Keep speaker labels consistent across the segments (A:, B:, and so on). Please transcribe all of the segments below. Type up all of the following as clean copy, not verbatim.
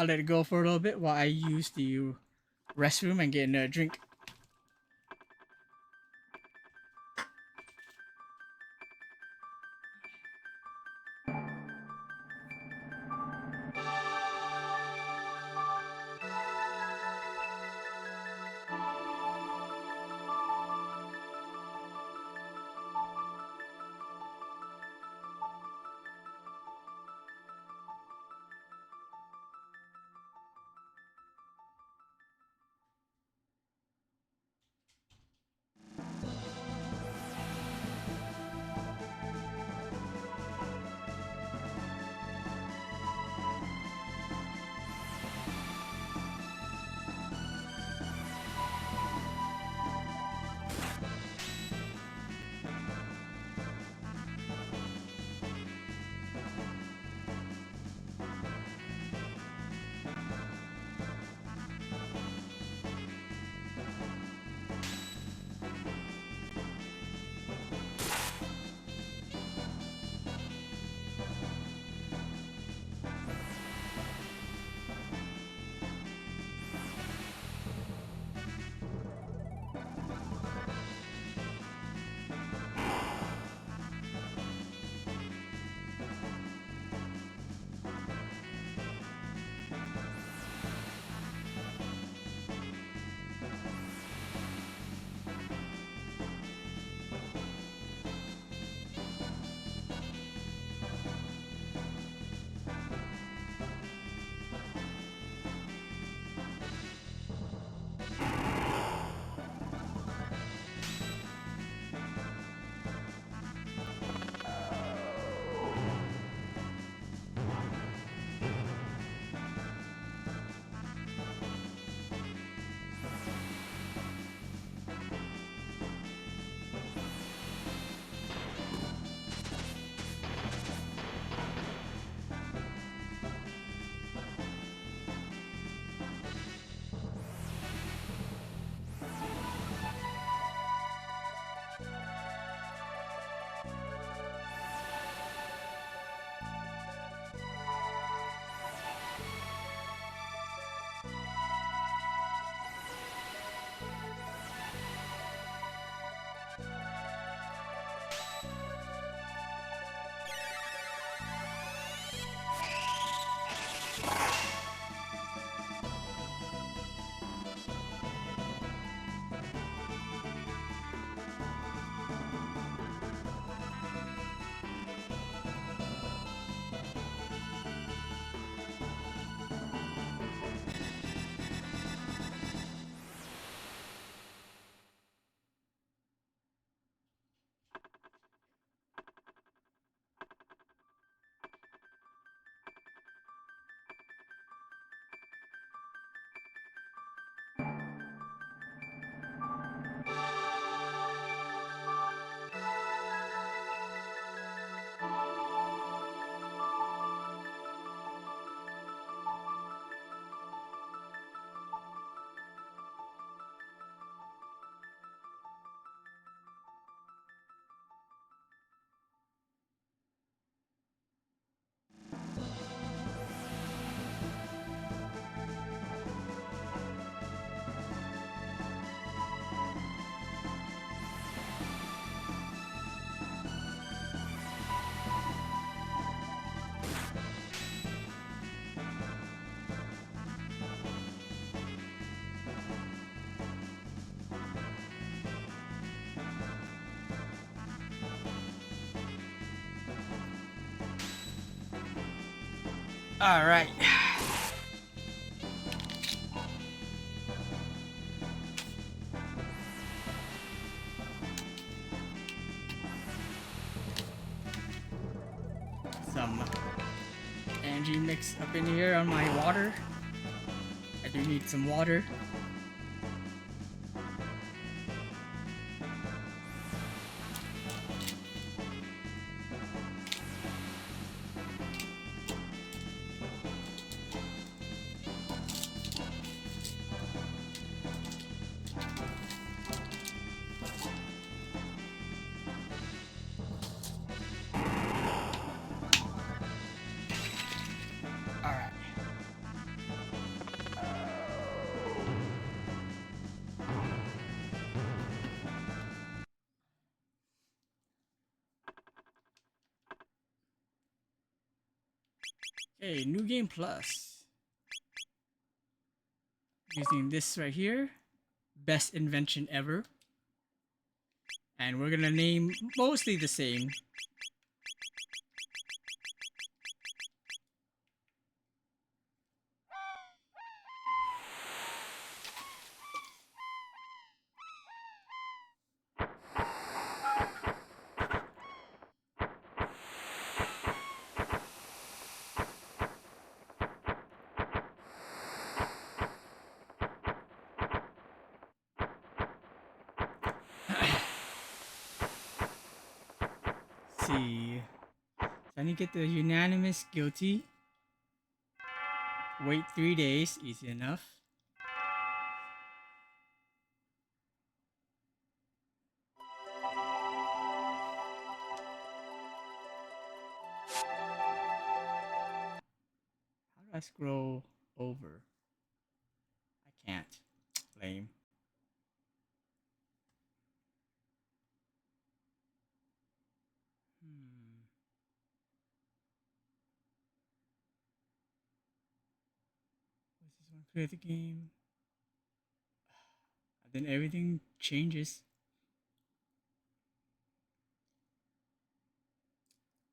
A: I'll let it go for a little bit while I use the restroom and get a drink. All right. Some Angie mix up in here on my water. I do need some water. Okay, new game plus. Using this right here. Best invention ever. And we're gonna name mostly the same. See. So I need to get the unanimous guilty. Wait 3 days, easy enough. How do I scroll over? I can't. Lame. What's this one? Clear the game. And then everything changes.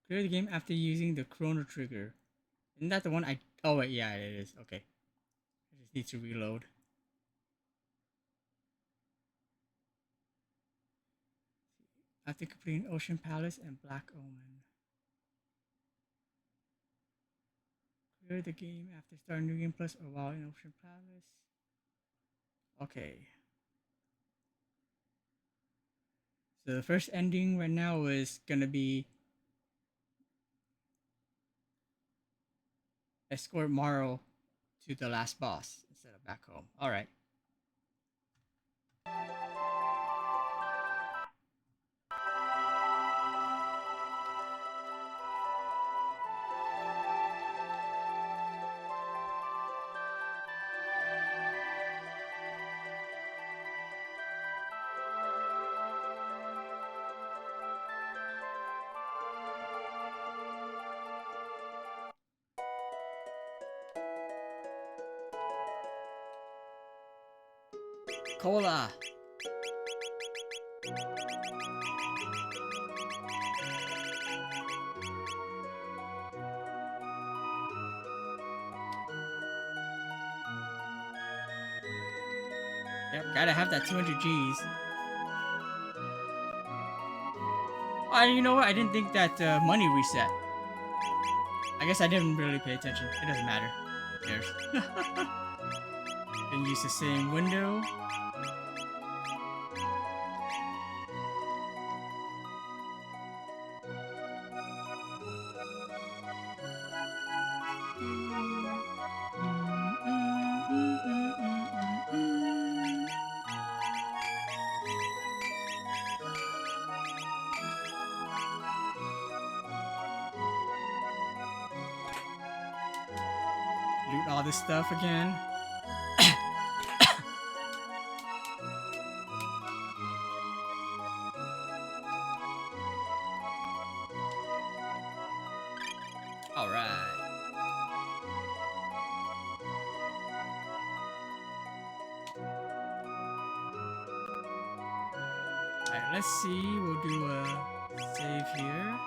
A: Clear the game after using the Chrono trigger. Isn't that the one I... Oh wait, yeah, it is. Okay. I just need to reload. After completing Ocean Palace and Black Omen. Clear the game after starting New Game Plus or while in Ocean Palace. Okay. So the first ending right now is gonna be escort Morrow to the last boss instead of back home. Alright. Cola! Yep, gotta have that 200 G's. Oh, you know what? I didn't think that money reset. I guess I didn't really pay attention. It doesn't matter. Who cares? Can use the same window. Loot all this stuff again. Alright. Alright, let's see. We'll do a save here.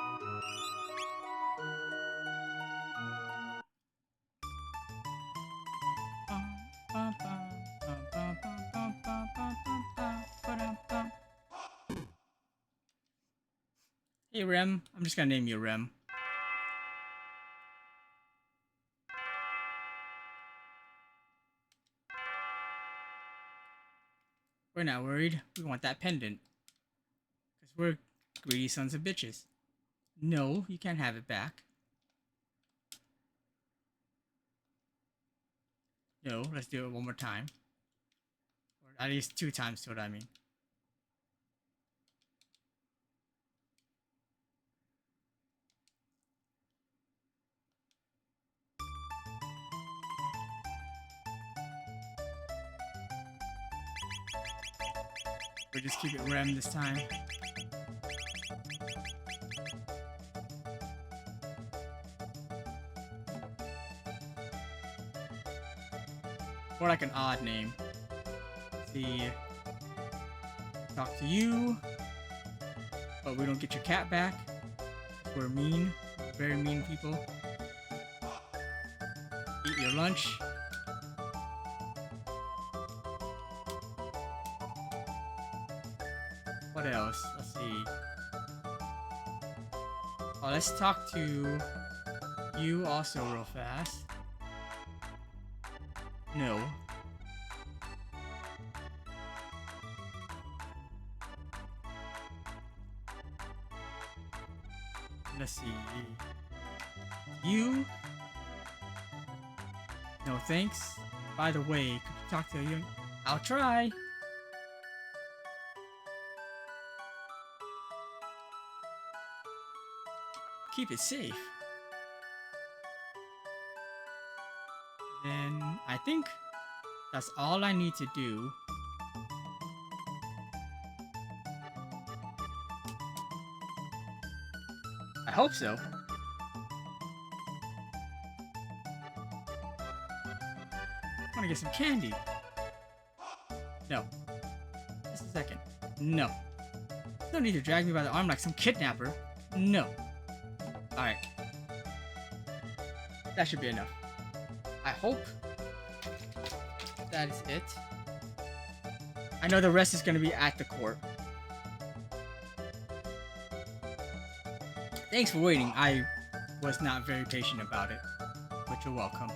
A: Hey Rem, I'm just gonna name you Rem. We're not worried. We want that pendant. Because we're greedy sons of bitches. No, you can't have it back. No, let's do it one more time. Or at least 2 times, what I mean. We'll just keep it Rem this time. Or like an odd name. Let's see. Talk to you. But we don't get your cat back. We're mean. Very mean people. Eat your lunch. What else? Let's see. Oh, let's talk to you also real fast. No. Let's see. You? No thanks. By the way, could you talk to you? I'll try. Keep it safe. Then I think that's all I need to do. I hope so. I want to get some candy. No. Just a second. No. No need to drag me by the arm like some kidnapper. No. Alright. That should be enough. I hope that is it. I know the rest is going to be at the court. Thanks for waiting. I was not very patient about it, but you're welcome.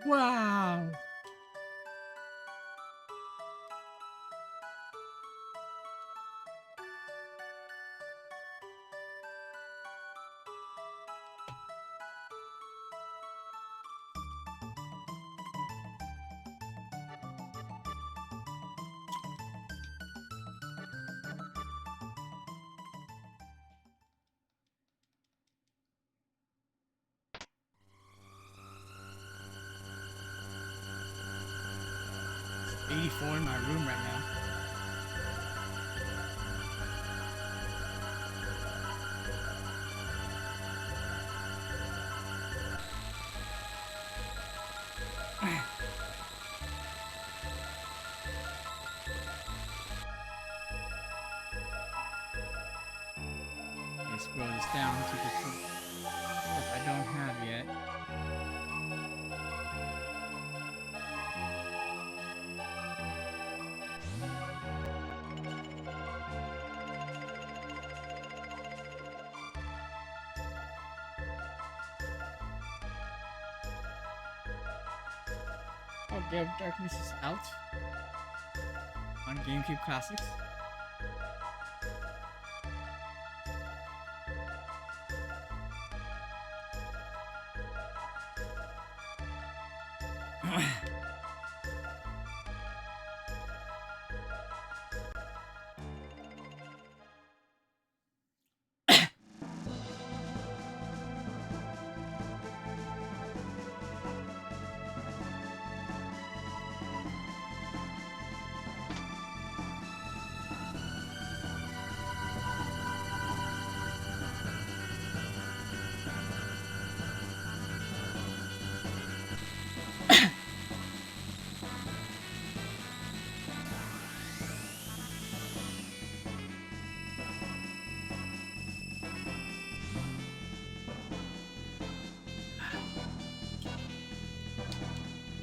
A: Wow. It's 84 in my room right now. Let's scroll this down to the stuff I don't have yet. Oh, Gale of Darkness is out on GameCube Classics.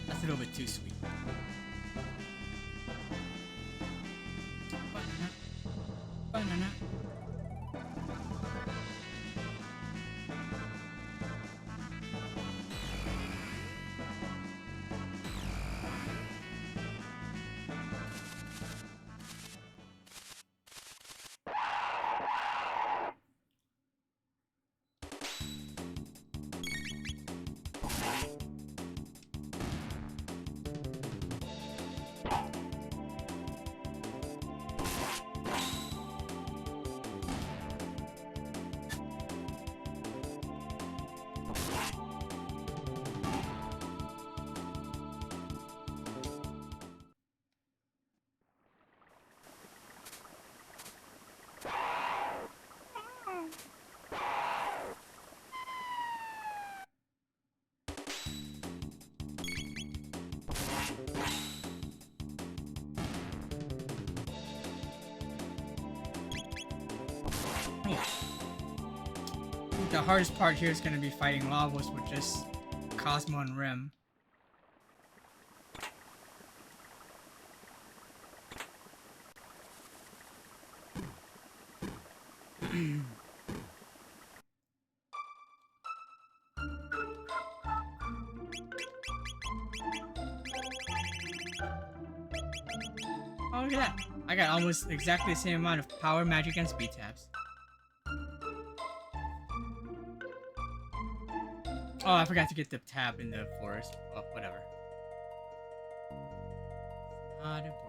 A: That's a little bit too sweet. Banana. Banana. Yeah. I think the hardest part here is going to be fighting Lavos with just Cosmo and Rim. Oh, look at that. I got almost exactly the same amount of power, magic, and speed tabs. Oh, I forgot to get the tab in the forest. Oh, whatever. Not important.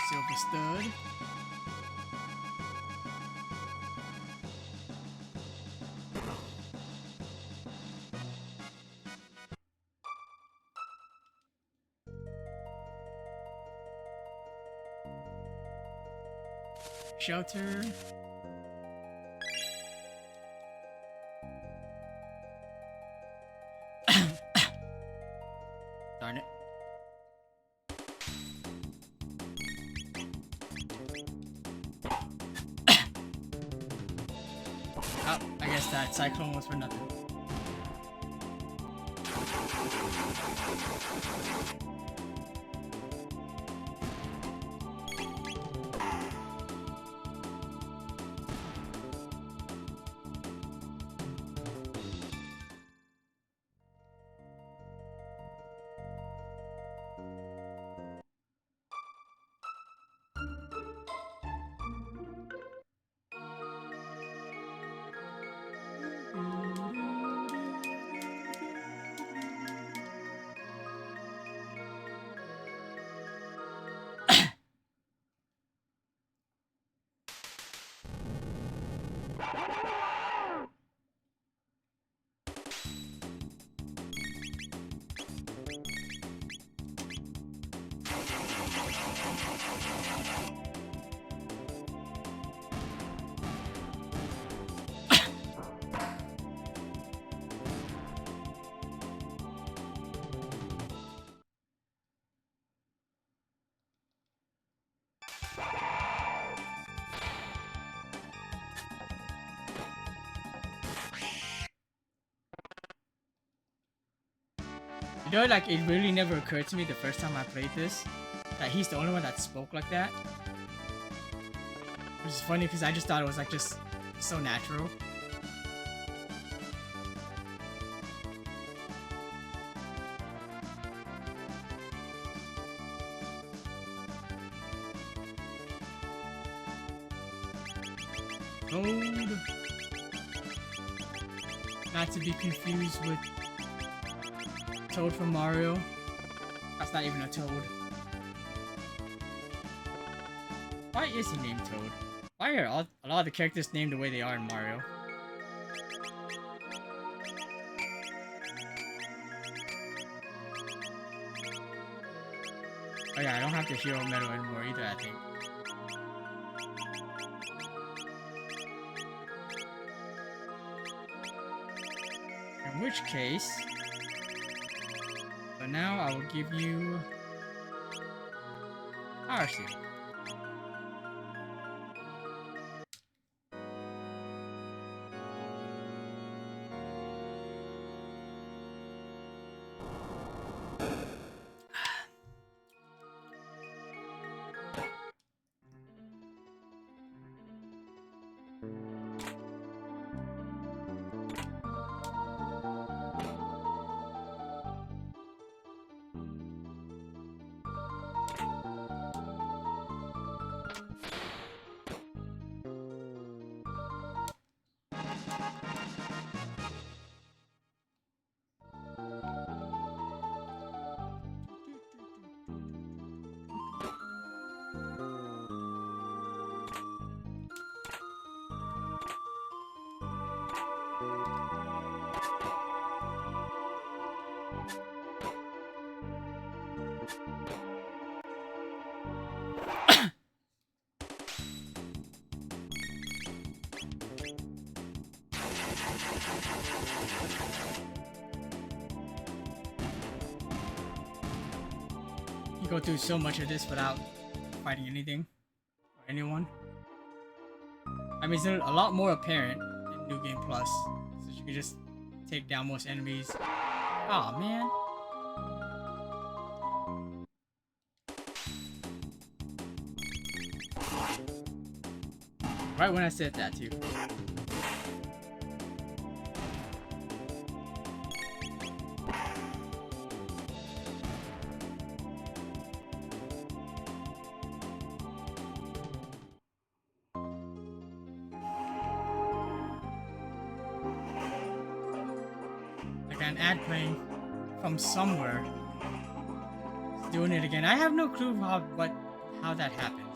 A: Silver stud. Shelter. Darn it. Oh, I guess that cyclone was for nothing. You know, like, it really never occurred to me the first time I played this that he's the only one that spoke like that. Which is funny because I just thought it was like just so natural. Toad. Not to be confused with Toad from Mario. That's not even a Toad. Why is he named Toad? Why are a lot of the characters named the way they are in Mario? Oh yeah, I don't have the hero medal anymore either, I think. In which case, but now I will give you Power Suit. You go through so much of this without fighting anything or anyone. I mean, it's a lot more apparent in New Game Plus, so you can just take down most enemies. Aw, man. Right when I said that, too. An ad playing from somewhere. It's doing it again. I have no clue how that happens.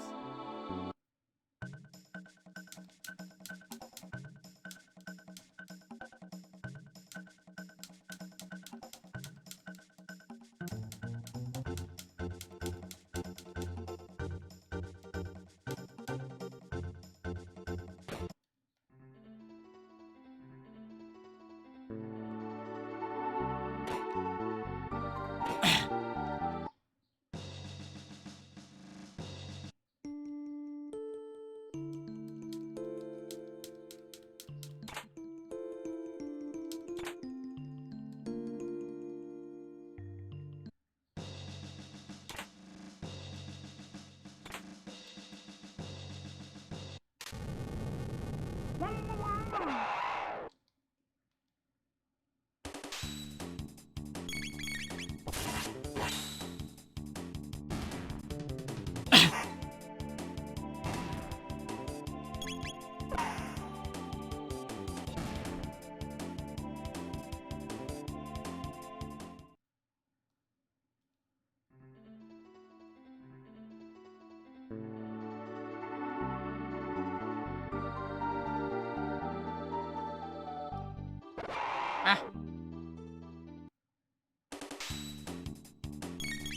A: Ah!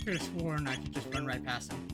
A: Could have sworn I could just run right past him.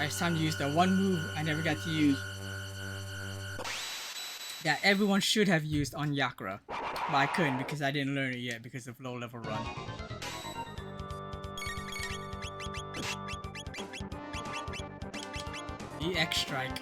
A: Alright, it's time to use the one move I never got to use. That everyone should have used on Yakra. But I couldn't because I didn't learn it yet because of low level run. The X Strike.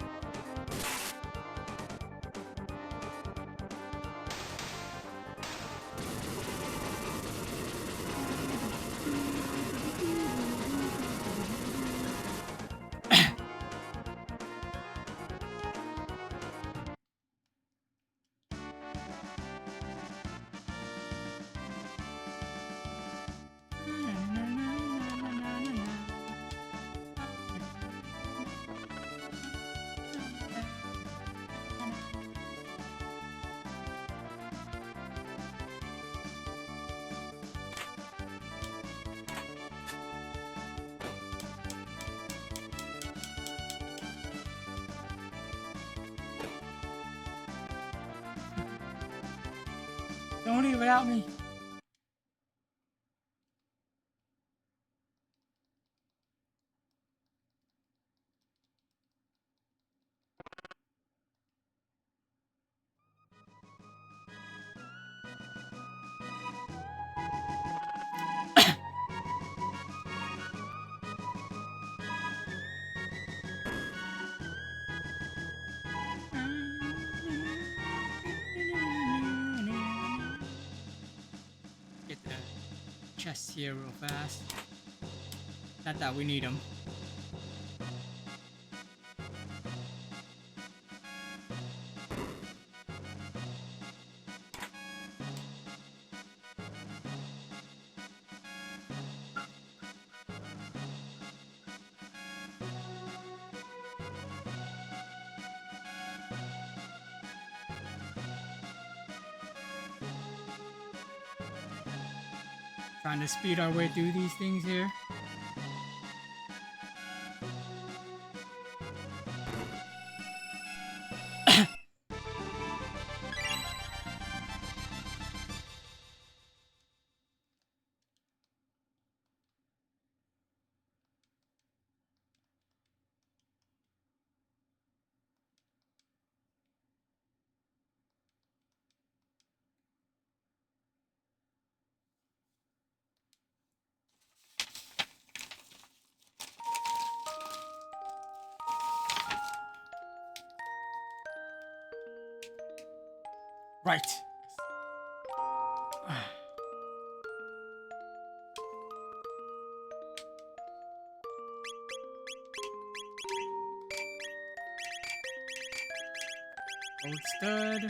A: Don't leave without me. Get the chests here real fast. Not that we need them. Trying to speed our way through these things here. Right. Old stud.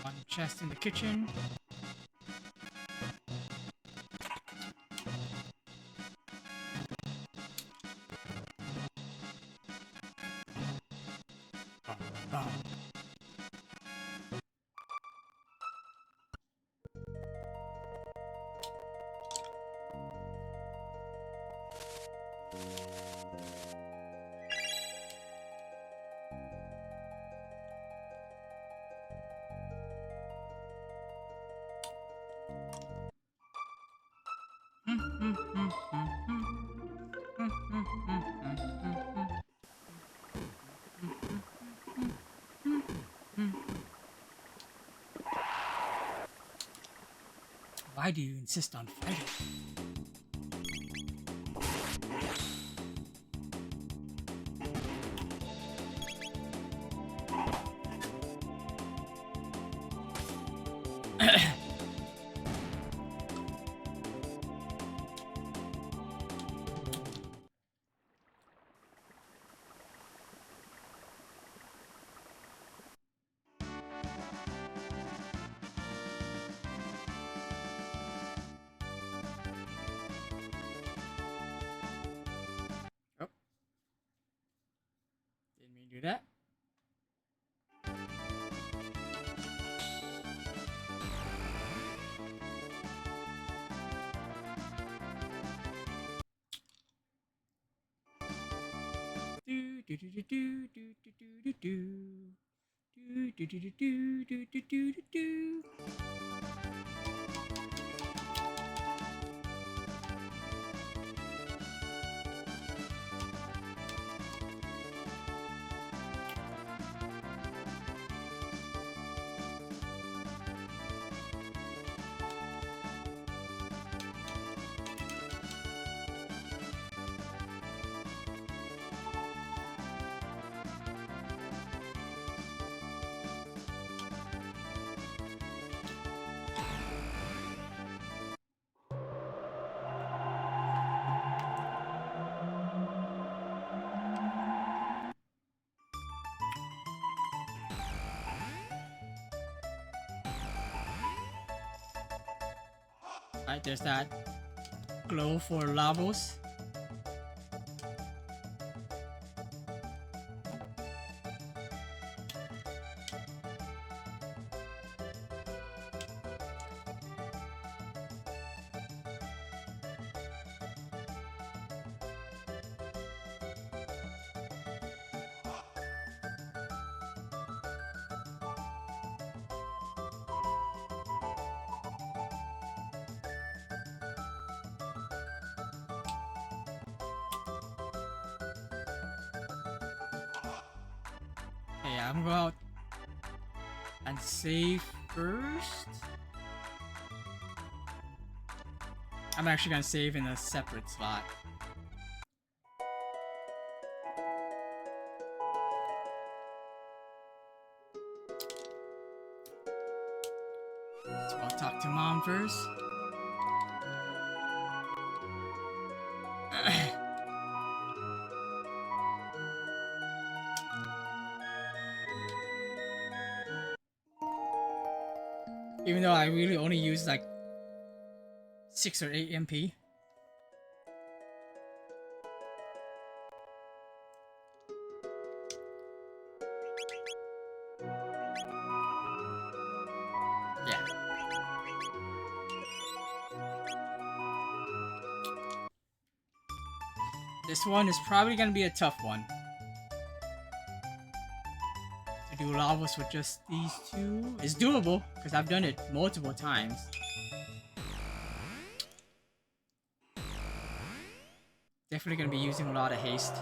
A: One chest in the kitchen. Why do you insist on fighting? do that. Do do do do do do do do do do do do do do do do do do. Alright, there's that glow for Lavos. Okay, I'm gonna go out and save first. I'm actually gonna save in a separate slot. So I'll talk to Mom first. Even though I really only use like 6 or 8 MP. Yeah. This one is probably gonna be a tough one. To do Lavos with just these two is doable, because I've done it multiple times. Definitely gonna be using a lot of haste.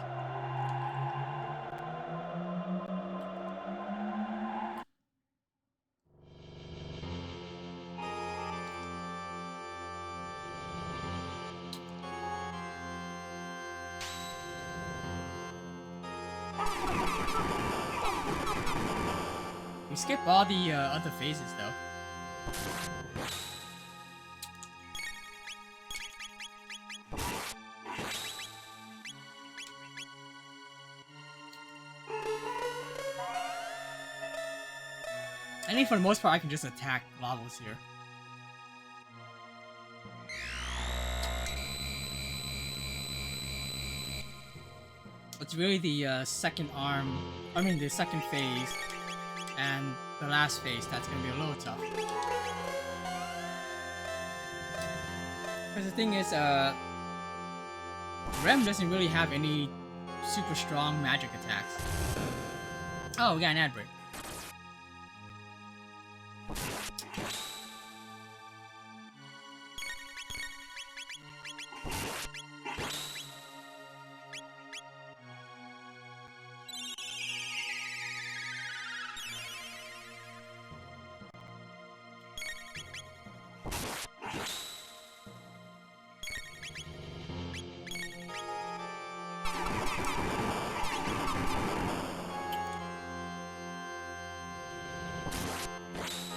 A: We skip all the other phases though. I think for the most part I can just attack Lavos here. It's really the second arm, I mean the second phase and the last phase that's gonna be a little tough. Because the thing is, Rem doesn't really have any super strong magic attacks. Oh, we got an ad break.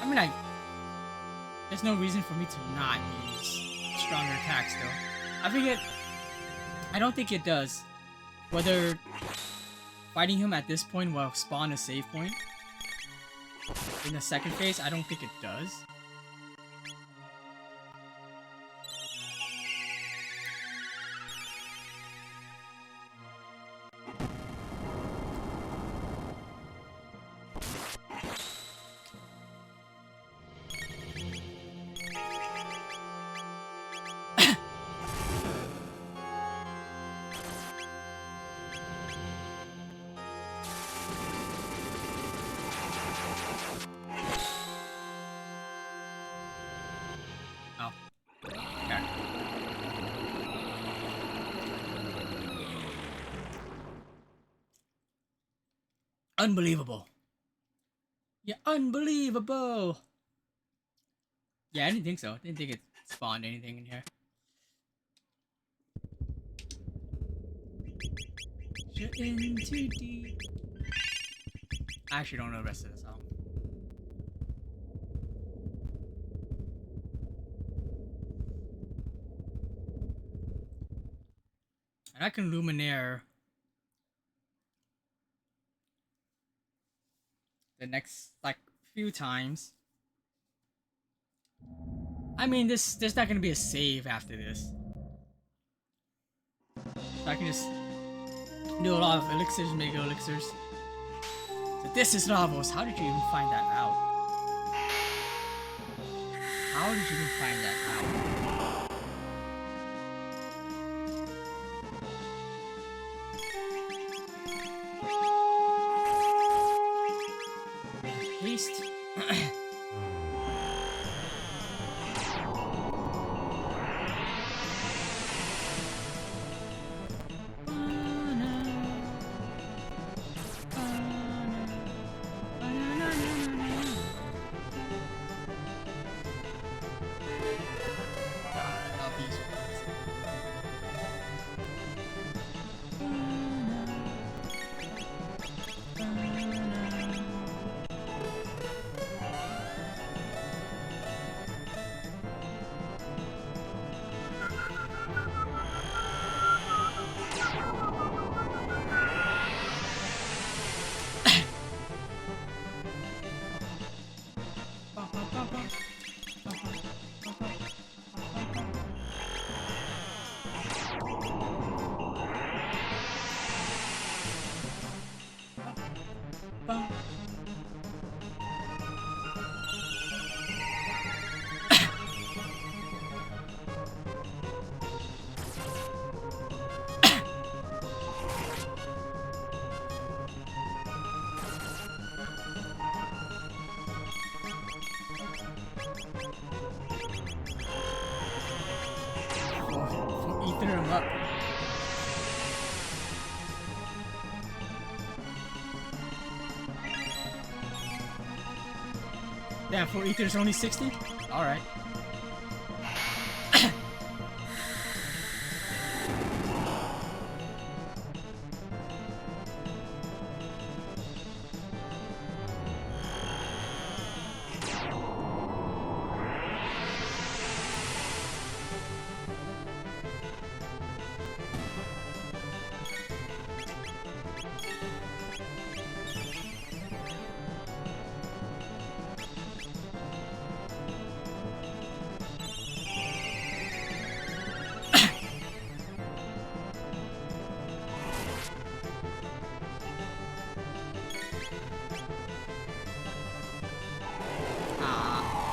A: I mean, there's no reason for me to not use stronger attacks, though. I don't think it does. Whether fighting him at this point will spawn a save point in the second phase, I don't think it does. Unbelievable. Yeah, unbelievable. Yeah, I didn't think so. I didn't think it spawned anything in here. You're in too deep. I actually don't know the rest of the song. And I can Luminaire the next like few times. I mean, there's not gonna be a save after this, so I can just do a lot of elixirs, mega elixirs. So this is novels. How did you even find that out? How did you even find that out? Haste. Him up. Yeah, for ether's only 60? Alright.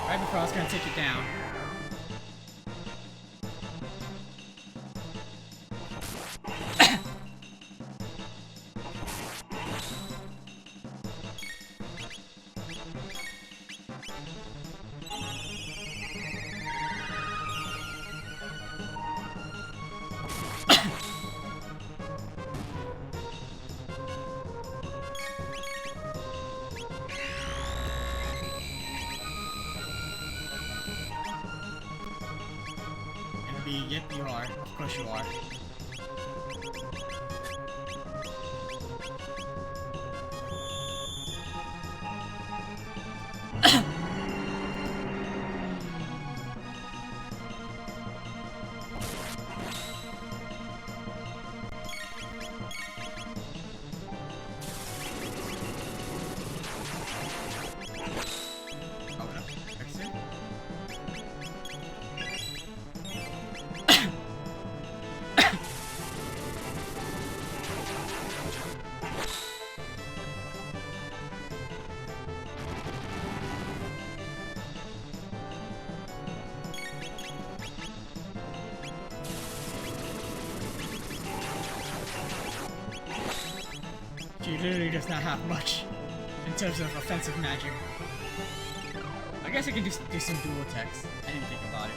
A: Right before I was gonna take it down. Yep, you are. Of course you are. She literally does not have much in terms of offensive magic. I guess I can do some dual attacks. I didn't think about it.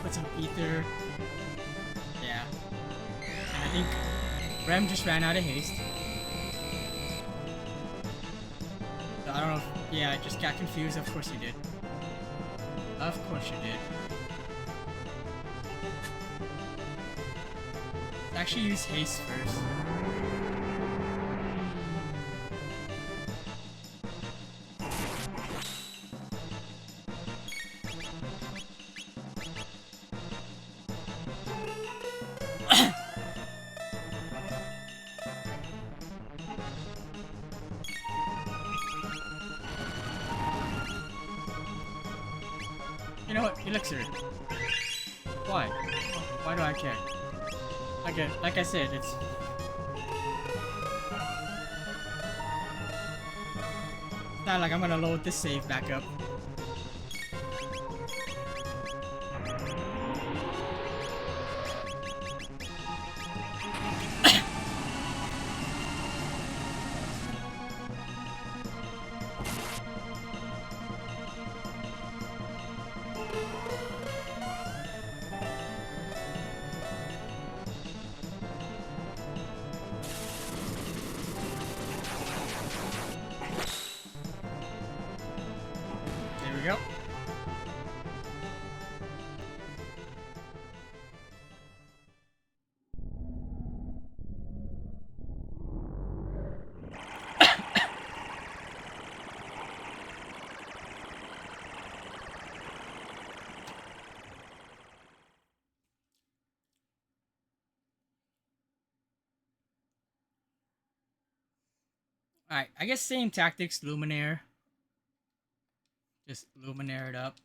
A: put some ether. Yeah. And I think Rem just ran out of haste. So I don't know if, yeah, I just got confused. Of course you did. Of course you did. Let's actually use haste first. You know what? Elixir. Why? Why do I care? Okay, like I said, it's not like I'm gonna load this save back up. There we go. Alright, I guess same tactics, Luminaire. Just Luminaire it up.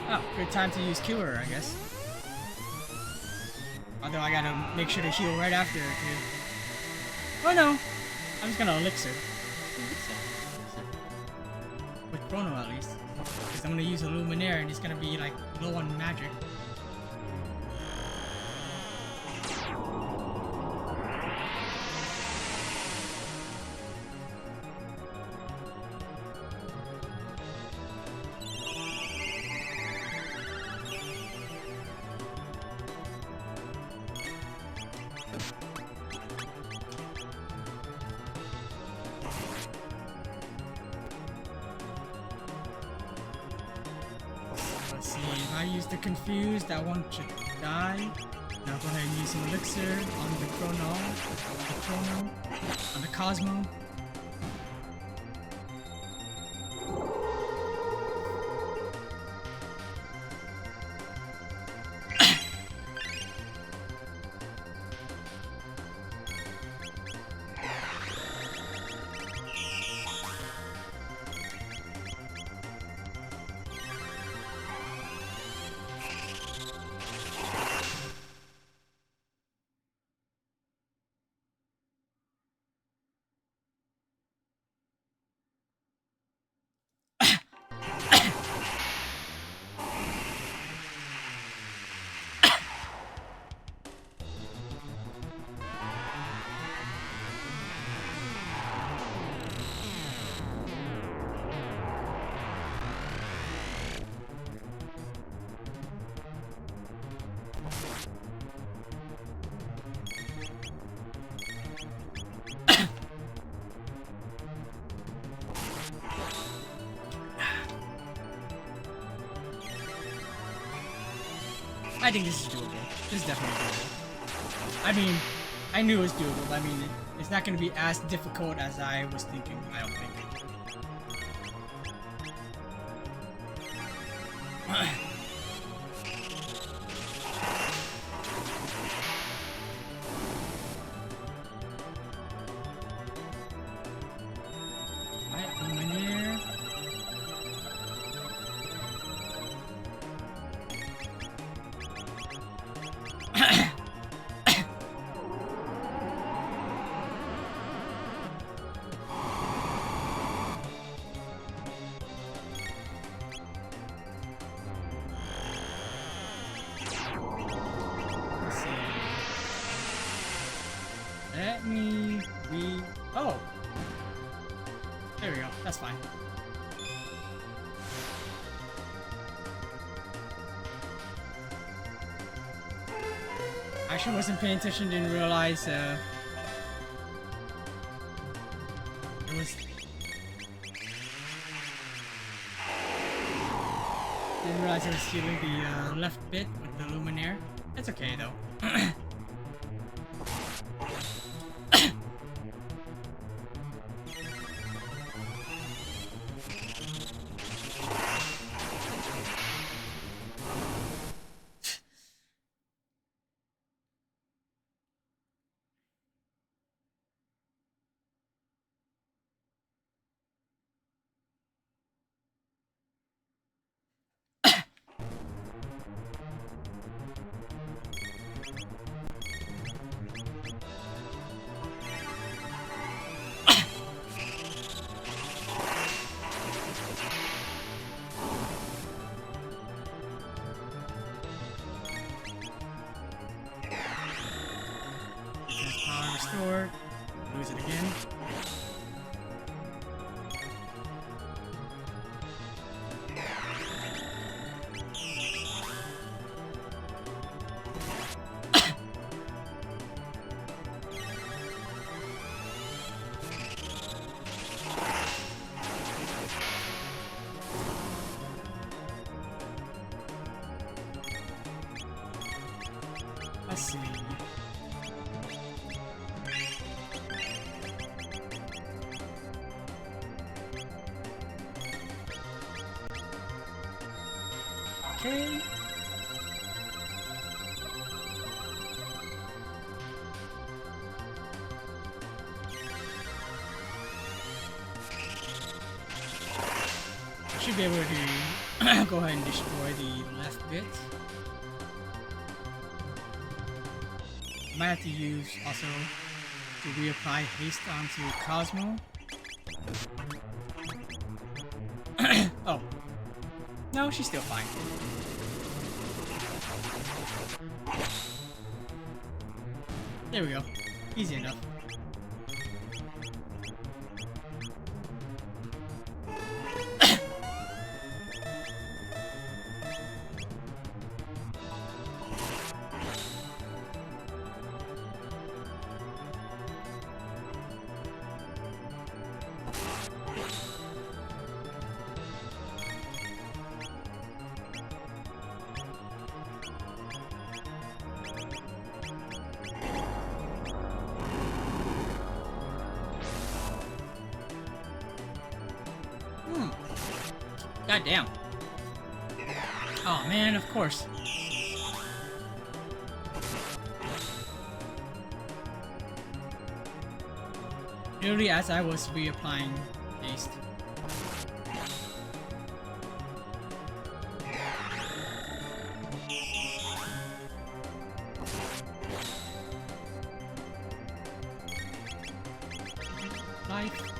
A: Oh, good time to use Cure, I guess. Although I gotta make sure to heal right after it, too. Oh no! I'm just gonna Elixir. With Chrono, at least. Because I'm gonna use a Luminaire and it's gonna be, like, low on magic. Let's see, if I use the confused, that one should die. Now go ahead and use an elixir on the Chrono, on the Cosmo. I think this is doable. This is definitely doable. I mean, I knew it was doable. I mean, it's not going to be as difficult as I was thinking, I don't think. Let me oh! There we go. That's fine. I actually wasn't paying attention, didn't realize it was... Didn't realize I was stealing the left bit with the Luminaire. That's okay though. Restore. Lose it again. Let's see. Okay. I should be able to go ahead and destroy the left bit. Might have to use also to reapply haste onto Cosmo. Oh. No, she's still fine. There we go. Easy enough. God damn. Oh man, of course. Literally as I was reapplying haste. Life.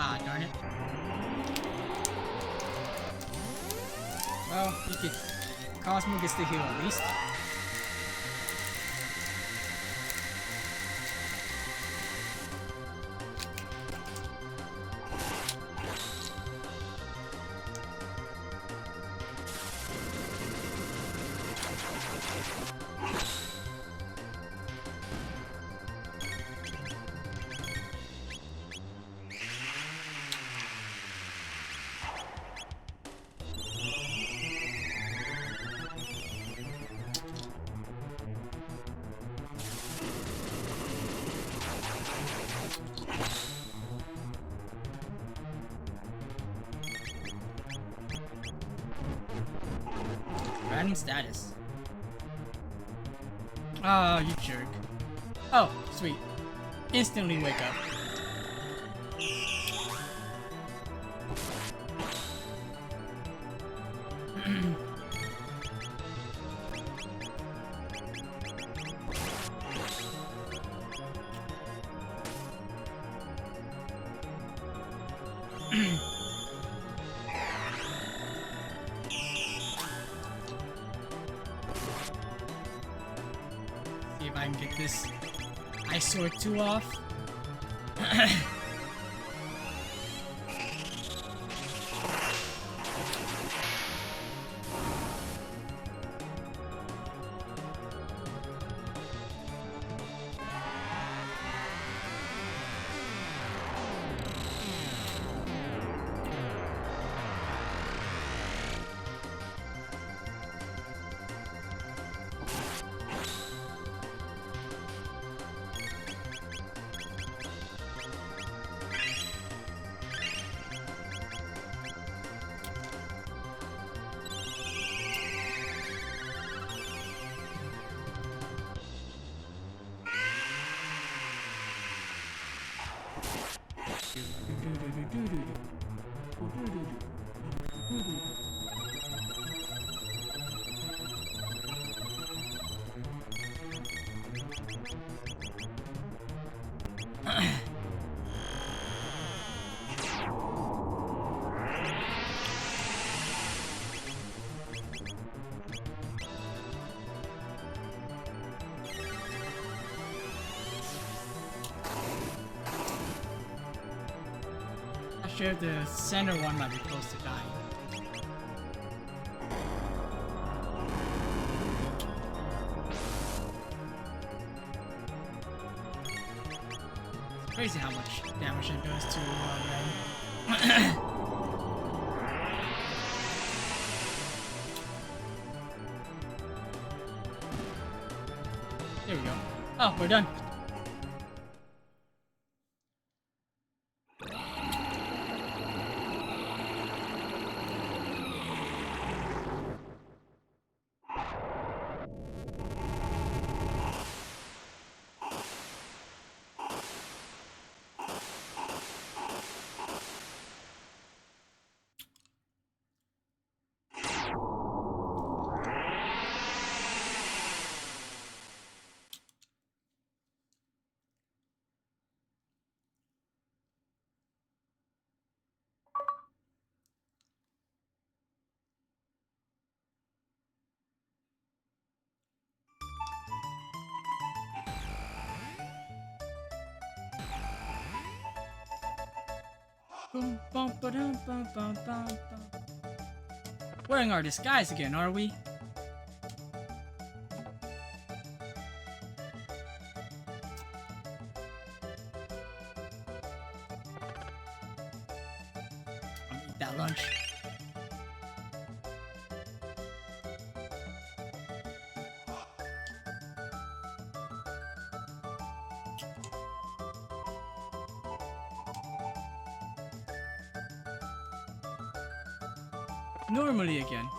A: Ah, darn it. Well, you could... Cosmo gets to heal at least. Random status. Oh, you jerk. Oh, sweet. Instantly wake up. See if I can get this Eyesore 2 off. Sure, the center one might be close to dying. It's crazy how much damage it does to red. There we go. Oh, we're done. Wearing our disguise again, are we? I'm gonna eat that lunch. Normally again.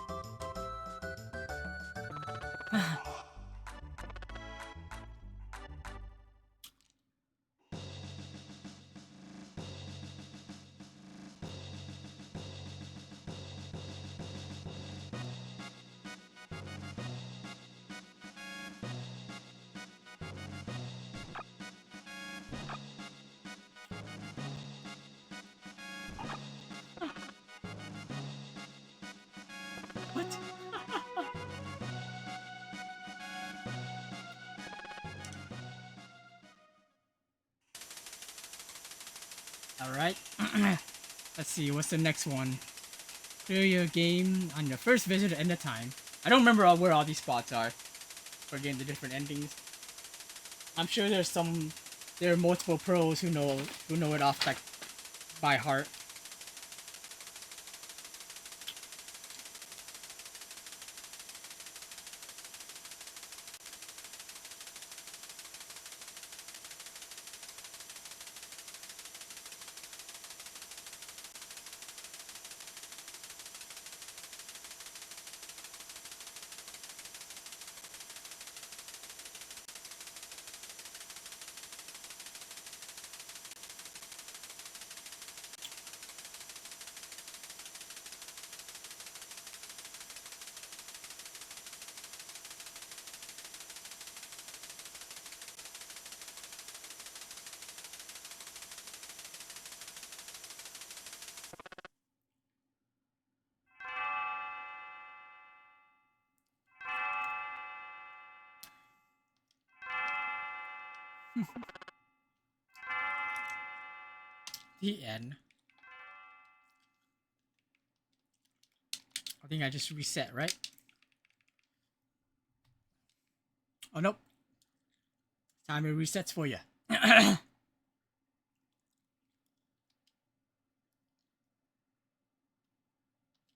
A: What? Alright. Let's see, what's the next one? Clear your game on your first visit at end of time. I don't remember where all these spots are for getting the different endings. I'm sure there are multiple pros who know it off like by heart. The end. I think I just reset, right? Oh, nope. Timer resets for you.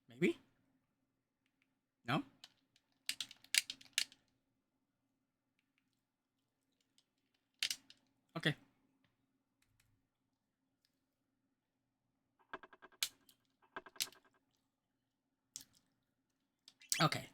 A: Maybe? No? Okay. Okay.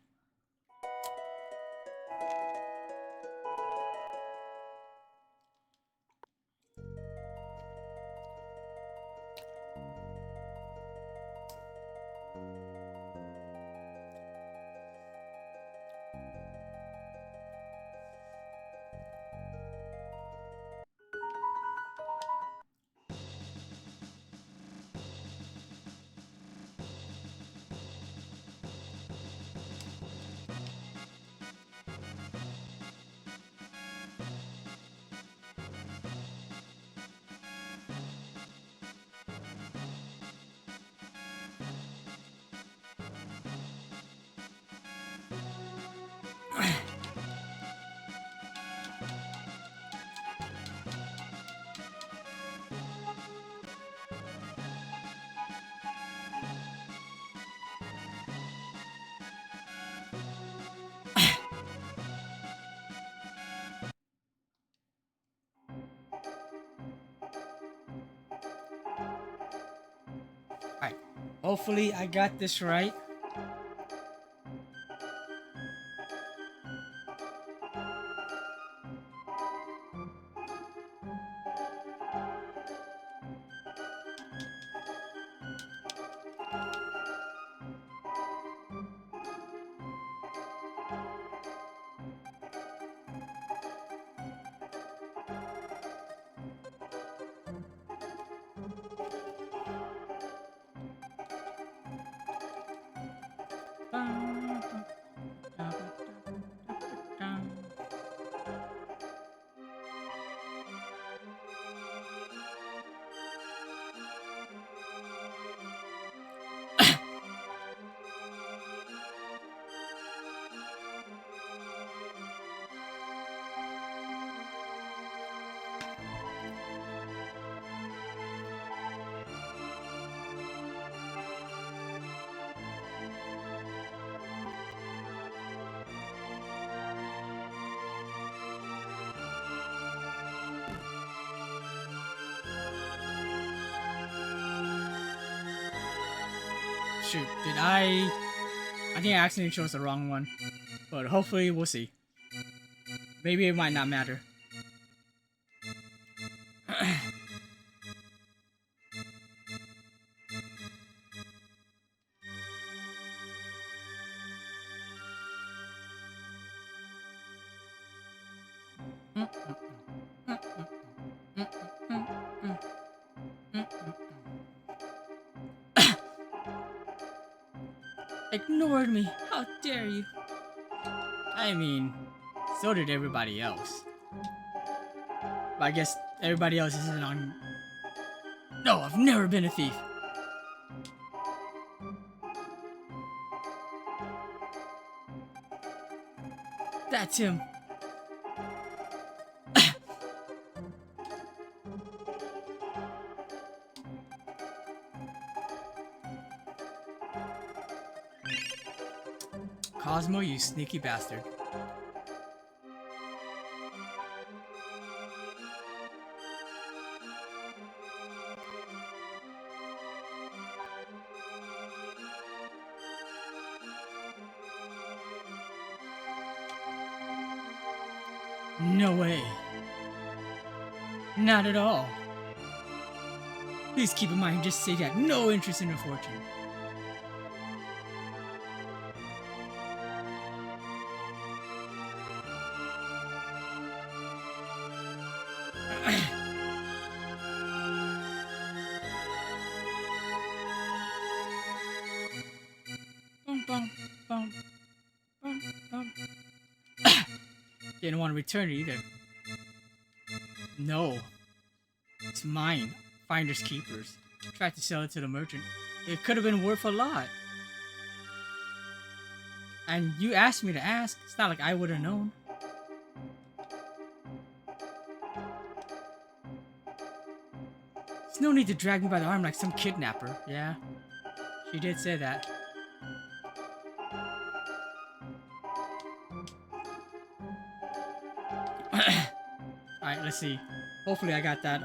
A: Hopefully I got this right. Shoot, did I think I accidentally chose the wrong one. But hopefully we'll see. Maybe it might not matter. Ignored me. How dare you? I mean, so did everybody else. But I guess everybody else isn't on... No, I've never been a thief. That's him. Cosmo, you sneaky bastard. No way. Not at all. Please keep in mind, just say that no interest in her fortune. Didn't want to return it either. No. It's mine. Finders keepers. Tried to sell it to the merchant. It could have been worth a lot. And you asked me to ask. It's not like I would have known. There's no need to drag me by the arm like some kidnapper. Yeah. She did say that. Alright, let's see. Hopefully I got that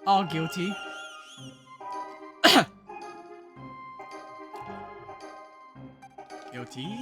A: all guilty. Guilty?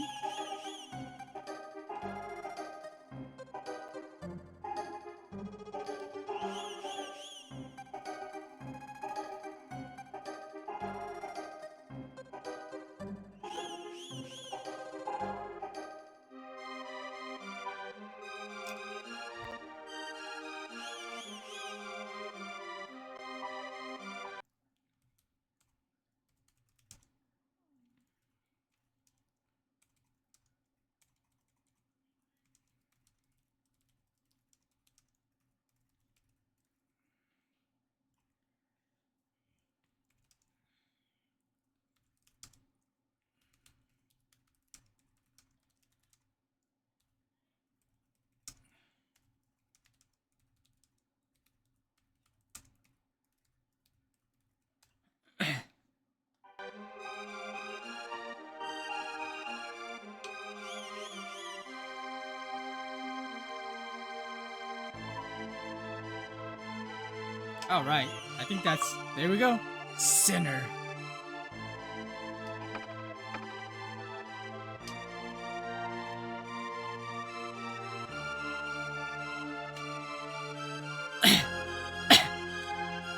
A: Alright, I think that's... There we go. Sinner.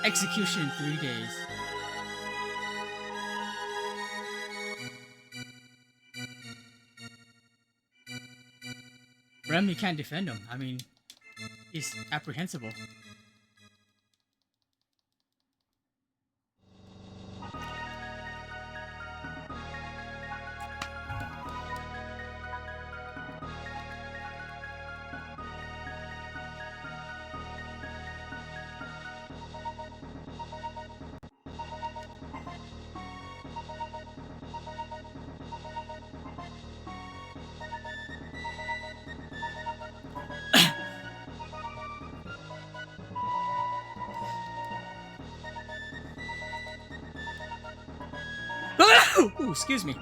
A: Execution in 3 days. Remy can't defend him. I mean, he's apprehensible. Ooh, excuse me.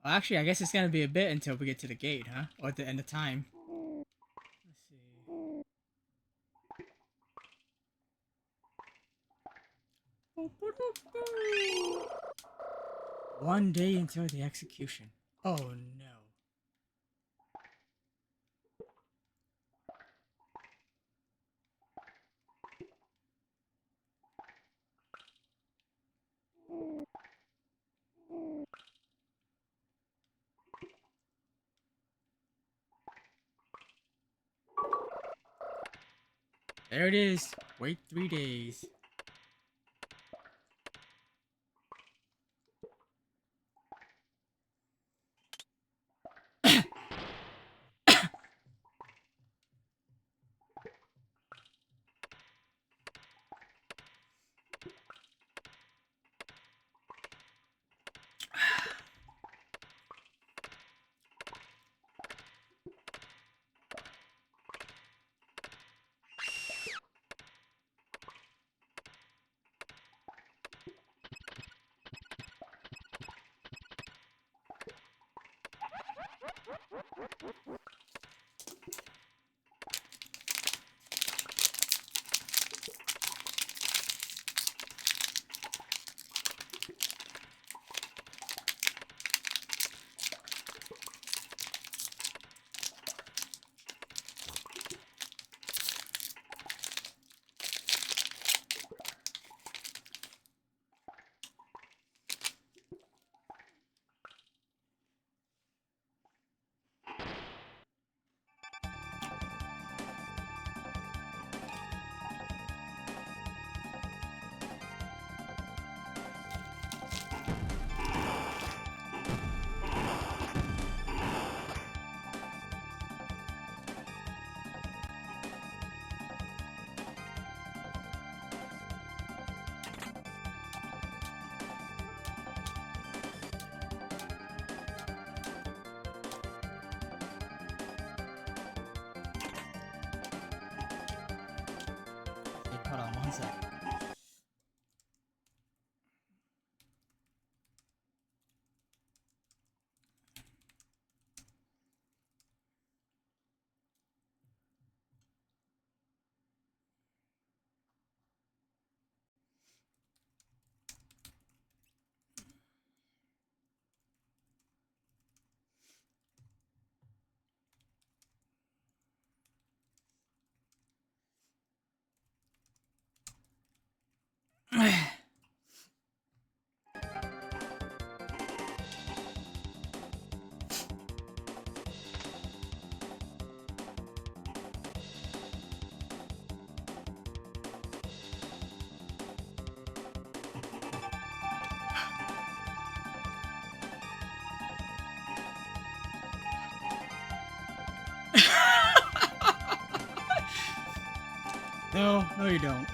A: Well, actually, I guess it's gonna be a bit until we get to the gate, huh? Or at the end of time. Let's see. 1 day until the execution. Oh no. There it is. Wait 3 days. Hold on 1 sec. No, no you don't.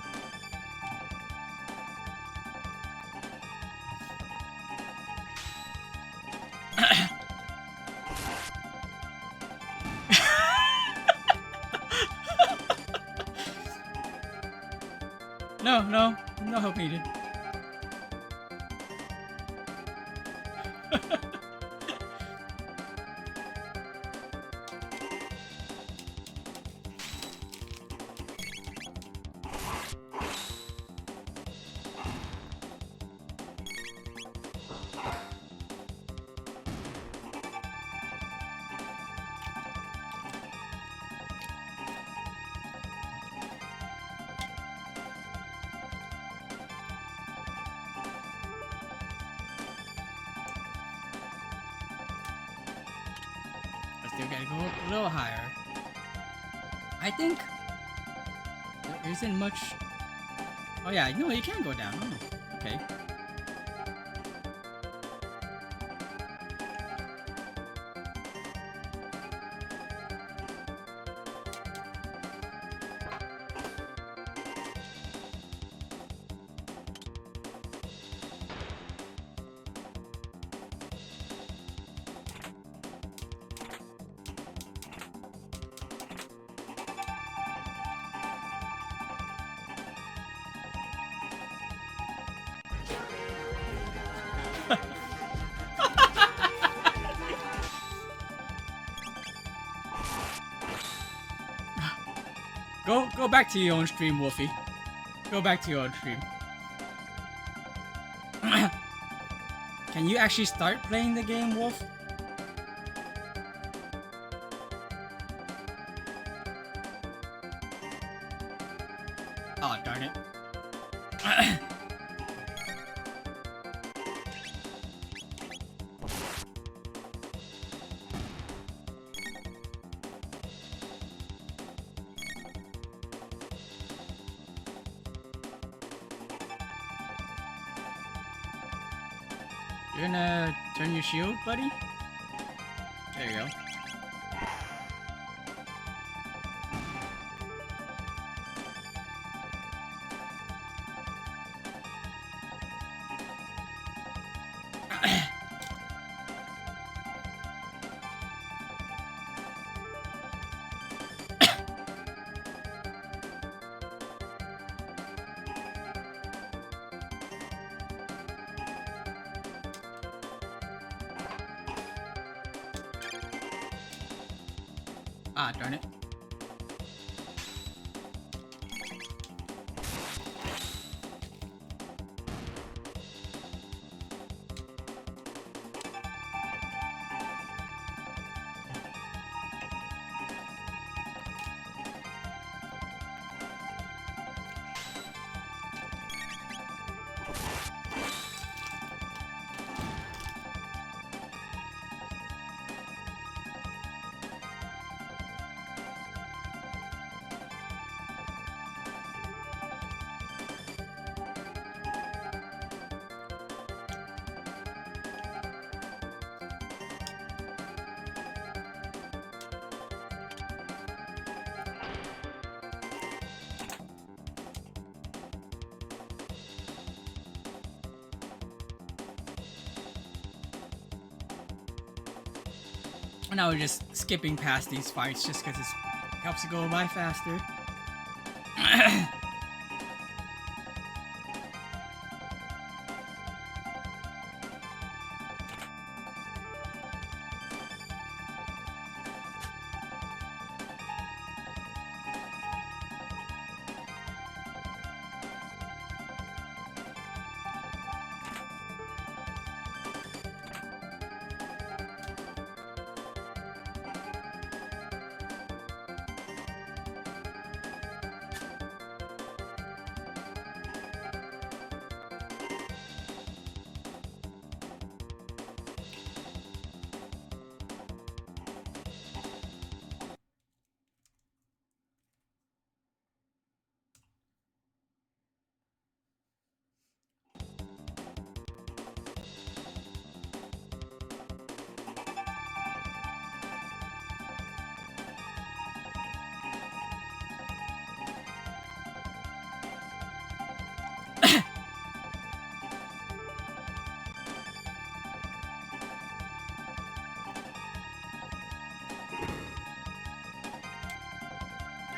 A: No help needed. Still gotta go up a little higher. I think there isn't much. Oh yeah, no, you can go down. Oh, okay. Go back to your own stream, Wolfie. Go back to your own stream. Can you actually start playing the game, Wolf? Oh, darn it. You're gonna turn your shield, buddy? There you go. Ah, darn it. Now we're just skipping past these fights just because it helps it go by faster.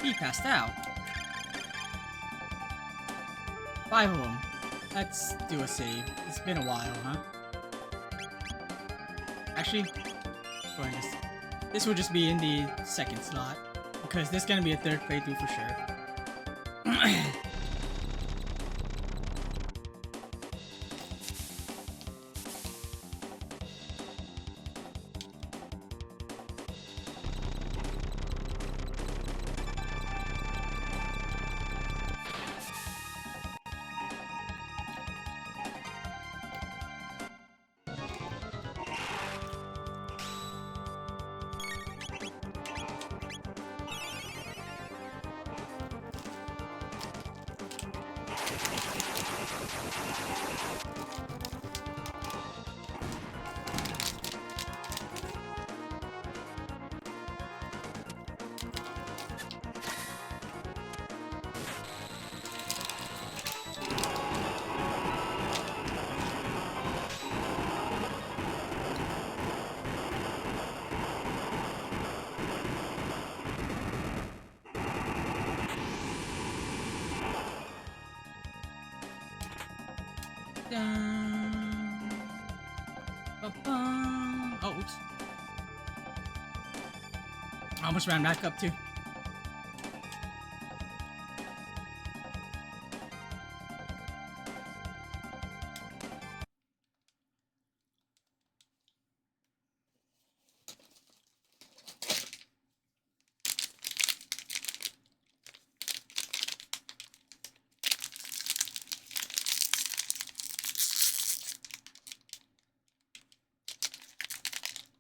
A: He passed out. 5 of them. Let's do a save. It's been a while, huh? Actually, this will just be in the second slot because this is gonna be a third playthrough for sure. Oh, oops. I almost ran back up too.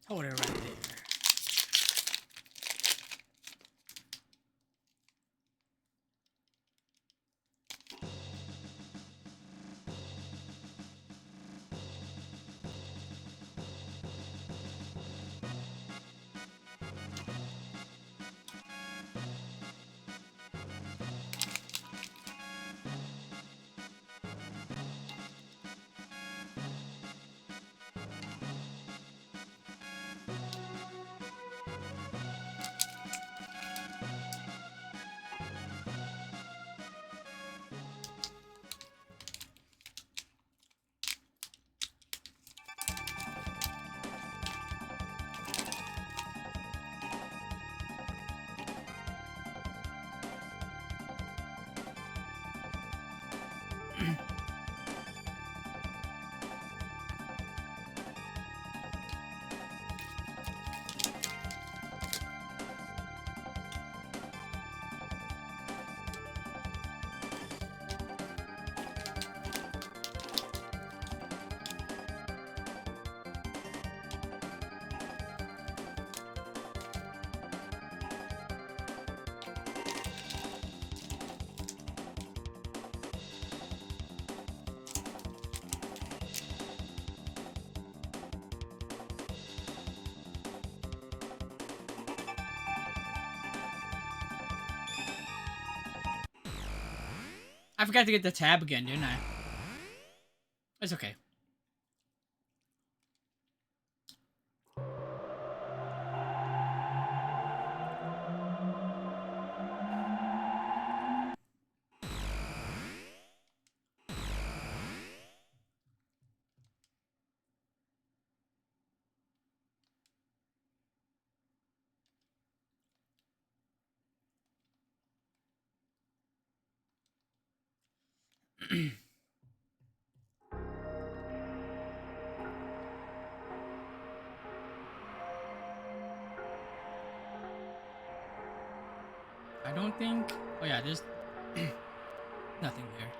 A: Hold it right there. I forgot to get the tab again, didn't I? It's okay. I don't think... Oh yeah, there's nothing there.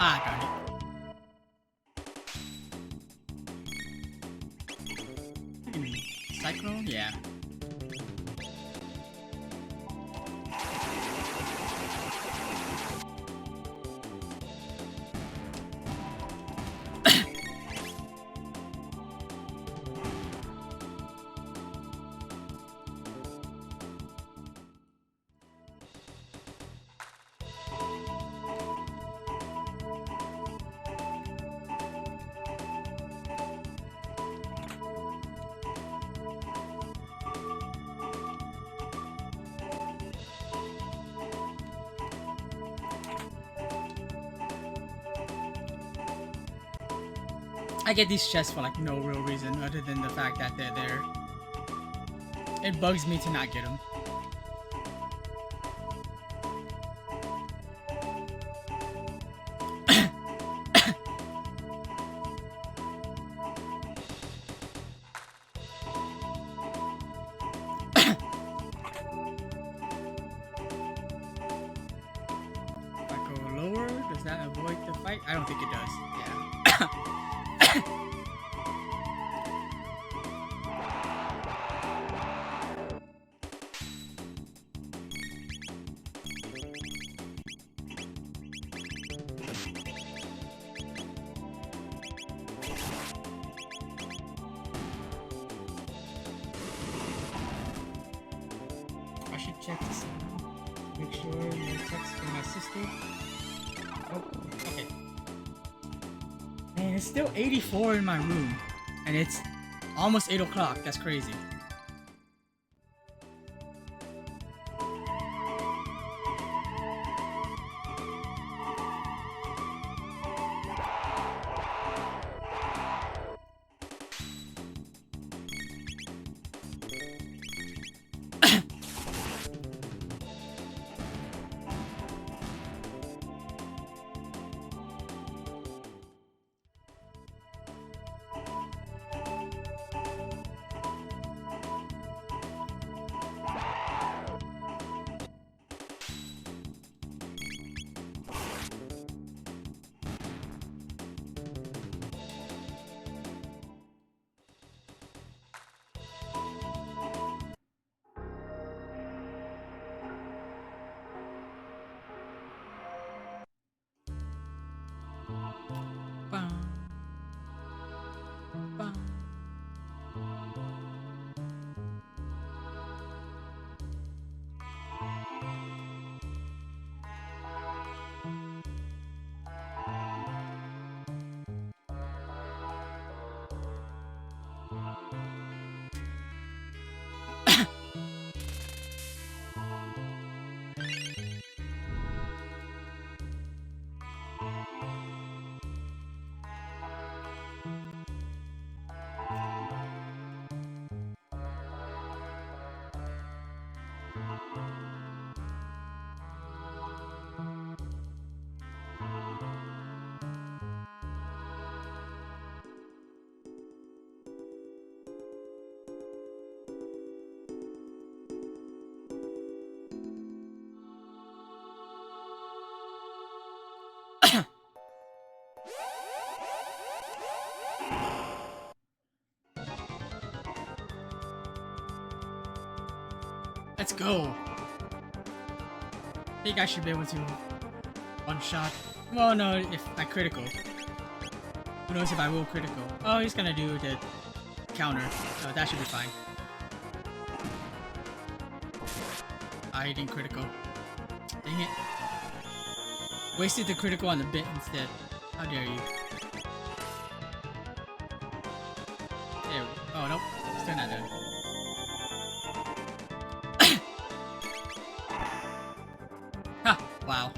A: Ah, darn it. Cyclone? Yeah. I get these chests for like no real reason other than the fact that they're there. It bugs me to not get them. If I go lower, does that avoid the fight? I don't think it does. Yeah. I should check this. Make sure no text from my sister. Oh, okay. Man, it's still 84 in my room. And it's almost 8 o'clock. That's crazy. Bum, bum. Let's go. I think I should be able to one shot. Well, no, if I critical. Who knows if I will critical? Oh, he's gonna do the counter, so that should be fine. I didn't critical. Dang it. Wasted the critical on the bit instead. How dare you? There. Oh, nope. Still not done. Ha! Wow.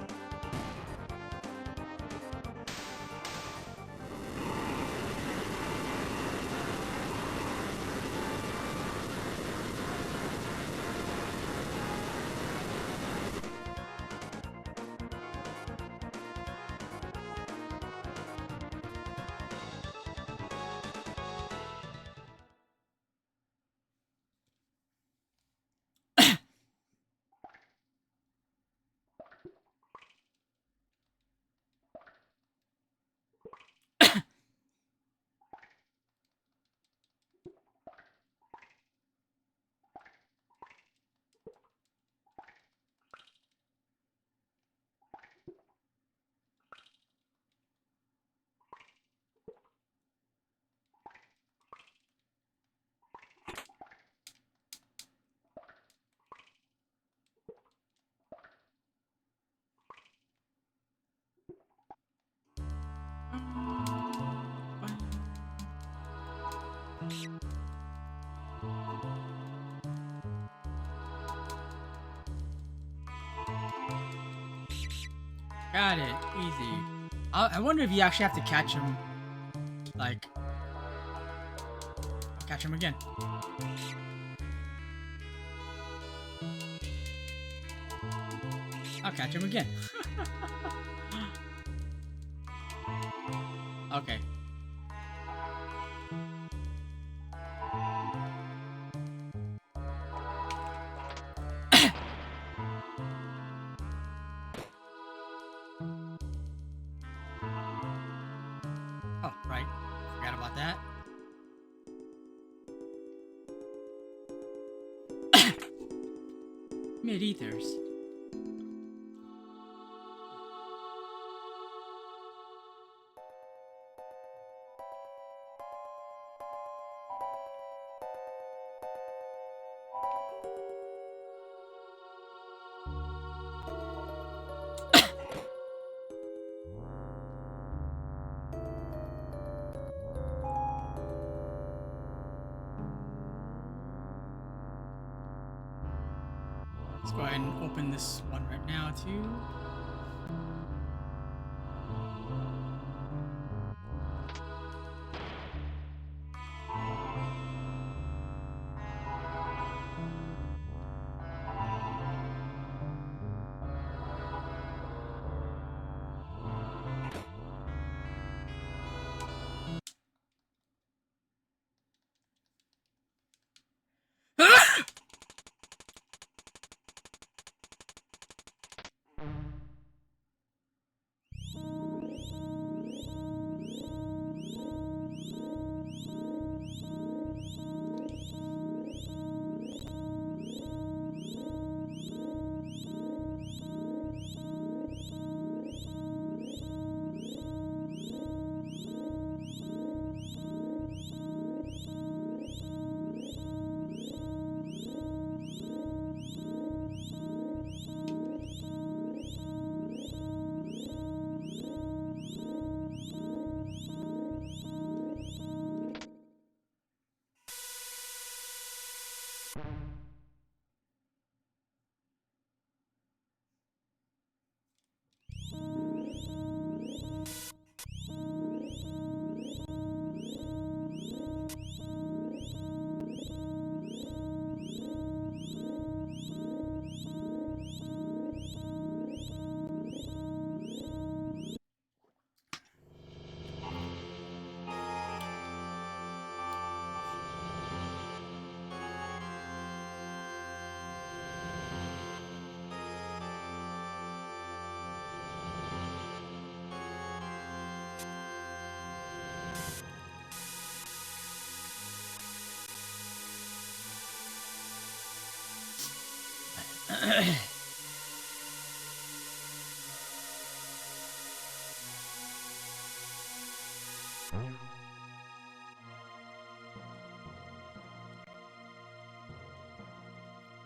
A: Got it. Easy. I wonder if you actually have to catch him. Like, catch him again. I'll catch him again. Okay. Oh, right. Forgot about that. Mid-ethers. Let's go ahead and open this one right now, too.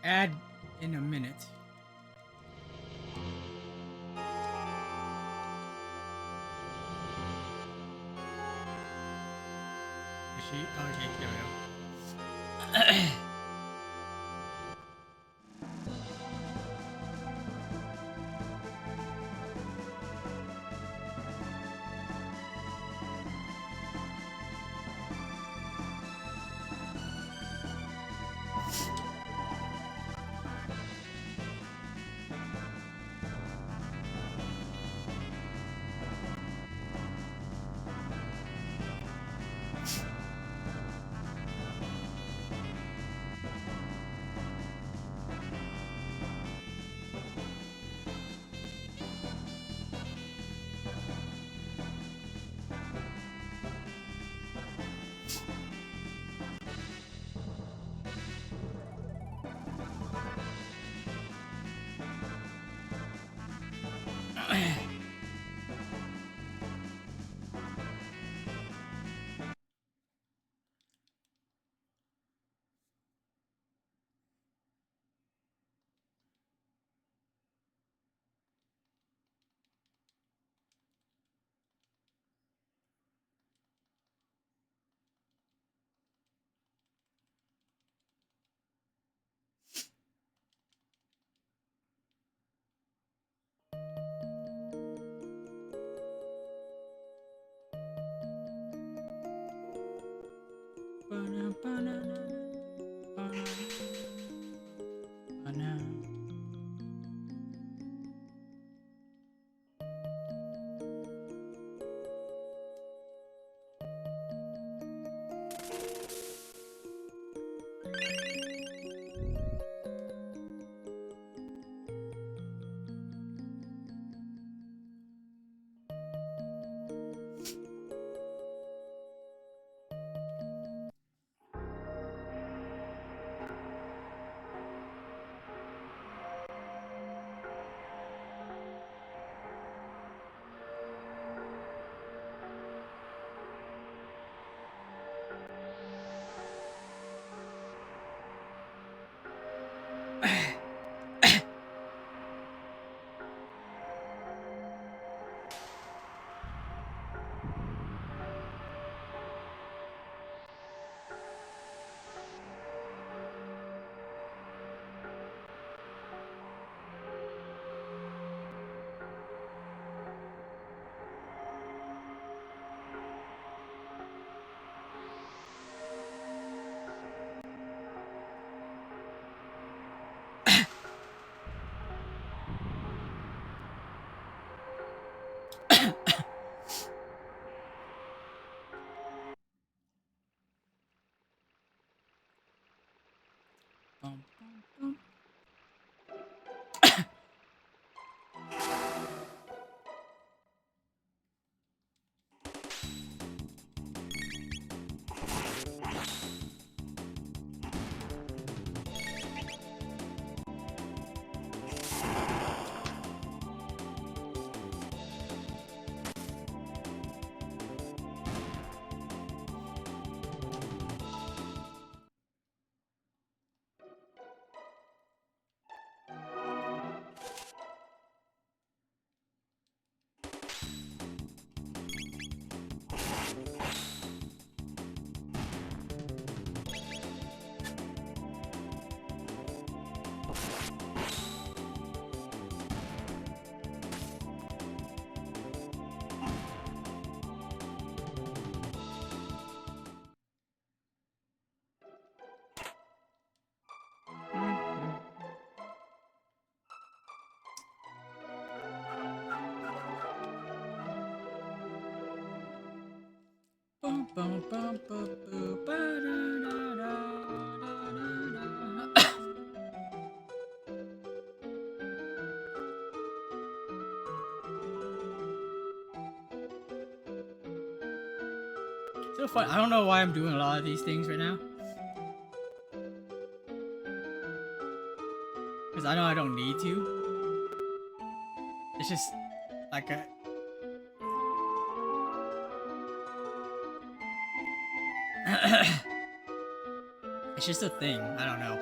A: Add in a minute. Is she? Okay, there we go. bum, bum, bum, boo, ba-da-da-da-da-da-da. So fun. I don't know why I'm doing a lot of these things right now. Because I know I don't need to. It's just like a... It's just a thing. I don't know.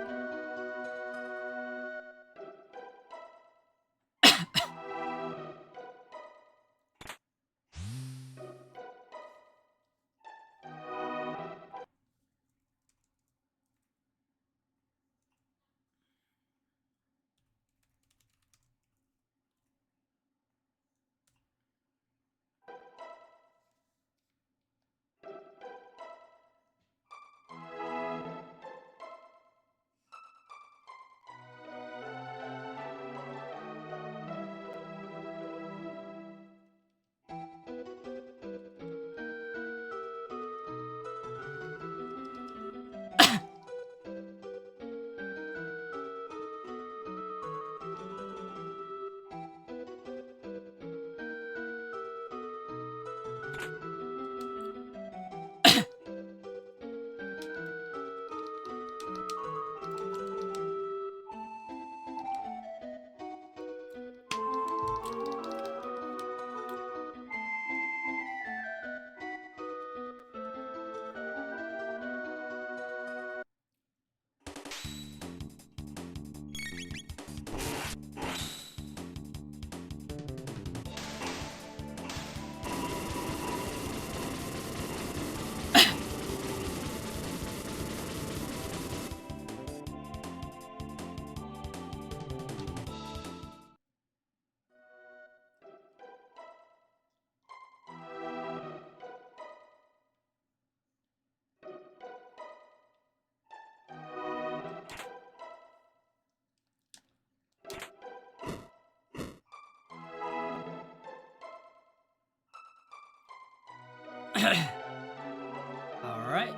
A: Alright,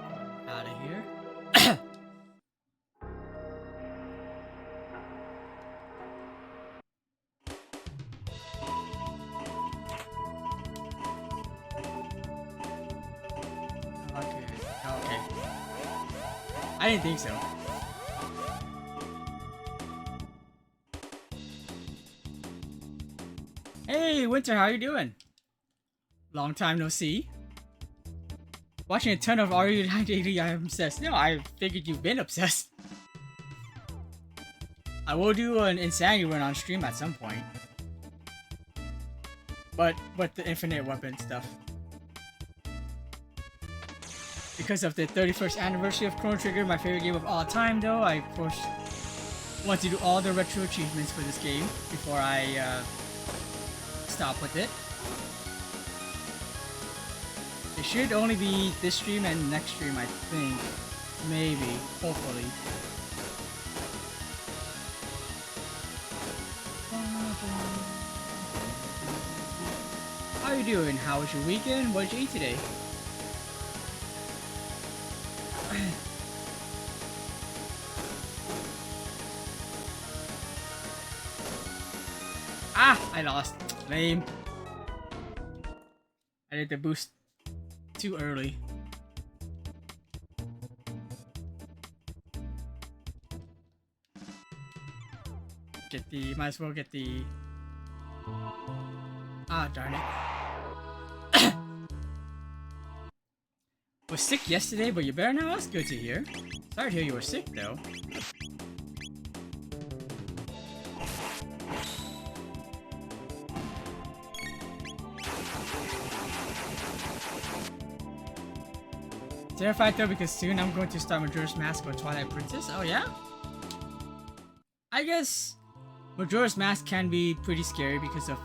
A: out of here. Okay. I didn't think so. Hey, Winter, how you doing? Long time no see. Watching a ton of RetroAchievements, I'm obsessed. No, I figured you've been obsessed. I will do an Insanity run on stream at some point. But with the infinite weapon stuff. Because of the 31st anniversary of Chrono Trigger, my favorite game of all time though, I of course want to do all the retro achievements for this game before I stop with it. It should only be this stream and next stream, I think. Maybe. Hopefully. How you doing? How was your weekend? What did you eat today? Ah! I lost. Lame. I did the boost too early. Might as well get the... Ah, darn it. Was sick yesterday, but you're better now? That's good to hear. Sorry to hear you were sick, though. Terrified though because soon I'm going to start Majora's Mask or Twilight Princess. Oh yeah? I guess Majora's Mask can be pretty scary because of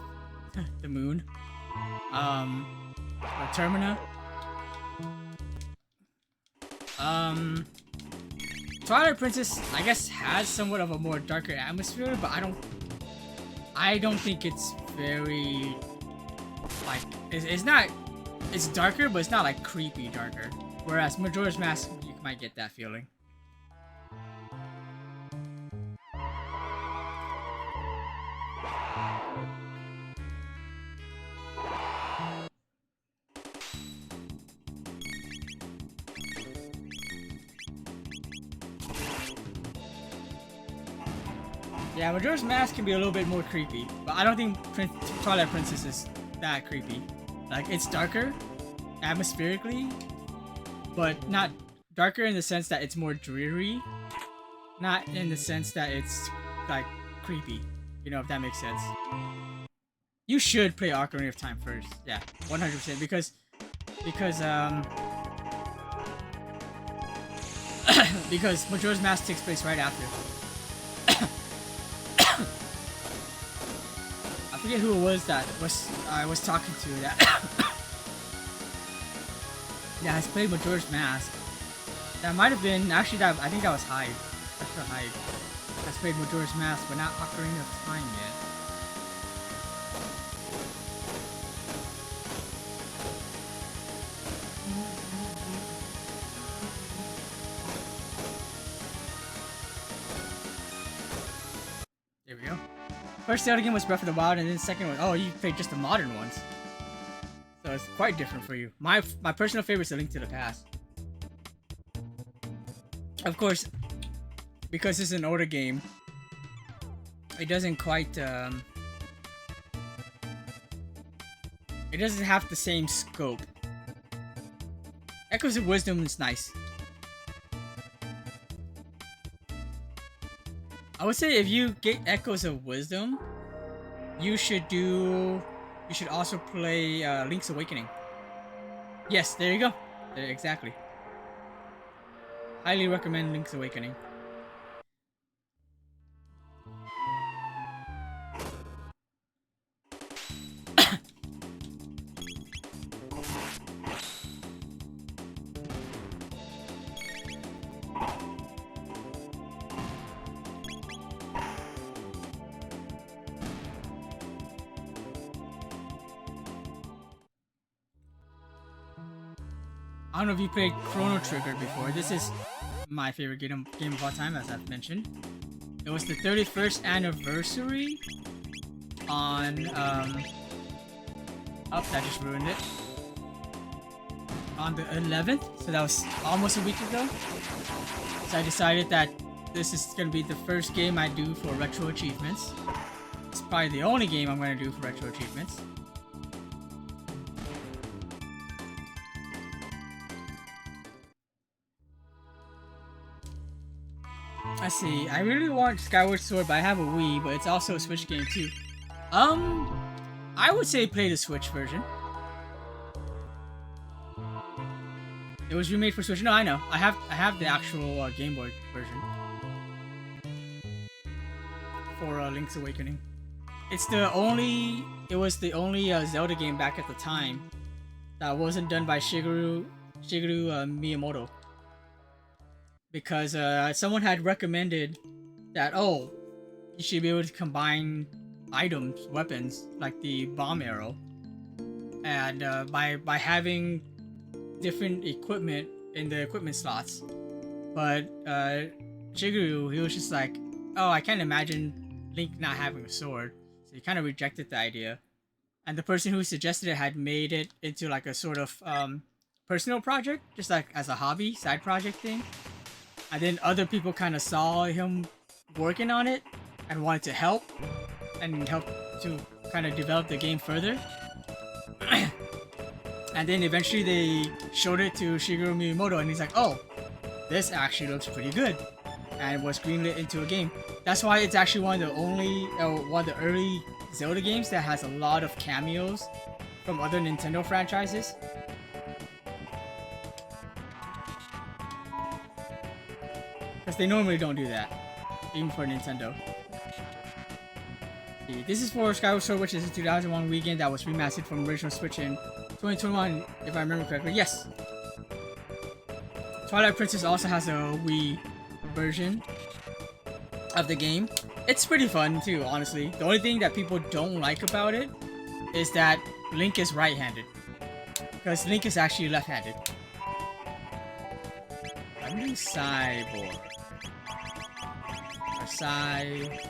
A: the moon. Or Termina. Twilight Princess, I guess, has somewhat of a more darker atmosphere, but I don't think it's very, like, it's not It's darker, but it's not like creepy darker. Whereas Majora's Mask, you might get that feeling. Yeah, Majora's Mask can be a little bit more creepy, but I don't think Twilight Princess is that creepy. Like, it's darker, atmospherically, but not darker in the sense that it's more dreary, not in the sense that it's, like, creepy. You know, if that makes sense. You should play Ocarina of Time first. Yeah, 100%, because, because Majora's Mask takes place right after. I forget who it was that I was talking to that yeah, has played Majora's Mask. That might have been actually that I think that was Hyde. Extra Hyde has played Majora's Mask, but not Ocarina of Time yet. There we go. First Zelda game was Breath of the Wild, and then the second one, oh, you played just the modern ones. So it's quite different for you. My personal favorite is A Link to the Past. Of course, because it's an older game, it doesn't quite, it doesn't have the same scope. Echoes of Wisdom is nice. I would say if you get Echoes of Wisdom, you should also play Link's Awakening. Yes, there you go. There, exactly. Highly recommend Link's Awakening. I don't know if you played Chrono Trigger before. This is my favorite game of all time, as I've mentioned. It was the 31st anniversary on, oh, that just ruined it. On the 11th, so that was almost a week ago. So I decided that this is going to be the first game I do for Retro Achievements. It's probably the only game I'm going to do for Retro Achievements. Let's see, I really want Skyward Sword, but I have a Wii, but it's also a Switch game too. I would say play the Switch version. It was remade for Switch. No, I know. I have the actual Game Boy version for Link's Awakening. It was the only Zelda game back at the time that wasn't done by Shigeru Miyamoto. Because someone had recommended that, oh, you should be able to combine items, weapons, like the bomb arrow, and by having different equipment in the equipment slots. But Shigeru, he was just like, oh, I can't imagine Link not having a sword, so he kind of rejected the idea. And the person who suggested it had made it into like a sort of personal project, just like as a hobby, side project thing. And then other people kind of saw him working on it and wanted to help to kind of develop the game further. And then eventually they showed it to Shigeru Miyamoto, and he's like, oh, this actually looks pretty good, and was greenlit into a game. That's why it's actually one of the early Zelda games that has a lot of cameos from other Nintendo franchises. Because they normally don't do that, even for Nintendo. See, this is for Skyward Sword, which is a 2001 Wii game that was remastered from original Switch in 2021, if I remember correctly. Yes! Twilight Princess also has a Wii version of the game. It's pretty fun too, honestly. The only thing that people don't like about it is that Link is right-handed. Because Link is actually left-handed. I'm doing Cyborg. Or Cy...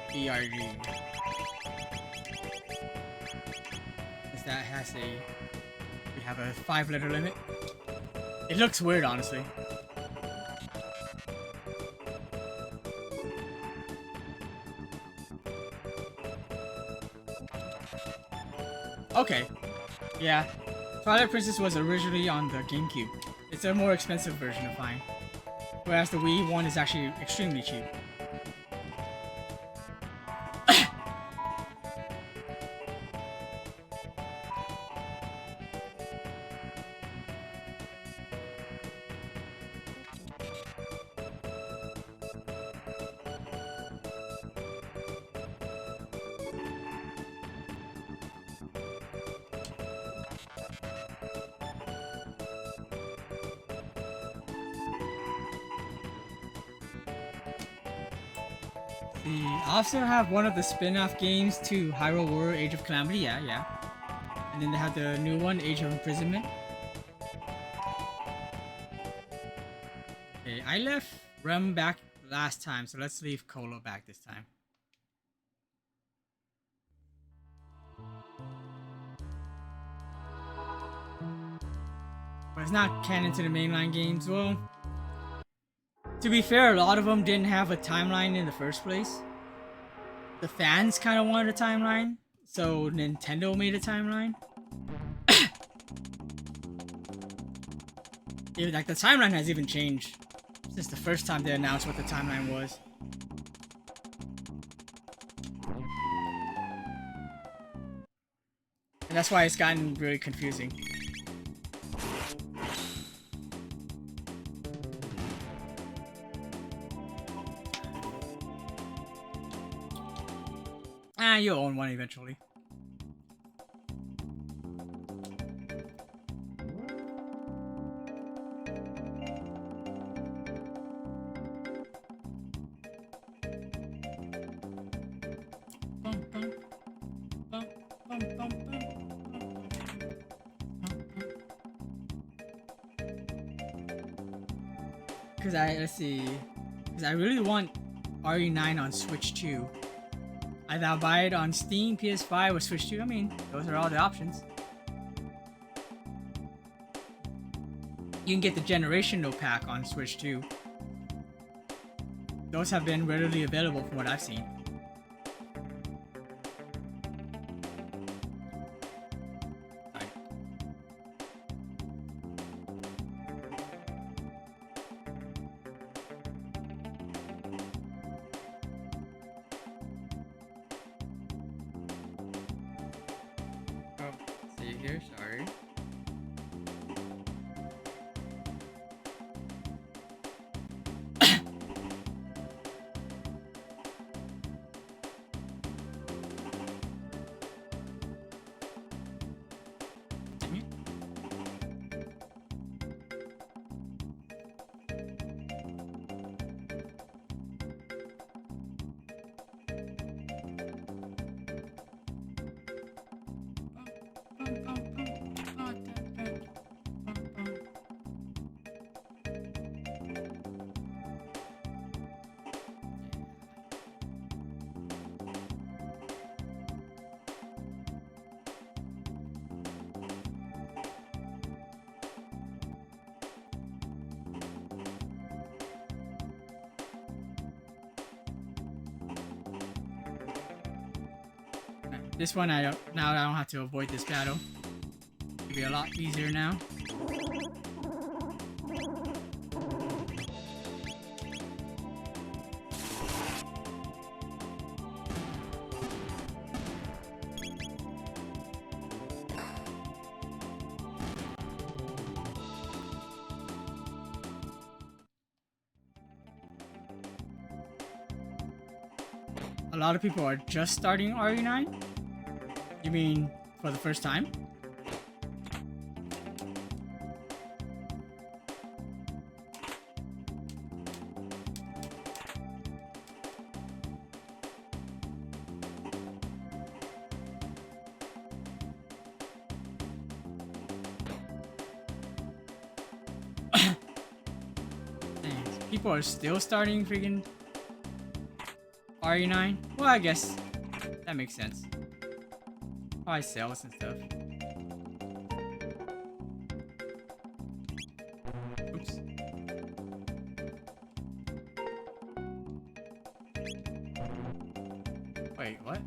A: BRG. Because that has a... We have a 5-letter limit. It looks weird, honestly. Okay. Yeah. Twilight Princess was originally on the GameCube. It's a more expensive version of mine. Whereas the Wii one is actually extremely cheap. I also have one of the spin-off games to Hyrule Warrior Age of Calamity, yeah. And then they have the new one, Age of Imprisonment. Okay, I left Rem back last time, so let's leave Colo back this time. But it's not canon to the mainline games. Well, to be fair, a lot of them didn't have a timeline in the first place. The fans kind of wanted a timeline, so Nintendo made a timeline. Even, like, the timeline has even changed since the first time they announced what the timeline was. And that's why it's gotten really confusing. You'll own one eventually. Because let's see. Because I really want RE9 on Switch 2. Either I'll buy it on Steam, PS5, or Switch 2. I mean, those are all the options. You can get the Generational Pack on Switch 2. Those have been readily available from what I've seen. This one I don't have to avoid this battle. It'll be a lot easier now. A lot of people are just starting RE9? You mean for the first time? Dang, people are still starting freaking RE9? Well, I guess that makes sense. Probably sales and stuff. Oops. Wait, what?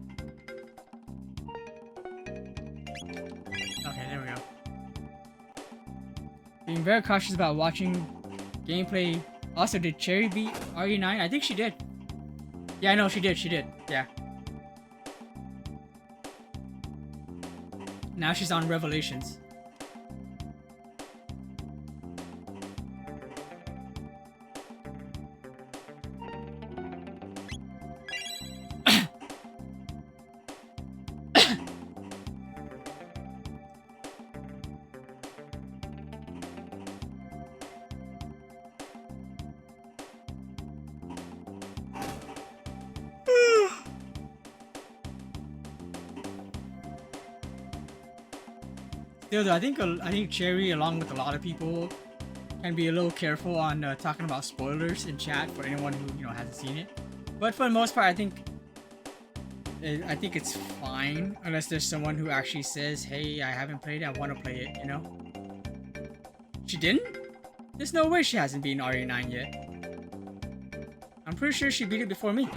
A: Okay, there we go. Being very cautious about watching gameplay. Also, did Cherry beat RE9? I think she did. Yeah, I know she did. She did. Yeah. Now she's on Revelations. Still, though, I think Cherry, along with a lot of people, can be a little careful on talking about spoilers in chat for anyone who hasn't seen it. But for the most part, I think it's fine unless there's someone who actually says, "Hey, I haven't played it. I want to play it." You know. She didn't? There's no way she hasn't beaten RE9 yet. I'm pretty sure she beat it before me.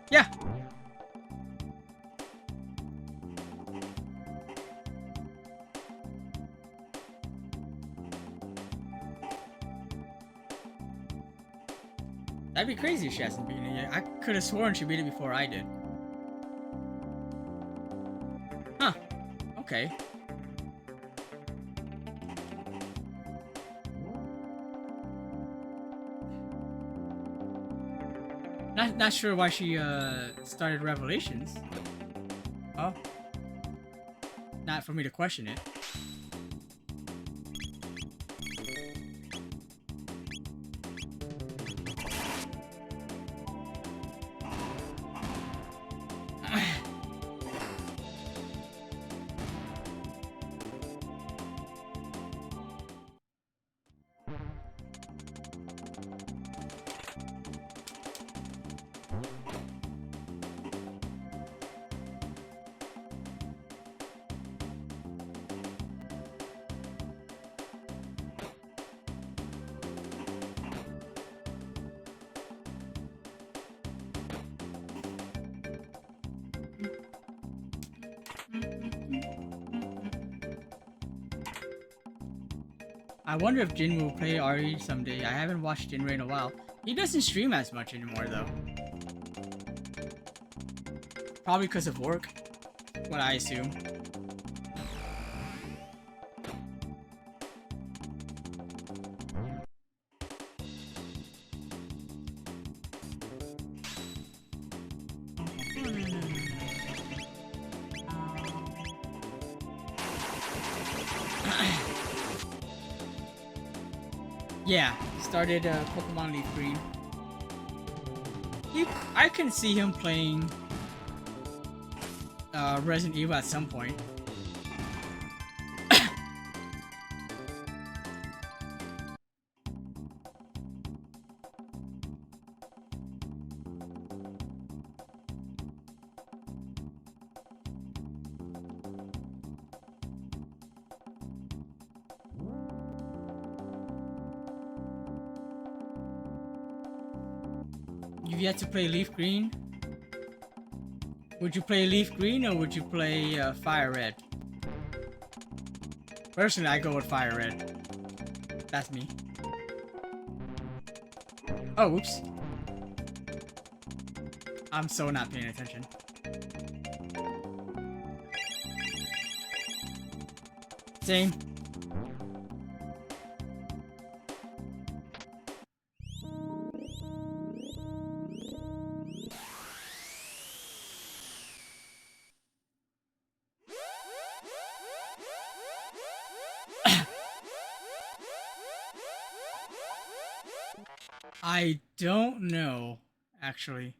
A: Yeah. That'd be crazy if she hasn't beaten it yet. I could have sworn she beat it before I did. Huh. Okay. Not sure why she started Revelations. Oh. Not for me to question it. I wonder if Jin will play RE someday. I haven't watched Jinray in a while. He doesn't stream as much anymore, though. Probably because of work. What I assume. Yeah, started Pokemon Leaf Green. I can see him playing Resident Evil at some point. You've yet to play Leaf Green? Would you play Leaf Green or would you play Fire Red? Personally, I go with Fire Red. That's me. Oh, oops. I'm so not paying attention. Same. I don't know, actually.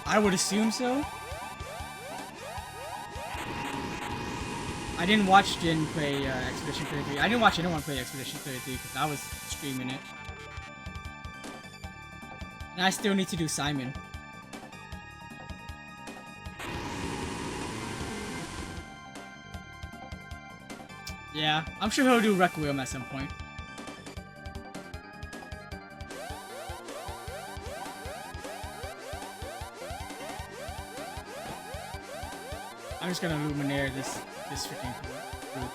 A: I would assume so. I didn't watch Jin play Expedition 33. I didn't watch anyone play Expedition 33 because I was streaming it. And I still need to do Simon. Yeah, I'm sure he'll do Requiem at some point. I'm just gonna Luminaire this freaking group.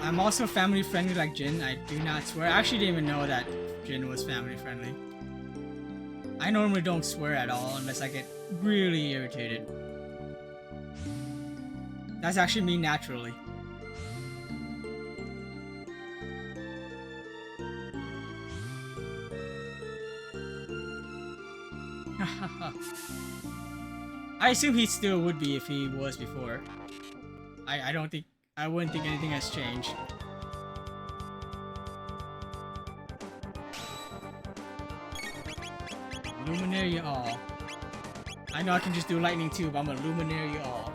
A: I'm also family friendly like Jin. I do not swear. I actually didn't even know that Jin was family friendly. I normally don't swear at all unless I get really irritated. That's actually me naturally. I assume he still would be if he was before. I wouldn't think anything has changed. Luminaire you all. I know I can just do lightning too, but I'm gonna Luminaire you all.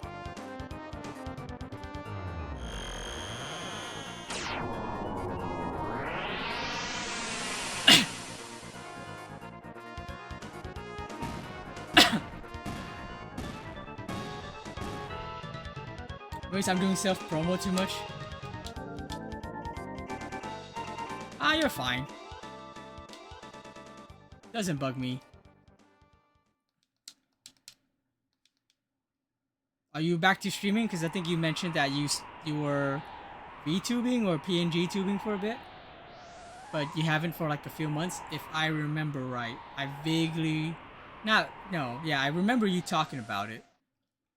A: Wait, I'm doing self-promo too much? Ah, you're fine. Doesn't bug me. Are you back to streaming? Because I think you mentioned that you were VTubing or PNG tubing for a bit, but you haven't for like a few months, if I remember right. I vaguely, I remember you talking about it,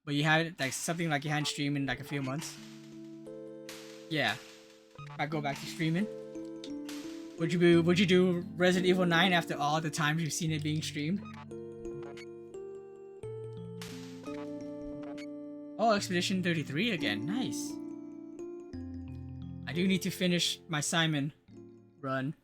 A: but you had like something like you hadn't streamed in like a few months. Yeah, I go back to streaming. Would you do Resident Evil 9 after all the times you've seen it being streamed? Oh, Expedition 33 again. Nice. I do need to finish my Simon run.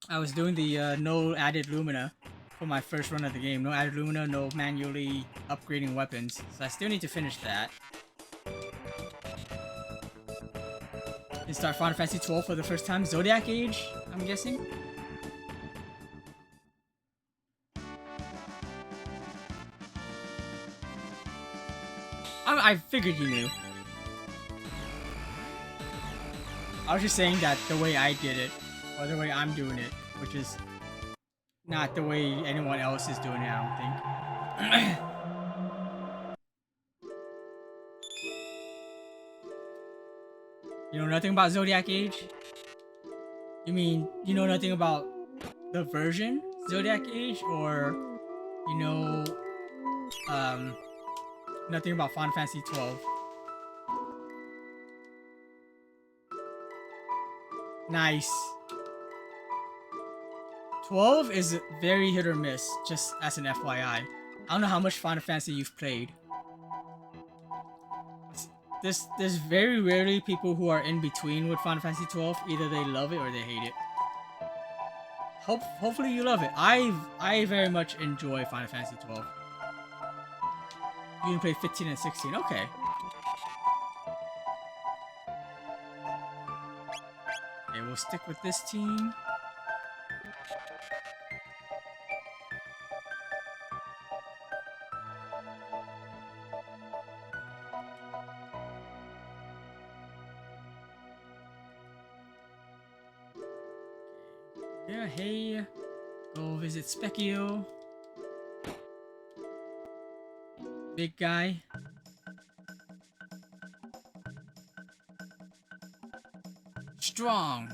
A: I was doing the no added Lumina for my first run of the game. No added Lumina, no manually upgrading weapons. So I still need to finish that. And start Final Fantasy 12 for the first time. Zodiac Age, I'm guessing. I figured you knew. I was just saying that the way I did it, or the way I'm doing it, which is not the way anyone else is doing it, I don't think. You know nothing about Zodiac Age? You mean you know nothing about the version Zodiac Age, or you know nothing about Final Fantasy 12? Nice. 12 is very hit or miss, just as an FYI. I don't know how much Final Fantasy you've played. There's very rarely people who are in between with Final Fantasy 12. Either they love it or they hate it. Hopefully you love it. I very much enjoy Final Fantasy 12. You can play 15 and 16. Okay. Okay, we'll stick with this team. Yeah, hey. Go visit Specchio. Big guy. Strong.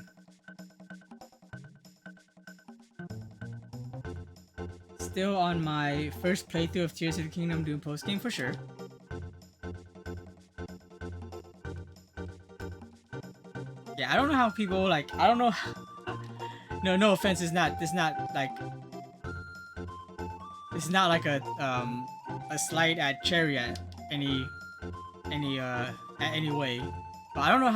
A: Still on my first playthrough of Tears of the Kingdom, doing post game for sure. Yeah, I don't know how people like. I don't know. No offense. It's not like a slight at Cherry at any way. But I don't know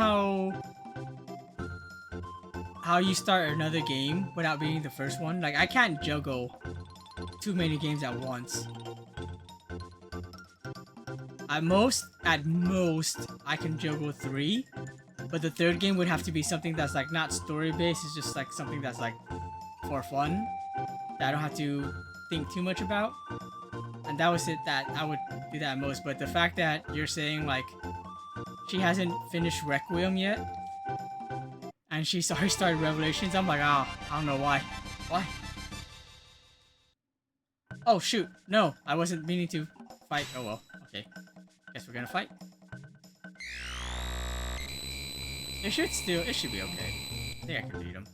A: how you start another game without being the first one. Like I can't juggle too many games at once. At most, I can juggle 3, but the third game would have to be something that's like not story based. It's just like something that's like for fun that I don't have to think too much about. And that was it that I would do that most. But the fact that you're saying like she hasn't finished Requiem yet, and she's already started Revelations, I'm like, oh, I don't know why. Why? Oh shoot, no, I wasn't meaning to fight. Oh well, okay. Guess we're gonna fight. It should be okay. I think I can beat him.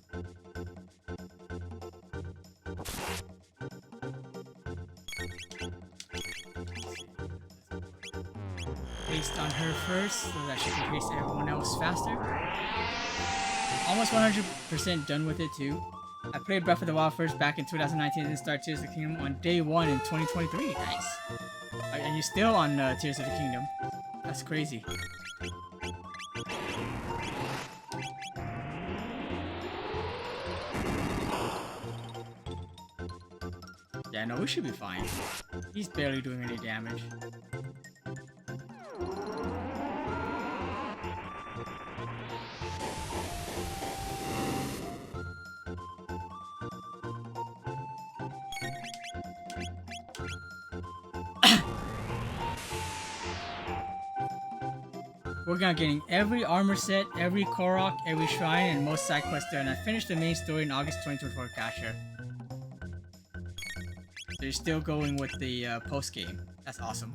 A: Based on her first, so that she can pace everyone else faster. Almost 100% done with it too. I played Breath of the Wild first back in 2019 and started Tears of the Kingdom on day 1 in 2023. Nice. And you're still on Tears of the Kingdom. That's crazy. Yeah, no, we should be fine. He's barely doing any damage. Working on getting every armor set, every Korok, every shrine, and most side quests there, and I finished the main story in August 2024. Gotcha. So you're still going with the post game. That's awesome.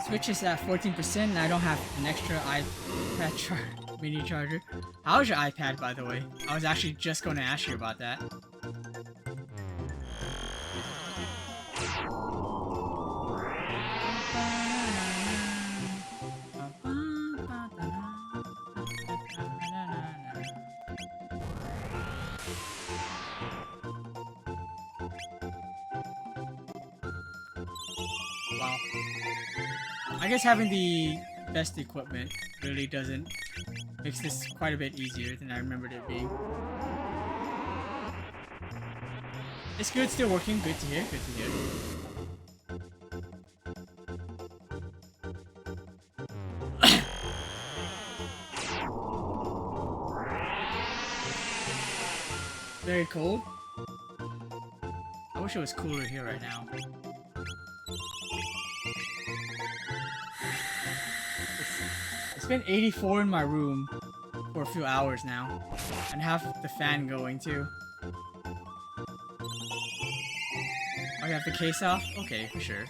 A: Switch is at 14% and I don't have an extra iPad mini charger. How's your iPad, by the way? I was actually just going to ask you about that. Wow. I guess having the best equipment really makes this quite a bit easier than I remembered it being. It's good, still working. Good to hear. Good to hear. Very cold. I wish it was cooler here right now. It's been 84 in my room for a few hours now, and have the fan going too. Oh, you have the case off? Okay, for sure.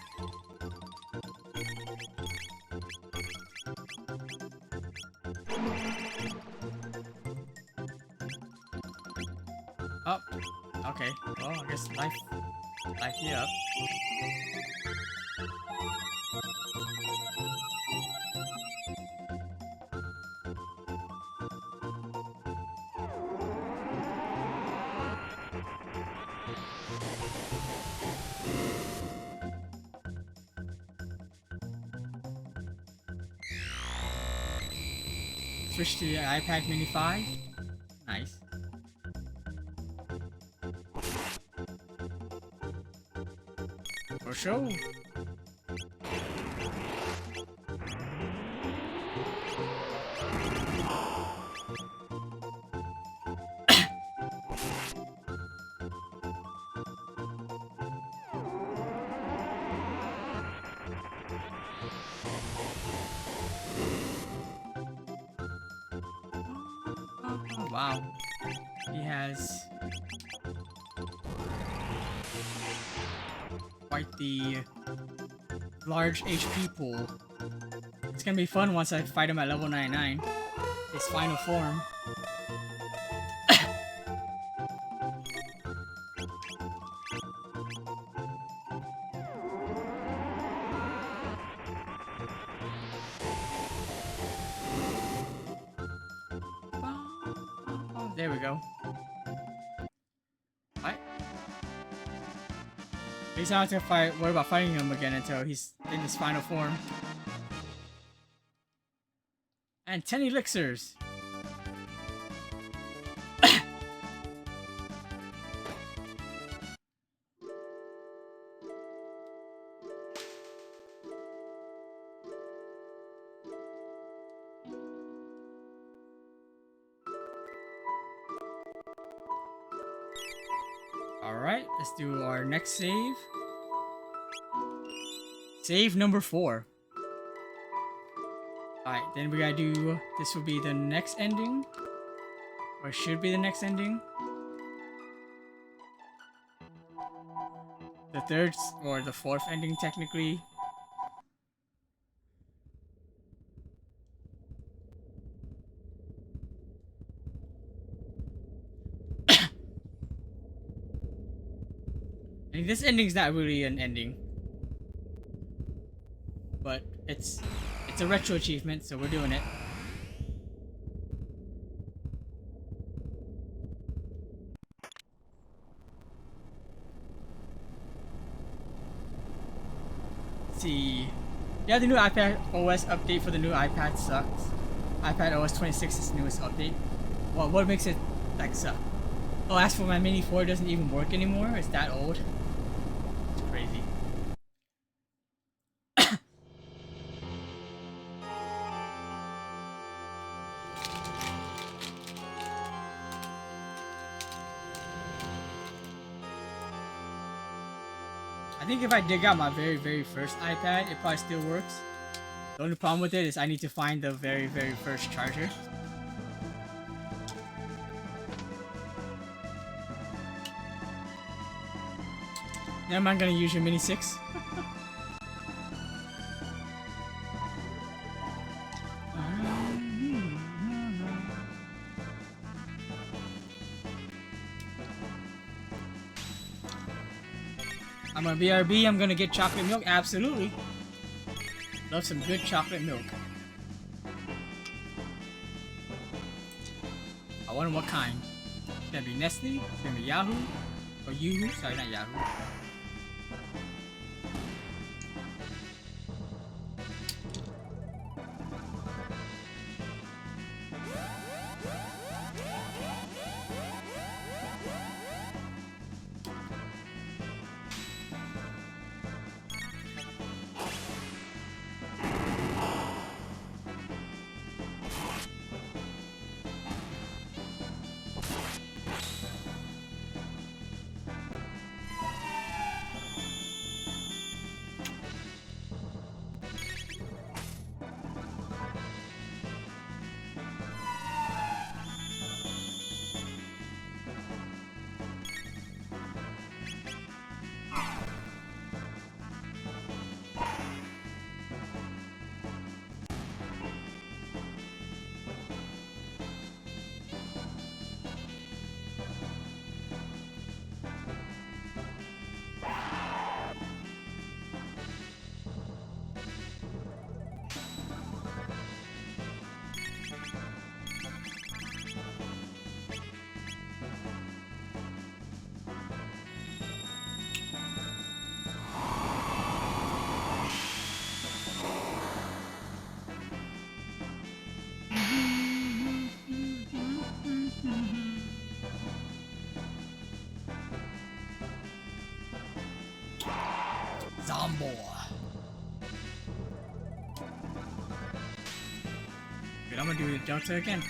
A: Oh, okay. Well, I guess life you up. Switch to the iPad Mini 5. Nice. For sure. Oh, wow. He has quite the large HP pool. It's gonna be fun once I fight him at level 99. His final form. There we go. What? At least I don't have to worry about fighting him again until he's in his final form. And 10 elixirs. Alright, let's do our next save. Save number 4. Alright, then we gotta do, this will be the next ending. Or should be the next ending. The third, or the fourth ending technically. I mean, this ending's not really an ending. But it's a retro achievement, so we're doing it. Let's see. Yeah, the new iPad OS update for the new iPad sucks. iPad OS 26 is the newest update. Well, what makes it like suck? Oh, as for my Mini 4, it doesn't even work anymore. It's that old. It's crazy. I think if I dig out my very first iPad, it probably still works. The only problem with it is I need to find the very first charger. Never mind, gonna use your Mini 6. I'm a BRB, I'm gonna get chocolate milk, absolutely. Love some good chocolate milk. I wonder what kind. It's gonna be Nestle, it's gonna be Yahoo, or Yoo-hoo, sorry, not Yahoo. more. Good, I'm gonna do the Delta again.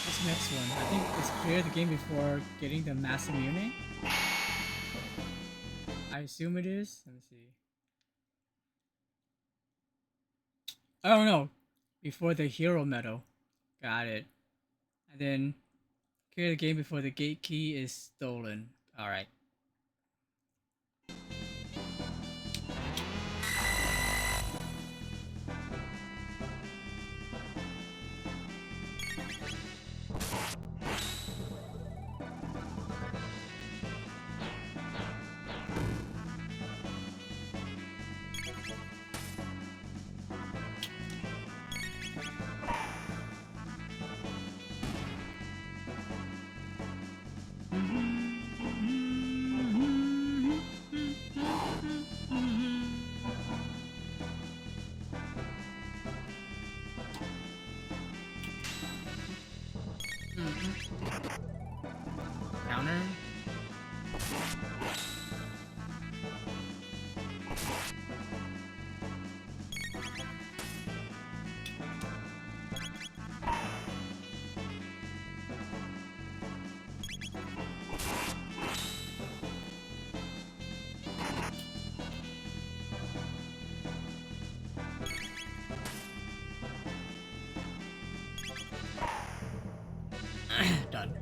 A: What's the next one? I think it's clear the game before getting the Massive Mune. I assume it is. Let me see. Oh no, before the Hero Medal. Got it. And then clear the game before the gate key is stolen. Alright. Counter. Done.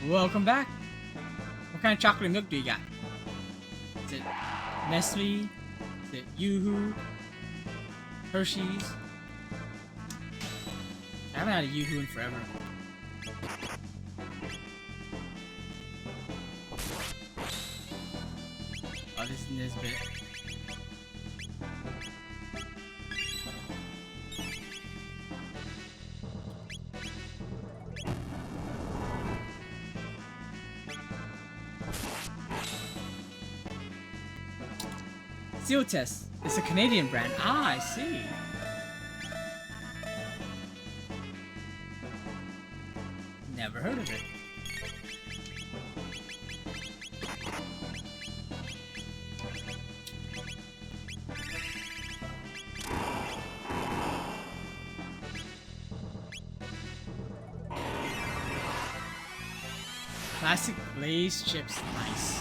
A: Welcome back. What kind of chocolate milk do you got? Is it Nestle? Is it Yoo-Hoo? Hershey's? I haven't had a Yoo-Hoo in forever. Oh, this is Nisbet. Seal Test. It's a Canadian brand. Ah, I see. Never heard of it. Classic Blaze chips. Nice.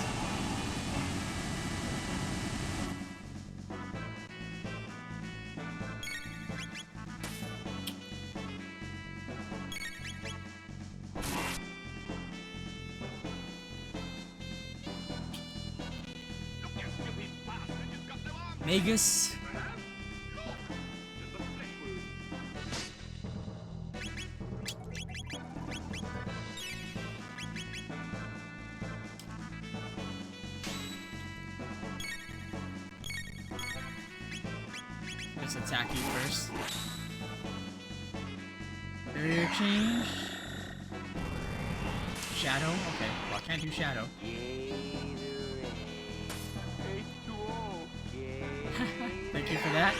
A: Magus. Let's attack you first. Barrier change. Shadow? Okay, well I can't do shadow. Thank you for that.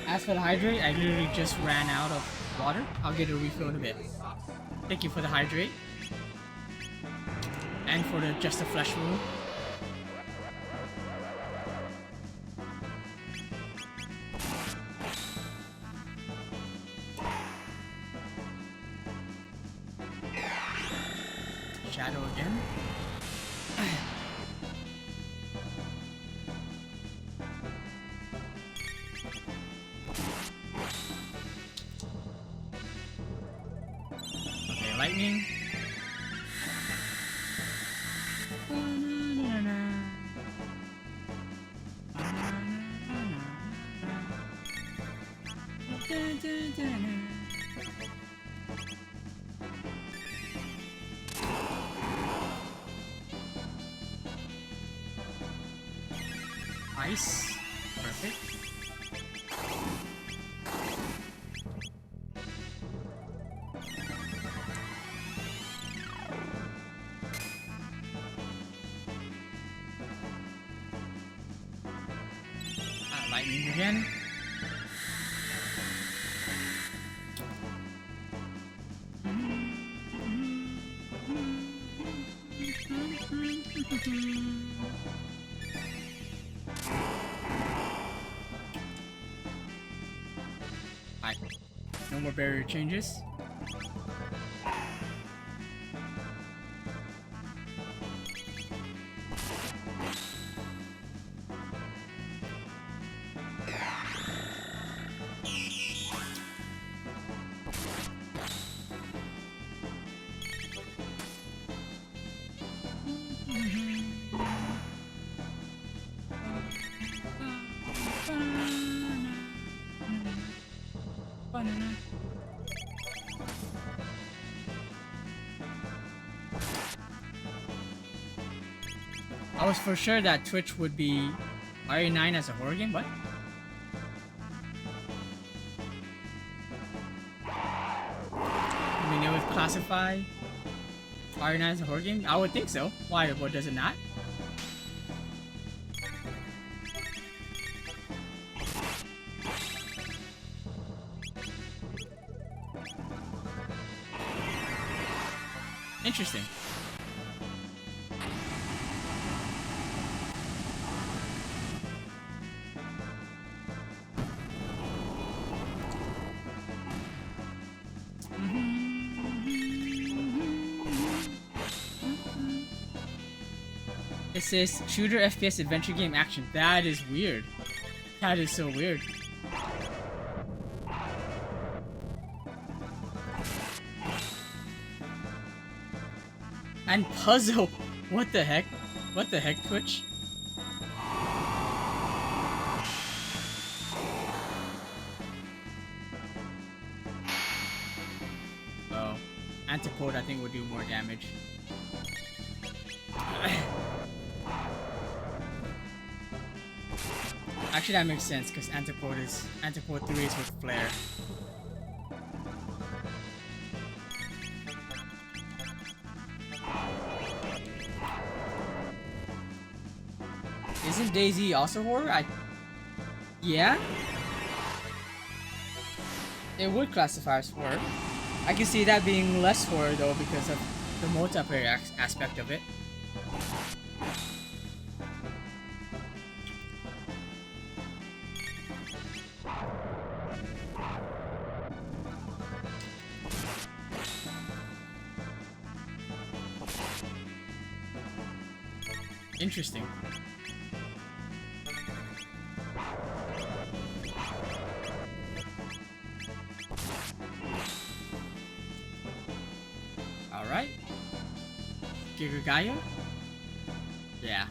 A: As for the hydrate, I literally just ran out of water. I'll get a refill in a bit. Thank you for the hydrate. And for the just a flesh wound. Shadow again. Okay, lightning. Ice. Perfect. Lightning again. Alright. No more barrier changes. I was for sure that Twitch would be RE9 as a horror game. What? I mean, it would classify RE9 as a horror game? I would think so. Why? What does it not? Interesting. It says shooter FPS adventure game action. That is weird. That is so weird. And puzzle. What the heck? What the heck, Twitch? Oh. Antipode, I think, would do more damage. Actually, that makes sense, because Antipode 3 is with Flare. Isn't DayZ also horror? Yeah? It would classify as horror. I can see that being less horror though because of the multiplayer aspect of it. Interesting. Alright. Gigagayo? Yeah.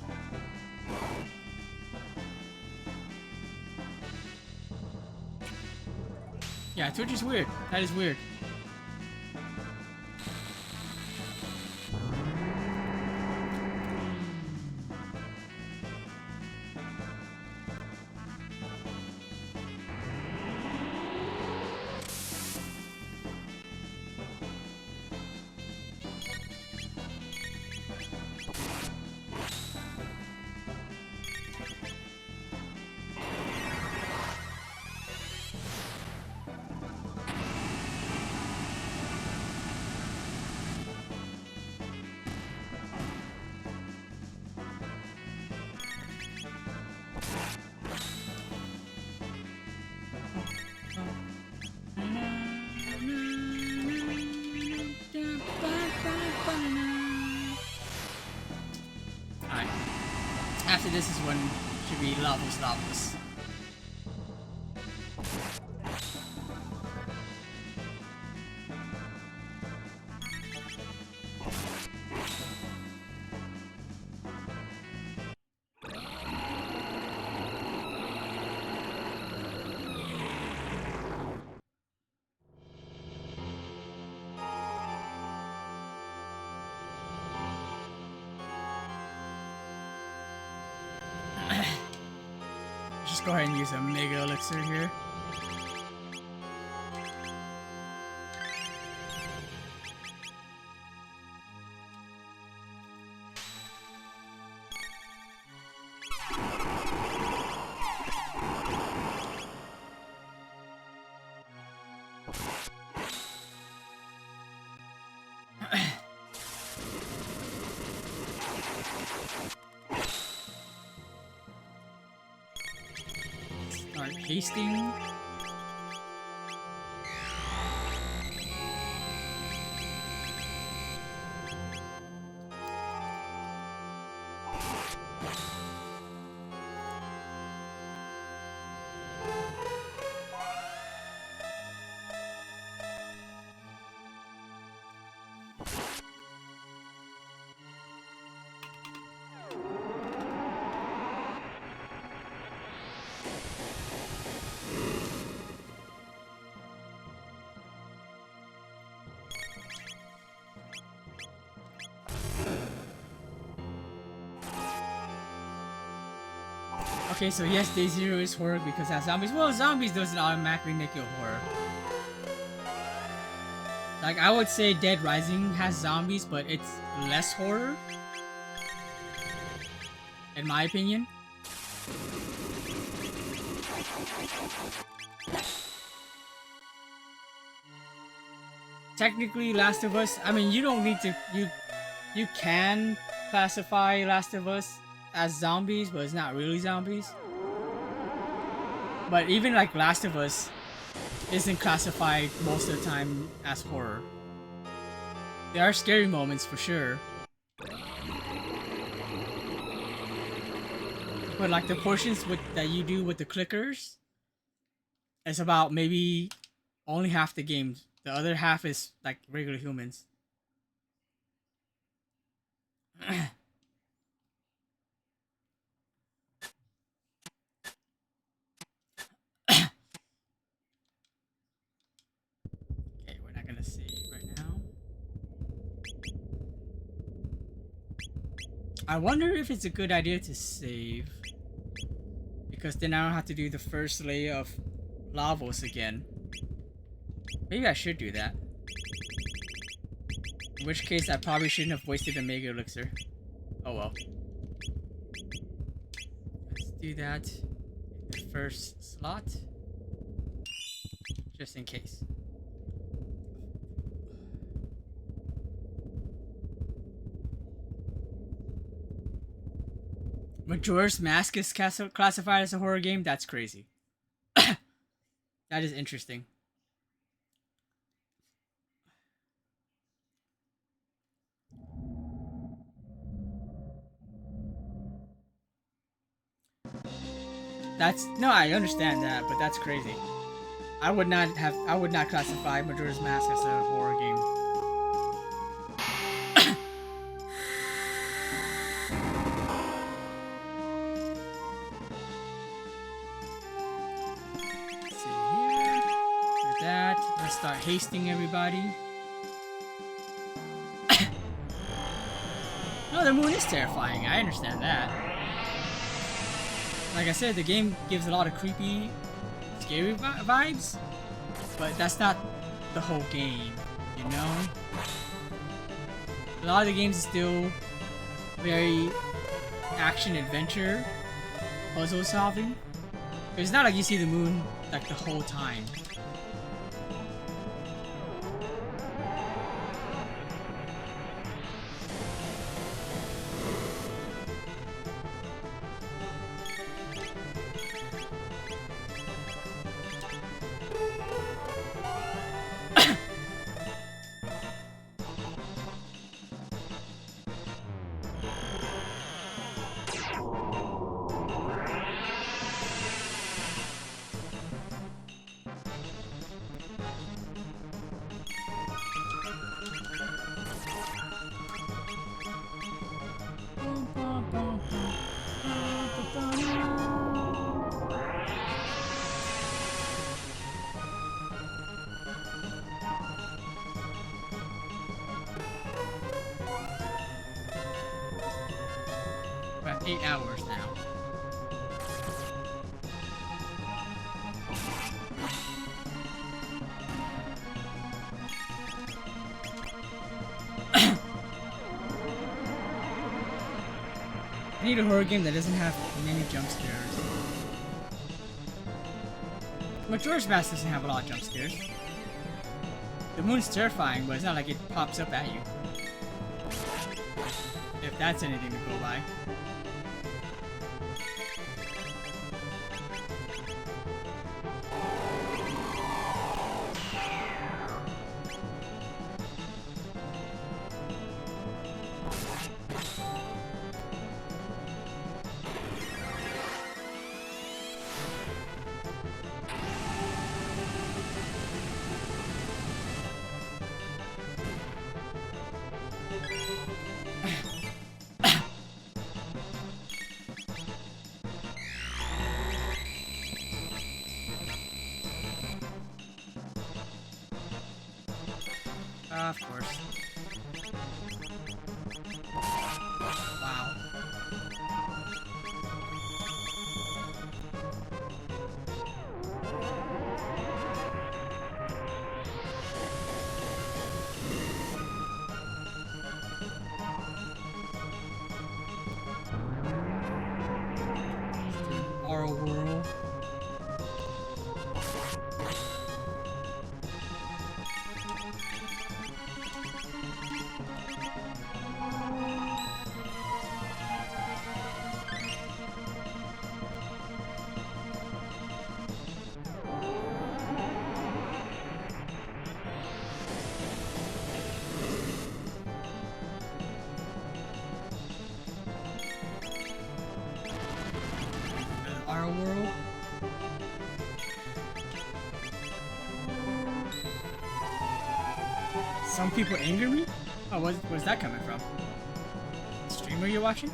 A: Yeah, Twitch is weird. That is weird. Alright. After this is when should be Lavos. Just go ahead and use a Mega Elixir here. Start hasting. Okay, so yes, Day Zero is horror because it has zombies. Well, zombies doesn't automatically make it horror. Like, I would say Dead Rising has zombies, but it's less horror. In my opinion. Technically, Last of Us, I mean, you don't need to, you can classify Last of Us as zombies, but it's not really zombies. But even like Last of Us isn't classified most of the time as horror. There are scary moments for sure. But like the portions that you do with the clickers, it's about maybe only half the game. The other half is like regular humans. Okay, we're not gonna save right now. I wonder if it's a good idea to save. Because then I don't have to do the first layer of Lavos again. Maybe I should do that. In which case, I probably shouldn't have wasted a Mega Elixir. Oh well. Let's do that in the first slot. Just in case. Majora's Mask is classified as a horror game? That's crazy. That is interesting. No, I understand that, but that's crazy. I would not classify Majora's Mask as a horror game. Let's see here. Do that. Let's start hasting everybody. No, the moon is terrifying. I understand that. Like I said, the game gives a lot of creepy, scary vibes, but that's not the whole game, you know? A lot of the games is still very action-adventure, puzzle solving. It's not like you see the moon like the whole time. About 8 hours now. I need a horror game that doesn't have many jump scares. Majora's Mask doesn't have a lot of jump scares. The moon's terrifying, but it's not like it pops up at you. If that's anything to go by. Of course. Wow. Our world. Our world. Some people anger me? Oh, where's that coming from? Streamer you're watching?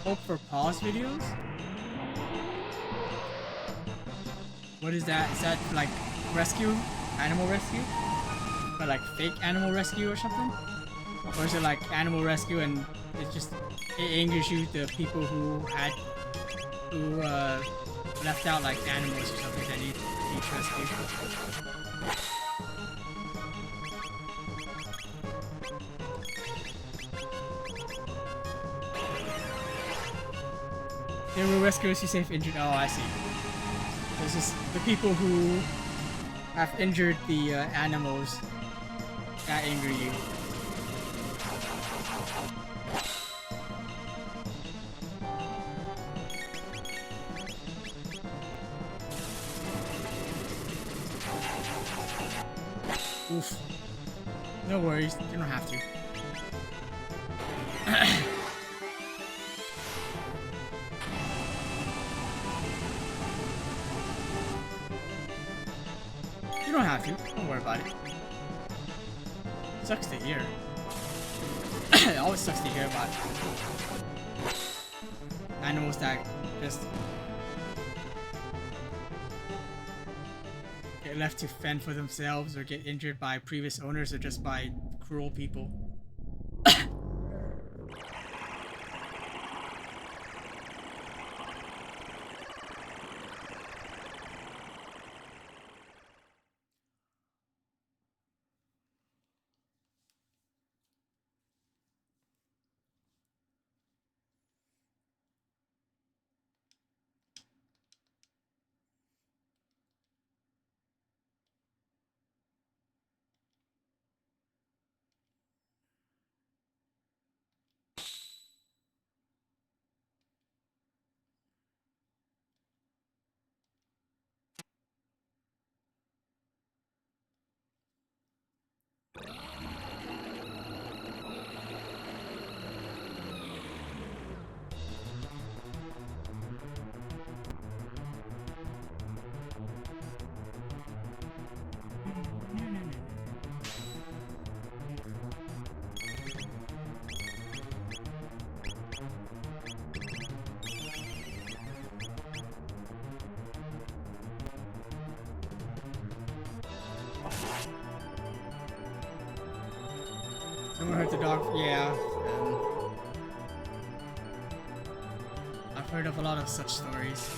A: Hope for pause videos? What is that? Is that like rescue? Animal rescue? But like fake animal rescue or something? Or is it like animal rescue and it angers you, the people who left out like animals or something that need rescue? They will rescue us, you say if injured. Oh, I see. This is the people who have injured the animals that anger you. Oof. No worries, you don't have to. You don't have to. Don't worry about it. Sucks to hear. It always sucks to hear about animals that just get left to fend for themselves or get injured by previous owners or just by cruel people. Someone hurt the dog. Yeah. I've heard of a lot of such stories.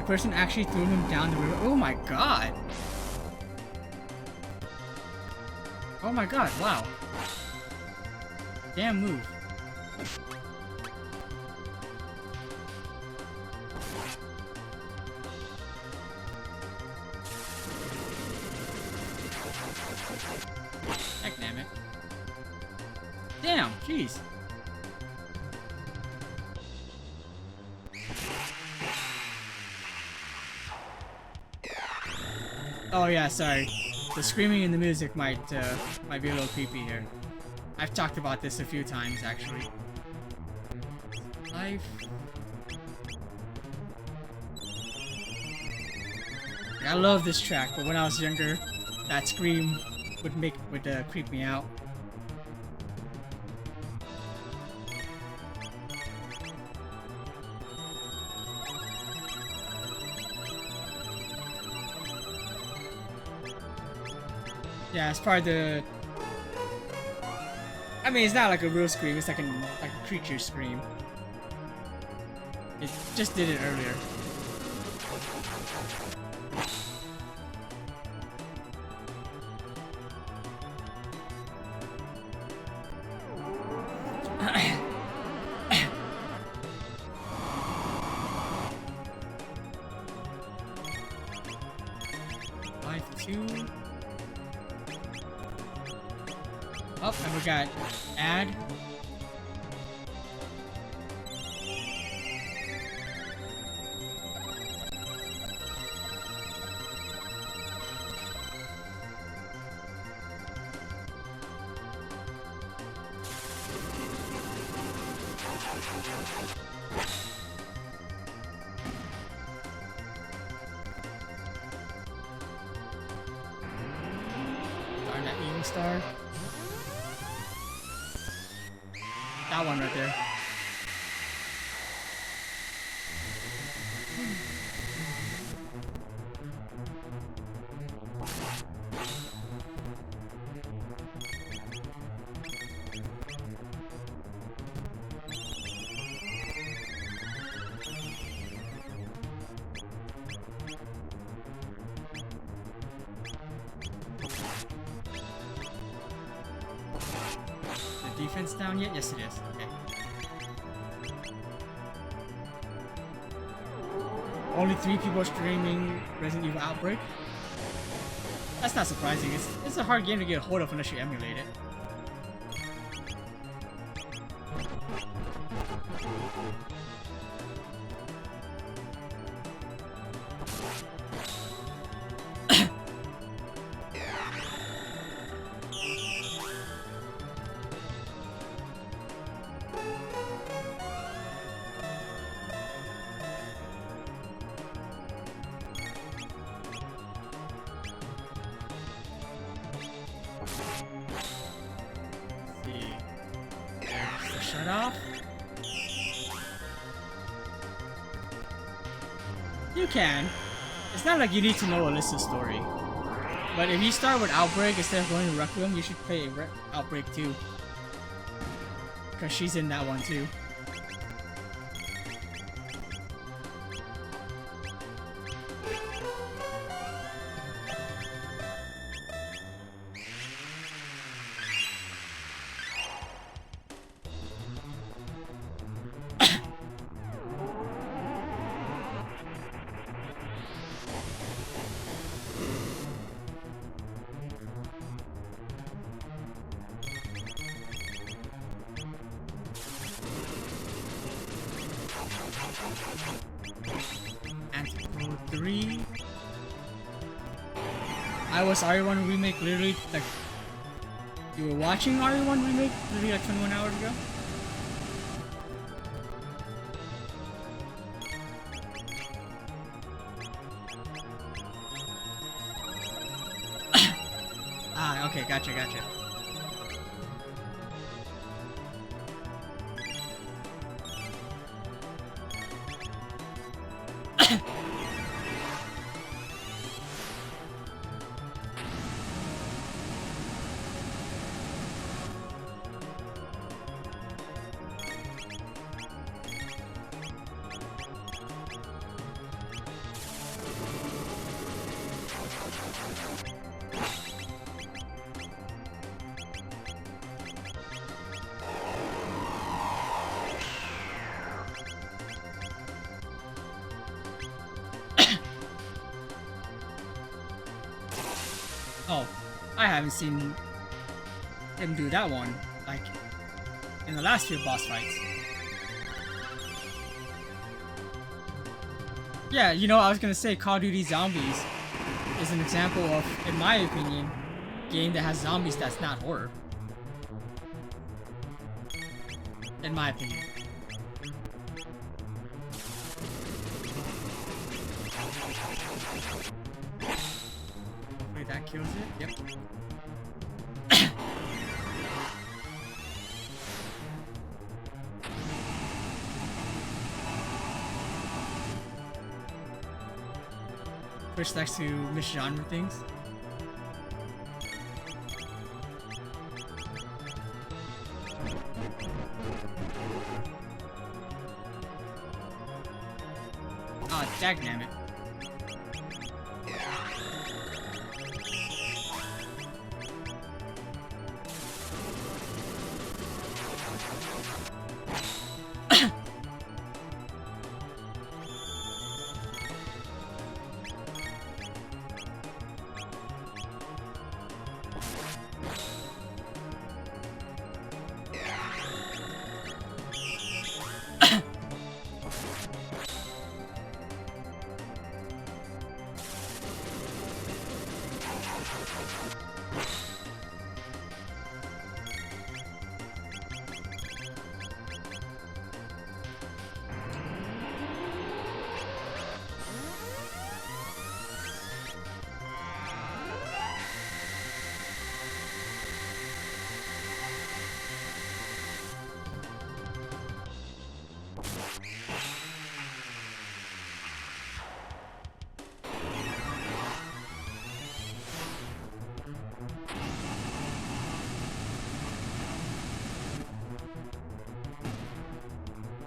A: Person actually threw him down the river. Oh my god. Oh my god, wow. Damn move. Heck damn it. Damn, jeez. Oh yeah, sorry. The screaming and the music might be a little creepy here. I've talked about this a few times actually. Life. I love this track, but when I was younger, that scream would creep me out. Yeah, it's part of the... I mean, it's not like a real scream, it's like a creature scream. It just did it earlier. Life 2. Oh, and we got add. Darn that evening star. That one right there. Defense down yet? Yes, it is. Okay. Only 3 people are streaming Resident Evil Outbreak. That's not surprising. It's a hard game to get a hold of unless you emulate it. Shut off. You can. It's not like you need to know Alyssa's story. But if you start with Outbreak instead of going to Requiem, you should play Outbreak 2. Because she's in that one too. Antidote 3. I was RE1 Remake literally like... You were watching RE1 Remake literally like 21 hours ago? Ah, okay, gotcha. Oh, I haven't seen him do that one, like, in the last few boss fights. Yeah, you know, I was gonna say Call of Duty Zombies is an example of, in my opinion, game that has zombies that's not horror. In my opinion. Hopefully that kills it. Yep. Switch next to misgenre things. Ah, dagnammit.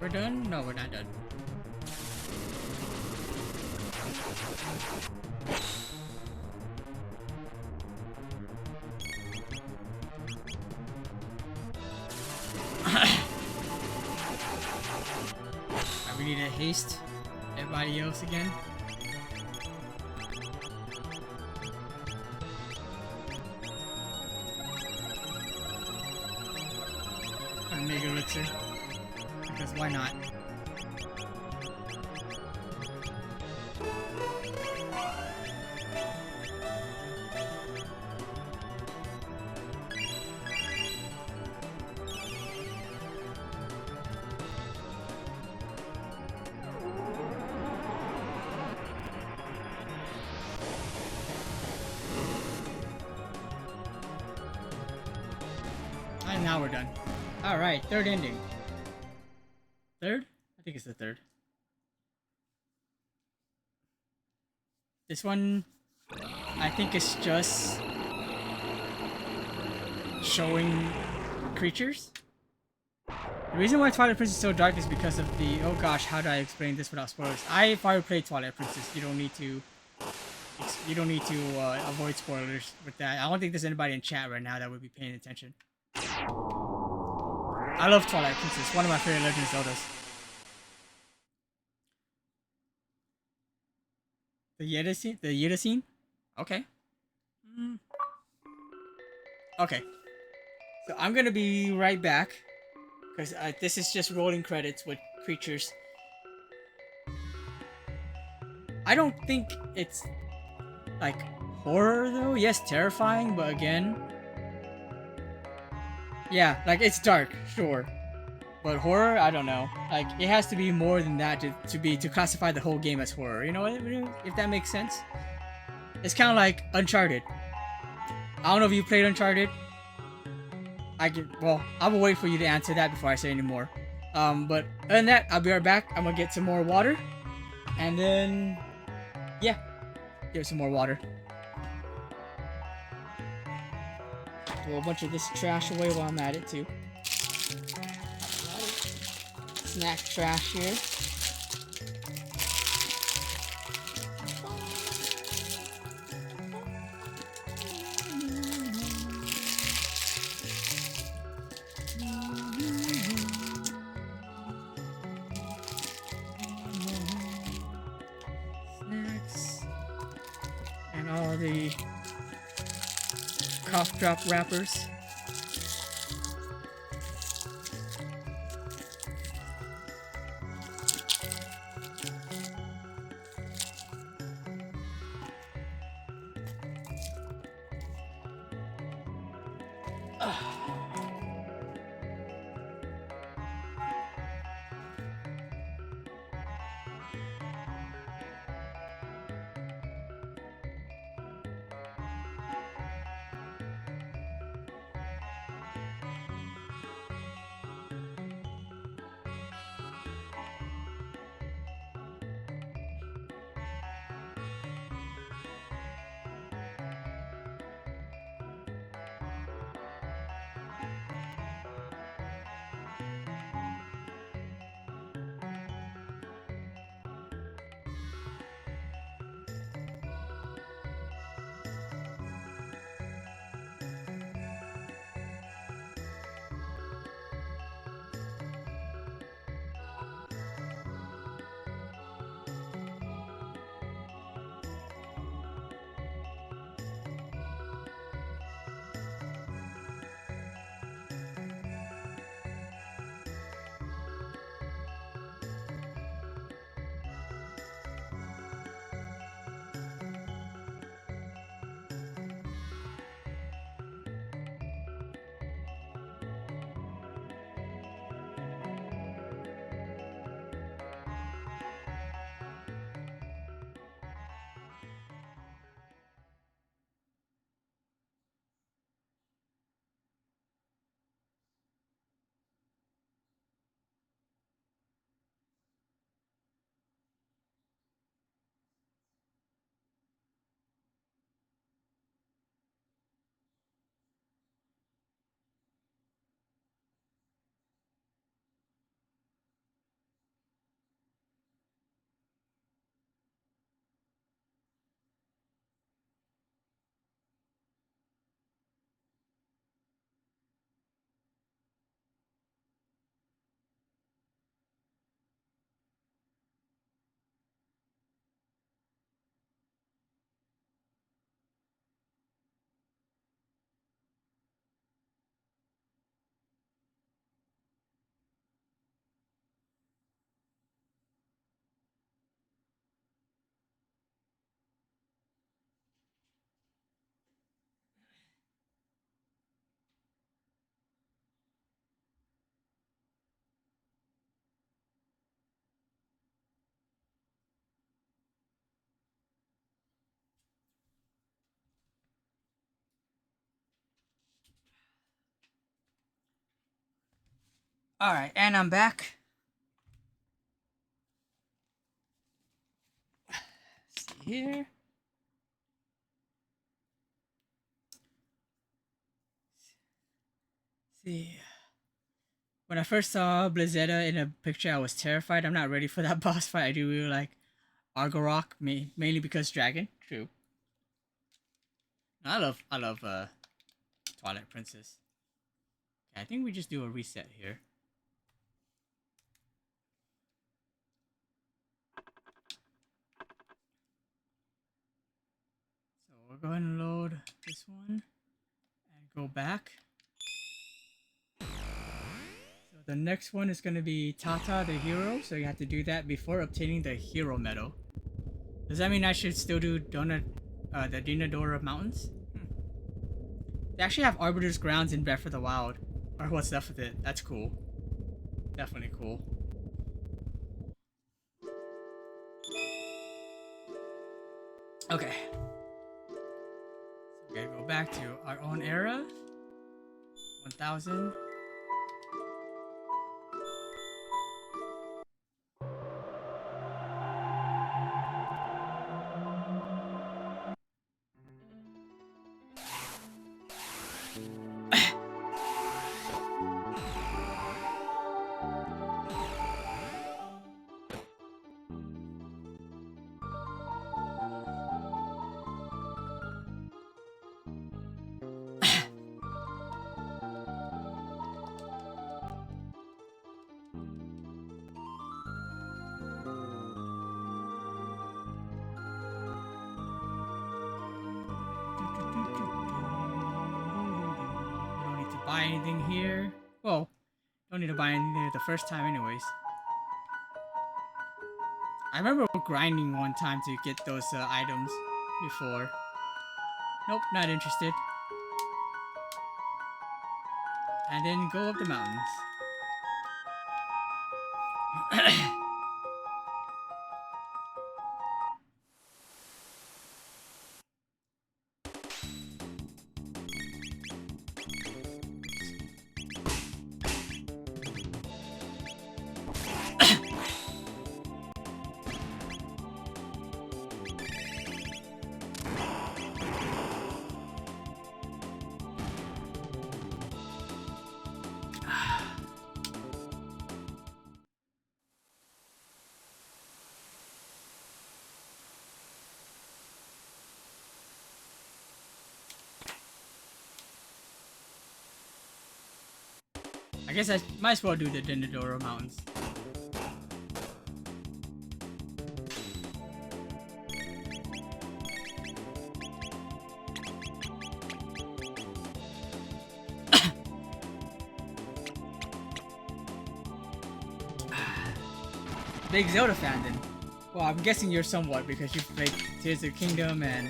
A: We're done? No, we're not done. We need to haste everybody else again. A mega elixir. Because why not? And now we're done. Alright, third ending. Third? I think it's the third. This one, I think it's just showing creatures. The reason why Twilight Princess is so dark is because of the, oh gosh, how do I explain this without spoilers? I've already played Twilight Princess. You don't need to avoid spoilers with that. I don't think there's anybody in chat right now that would be paying attention. I love Twilight Princess, one of my favorite Legend of Zeldas. The Yeda scene? Okay. Okay. So I'm gonna be right back. Because this is just rolling credits with creatures. I don't think it's like horror though. Yes, terrifying, but again, yeah, like it's dark, sure, but horror, I don't know. Like it has to be more than that to classify the whole game as horror. You know, if that makes sense. It's kind of like Uncharted. I don't know if you played Uncharted. Well, I will wait for you to answer that before I say any more. But other than that, I'll be right back. I'm gonna get some more water, and then yeah, get some more water. Throw a bunch of this trash away while I'm at it too. Snack trash here. Snacks. And all the cough drop wrappers. All right, and I'm back. Let's see here. See. When I first saw Blizzetta in a picture, I was terrified. I'm not ready for that boss fight. I do really like Argorok, mainly because dragon. True. I love Twilight Princess. Okay, I think we just do a reset here. So we'll go ahead and load this one and go back. So the next one is going to be Tata the hero, so you have to do that before obtaining the hero medal. Does that mean I should still do the Dinadora Mountains? They actually have Arbiter's Grounds in Breath of the Wild. Or what's left of it. That's cool. Definitely cool. Okay. So we're gonna go back to our own era. 1000. buy anything here. Well, don't need to buy anything there the first time anyways. I remember grinding one time to get those items before. Nope, not interested. And then go up the mountains. I guess I might as well do the Dendodoro Mountains. Big Zelda fan then. Well, I'm guessing you're somewhat because you've played Tears of the Kingdom and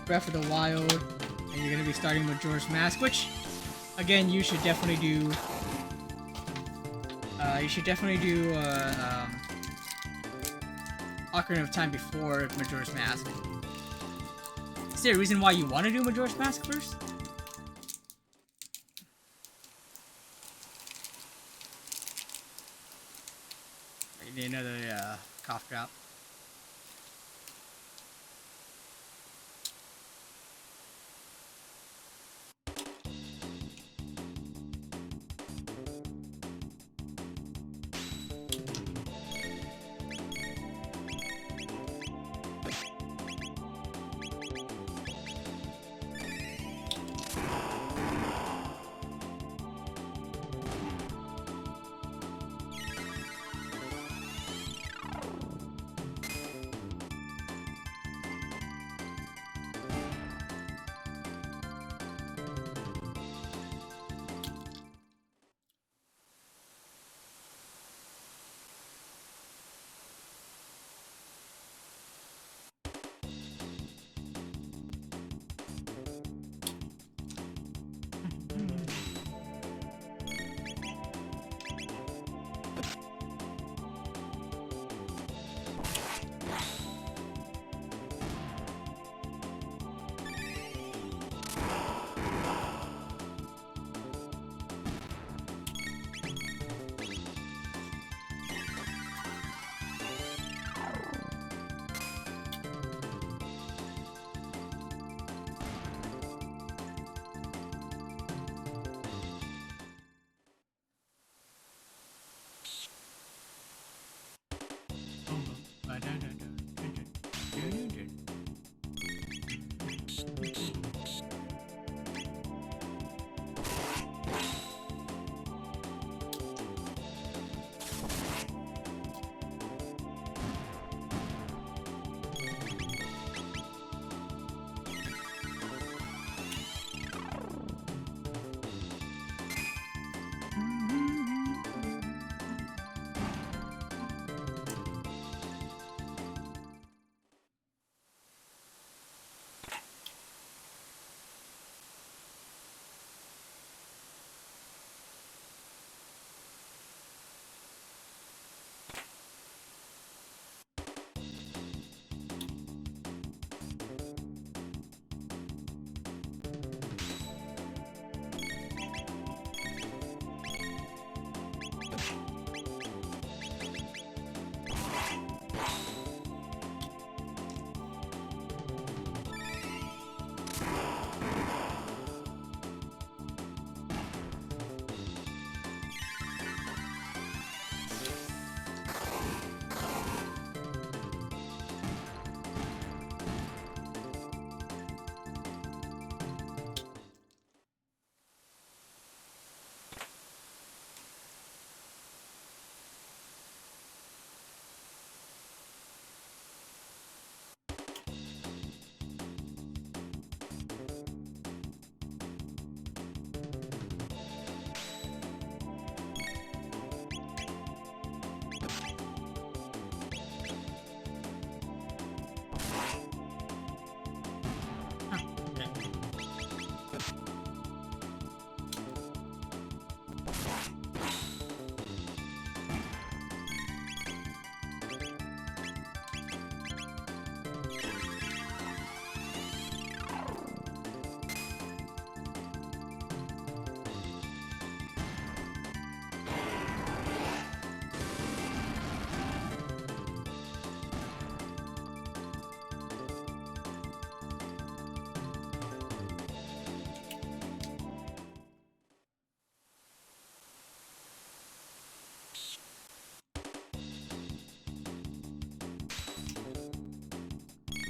A: Breath of the Wild, and you're gonna be starting with Majora's Mask, which, again, you should definitely do. Ocarina of Time before Majora's Mask. Is there a reason why you want to do Majora's Mask first? I need another cough drop.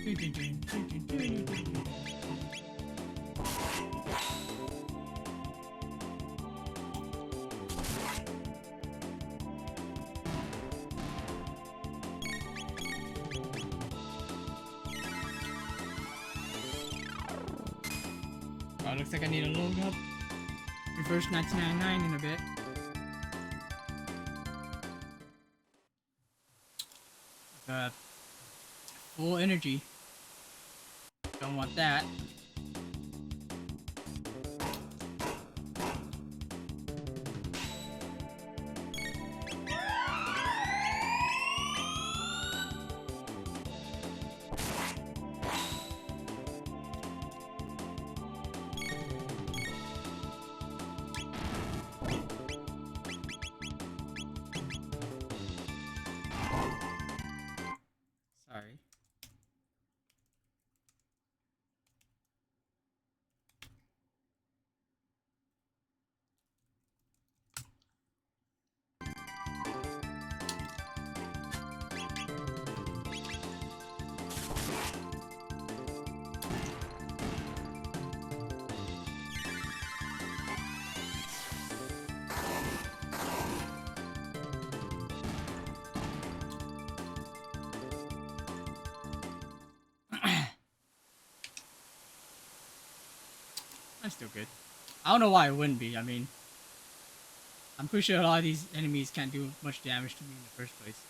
A: Oh, looks like I need to load up Reverse 1999 in a bit. Full energy. Don't want that. Sorry. I'm still good. I don't know why it wouldn't be. I mean, I'm pretty sure a lot of these enemies can't do much damage to me in the first place.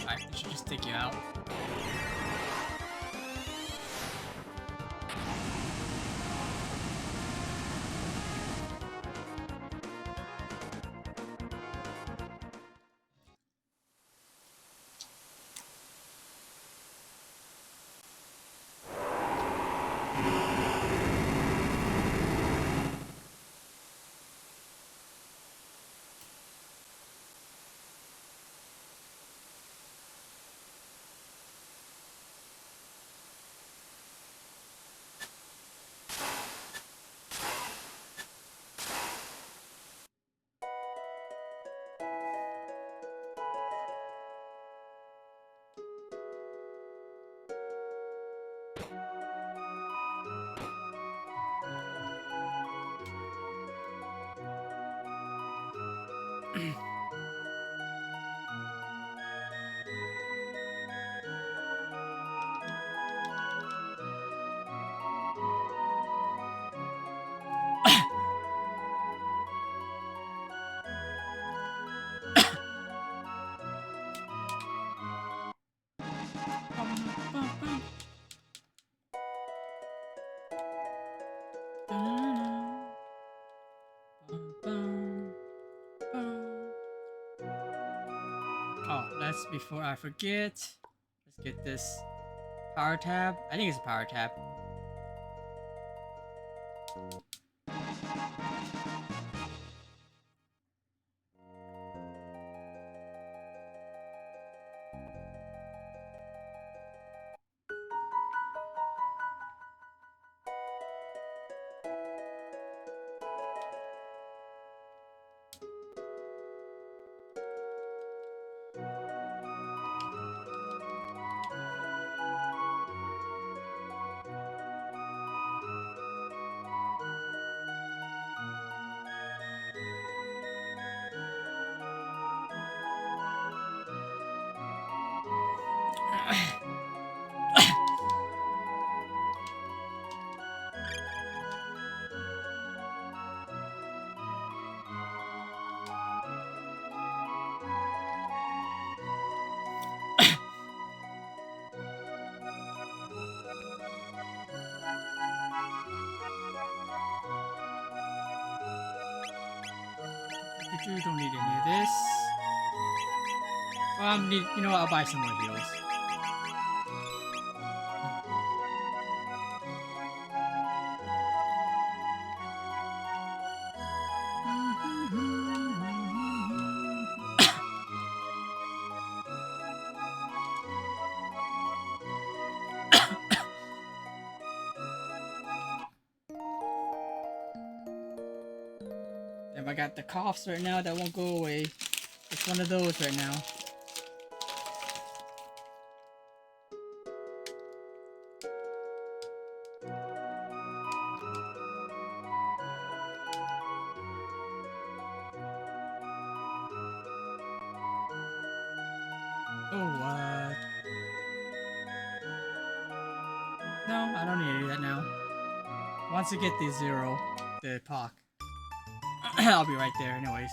A: Alright, I should just take you out. Oh, let's, before I forget, let's get this power tab. I think it's a power tab. You don't need any of this. You know what? I'll buy some more heals. I got the coughs right now that won't go away. It's one of those right now. Oh, what? No, I don't need to do that now. Once I get the zero, the POC, I'll be right there anyways.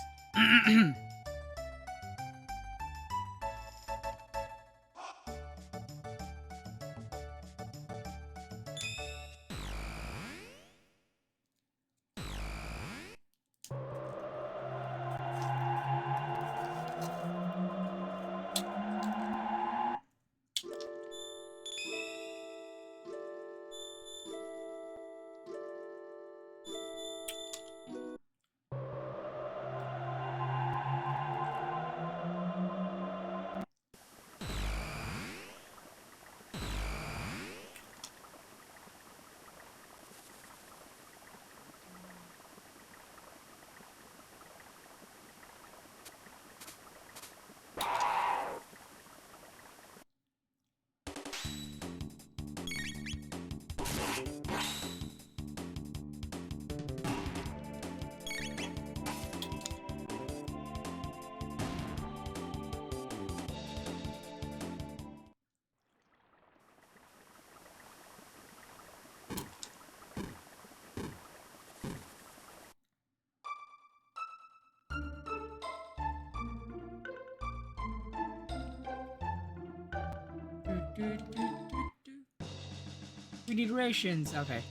A: We need rations. Okay.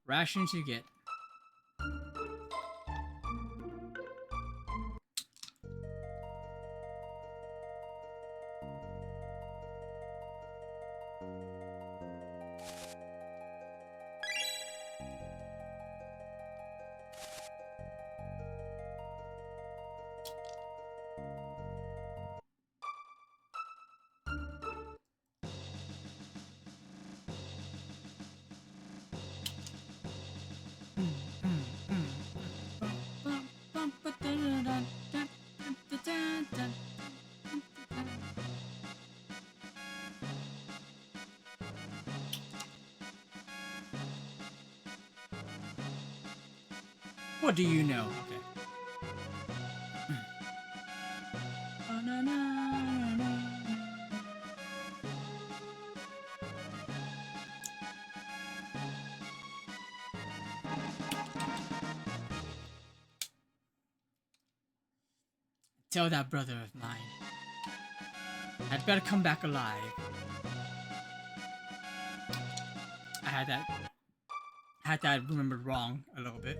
A: Rations you get. What do you know? Okay. Tell that brother of mine I'd better come back alive. I had that remembered wrong a little bit.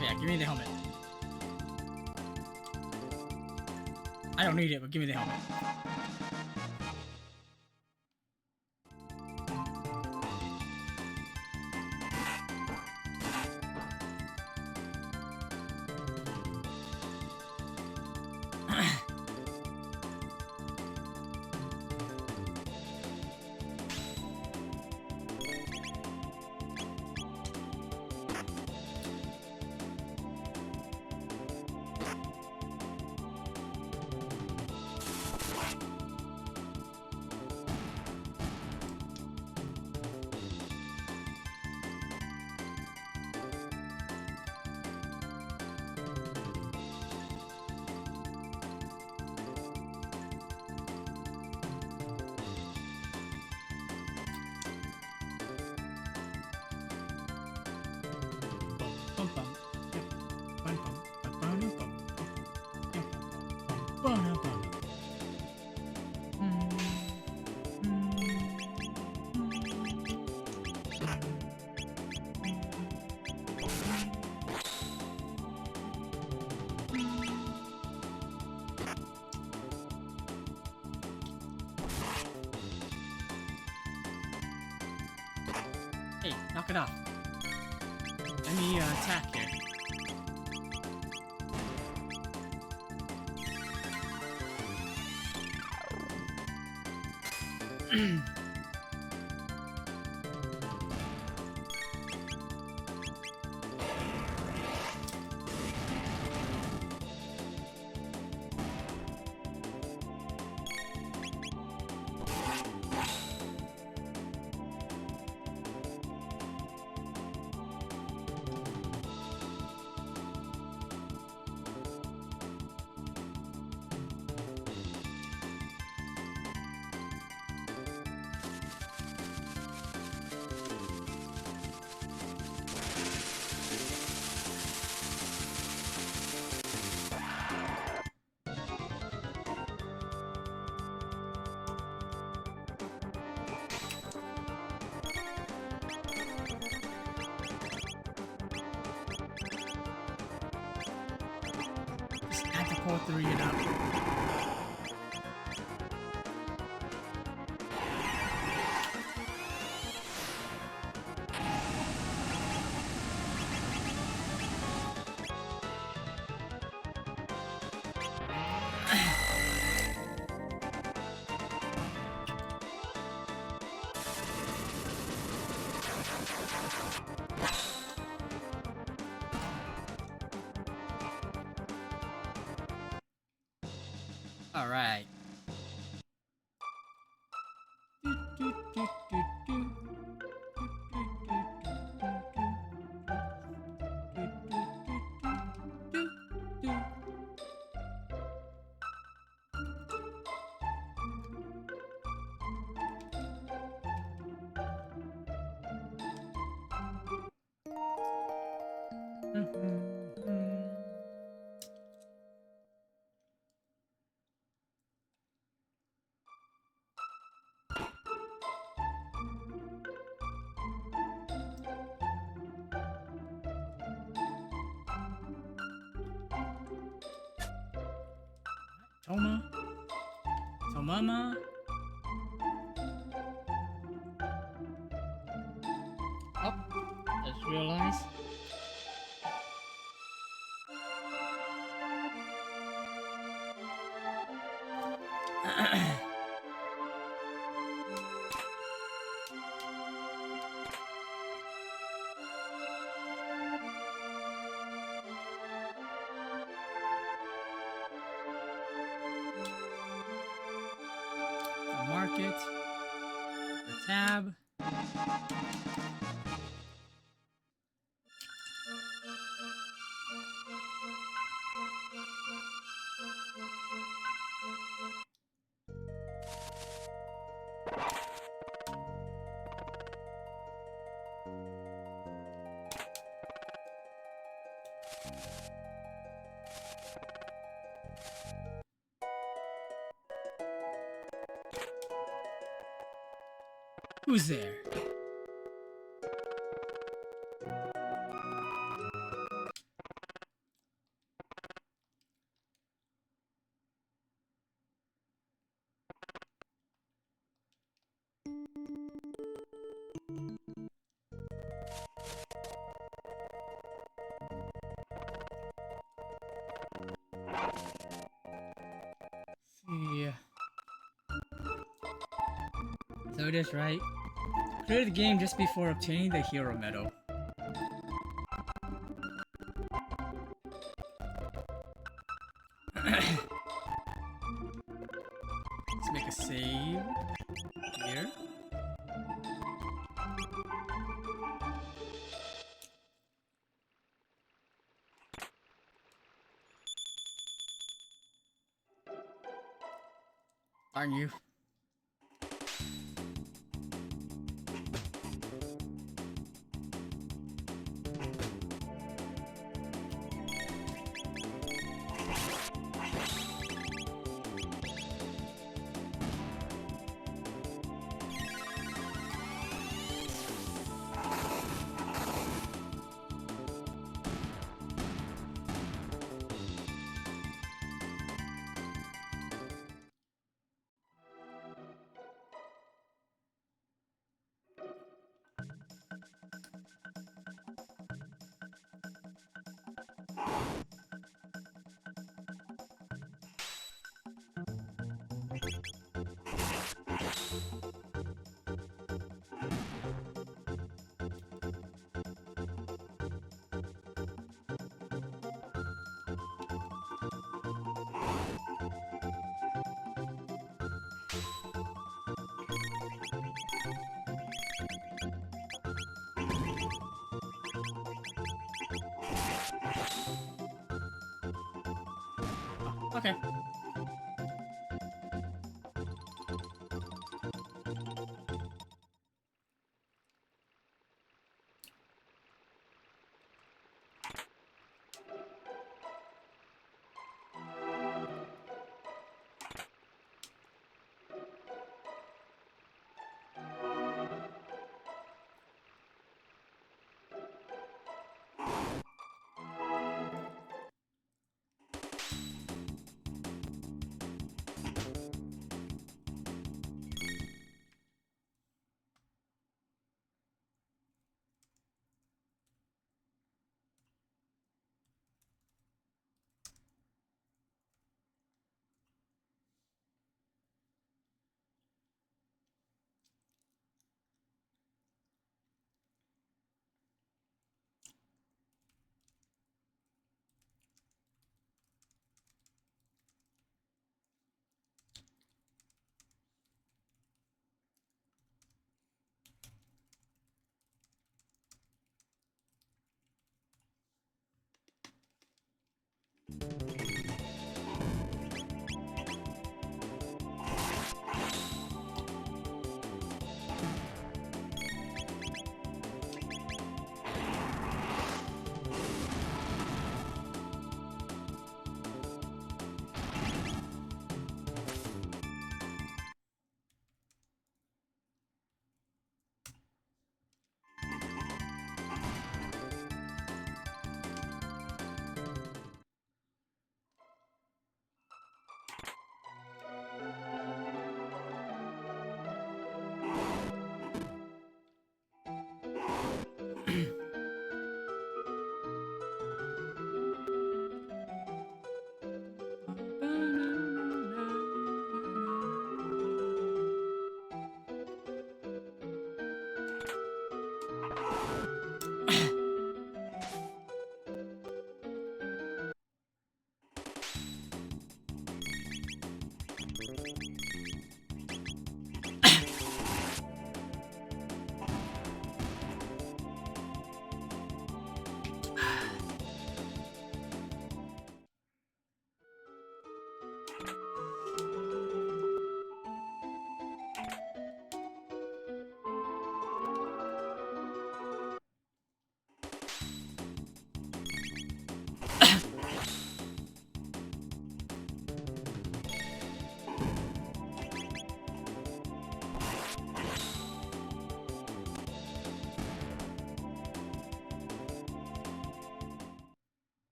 A: Yeah, give me the helmet. I don't need it, but give me the helmet. Hey, knock it off. Let me attack here. Just add the core 3 it up. All right. Tomama. Oh, just realized. Market, the tab. Who's there? Yeah. So it is right. Clear the game just before obtaining the hero medal. Let's make a save here. Aren't you? Okay.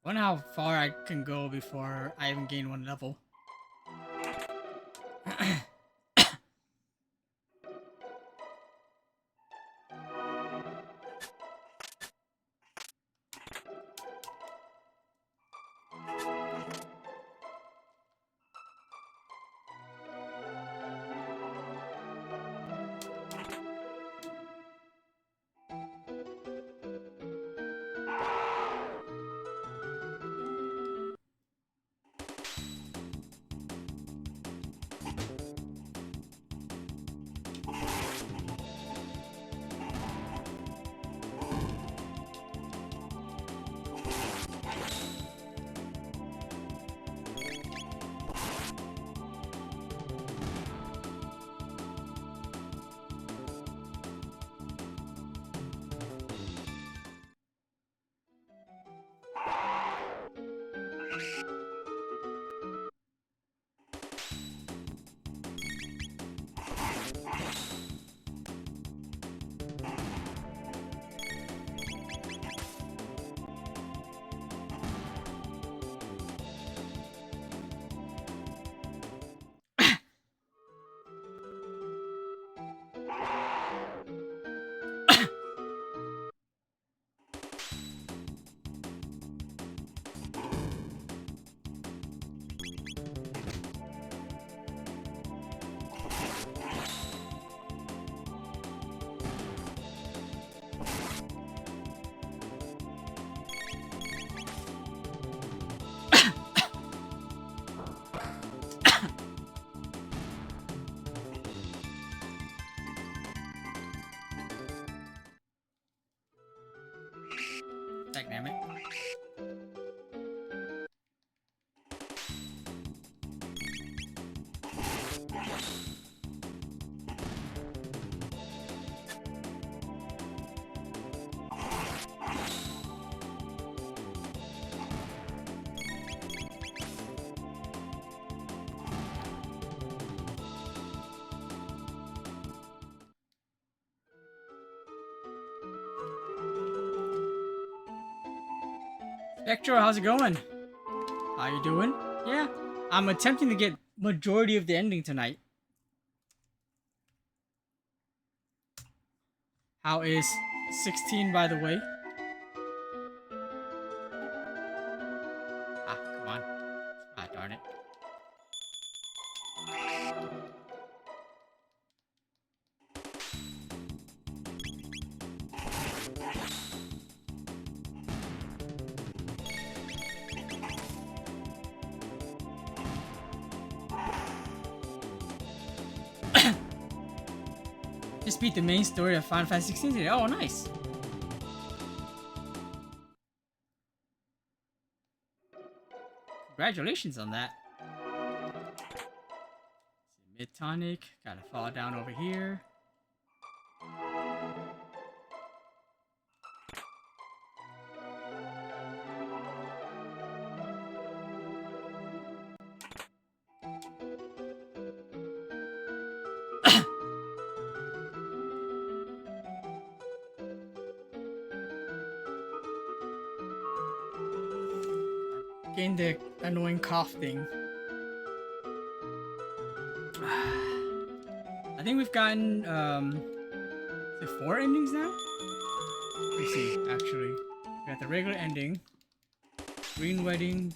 A: Wonder how far I can go before I even gain one level. Dynamic. Spectro, how's it going? How you doing? Yeah, I'm attempting to get majority of the ending tonight. How is 16, by the way? Ah, come on. Ah, darn it. Just beat the main story of Final Fantasy 16 today. Oh, nice. Congratulations on that. Mid tonic. Gotta fall down over here. Getting the annoying cough thing. I think we've gotten, is it 4 endings now? Let me see, actually. We got the regular ending. Green Wedding.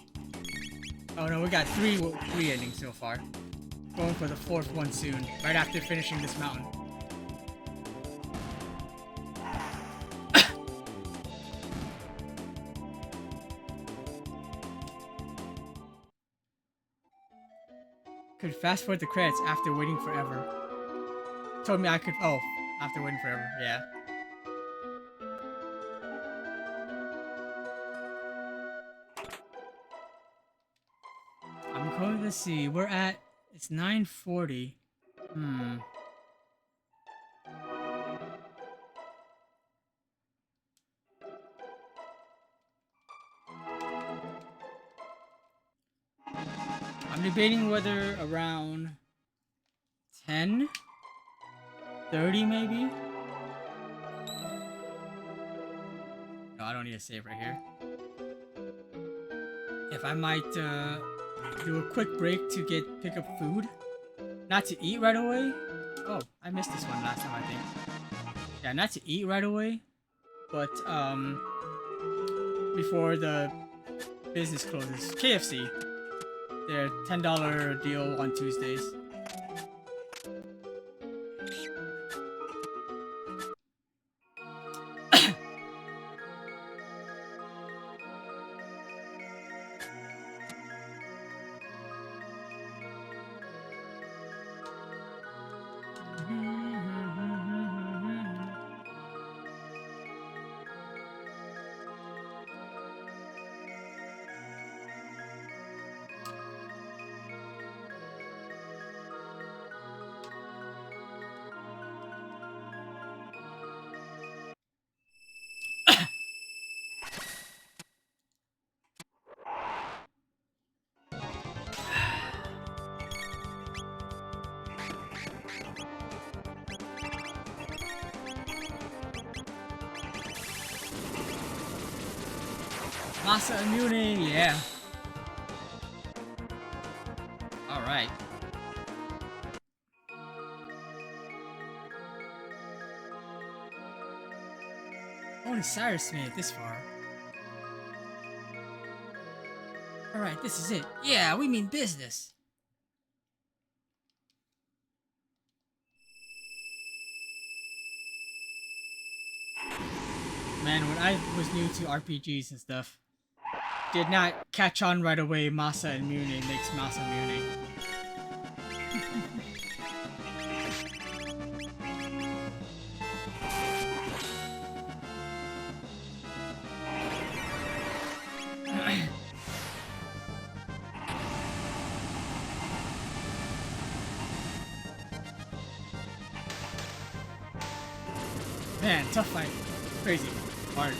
A: Oh no, we got three endings so far. Going for the 4th one soon, right after finishing this mountain. Could fast forward the credits after waiting forever. Told me I could. Oh, after waiting forever. Yeah. I'm going to see. We're at. It's 9:40. I'm debating whether around 10:30 maybe. No, I don't need to save right here. If I might do a quick break to pick up food, not to eat right away. Oh, I missed this one last time I think. Yeah, not to eat right away, but before the business closes. KFC, their $10 deal on Tuesdays. Masa Immune, yeah. Alright. Only Cyrus made it this far. Alright, this is it. Yeah, we mean business. Man, when I was new to RPGs and stuff, did not catch on right away. Masa Immune makes Masa Immune. Man, tough fight. Crazy. Hard.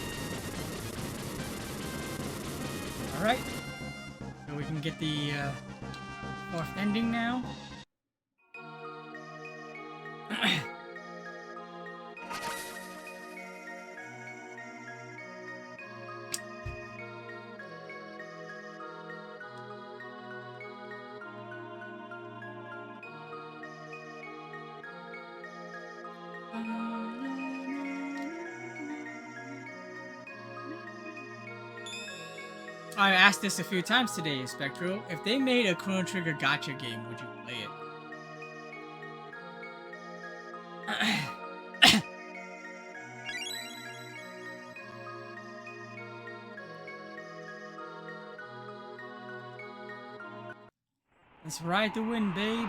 A: Alright. So we can get the fourth ending now. I asked this a few times today, Spectral. If they made a Chrono Trigger gacha game, would you play it? Let's ride the wind, babe.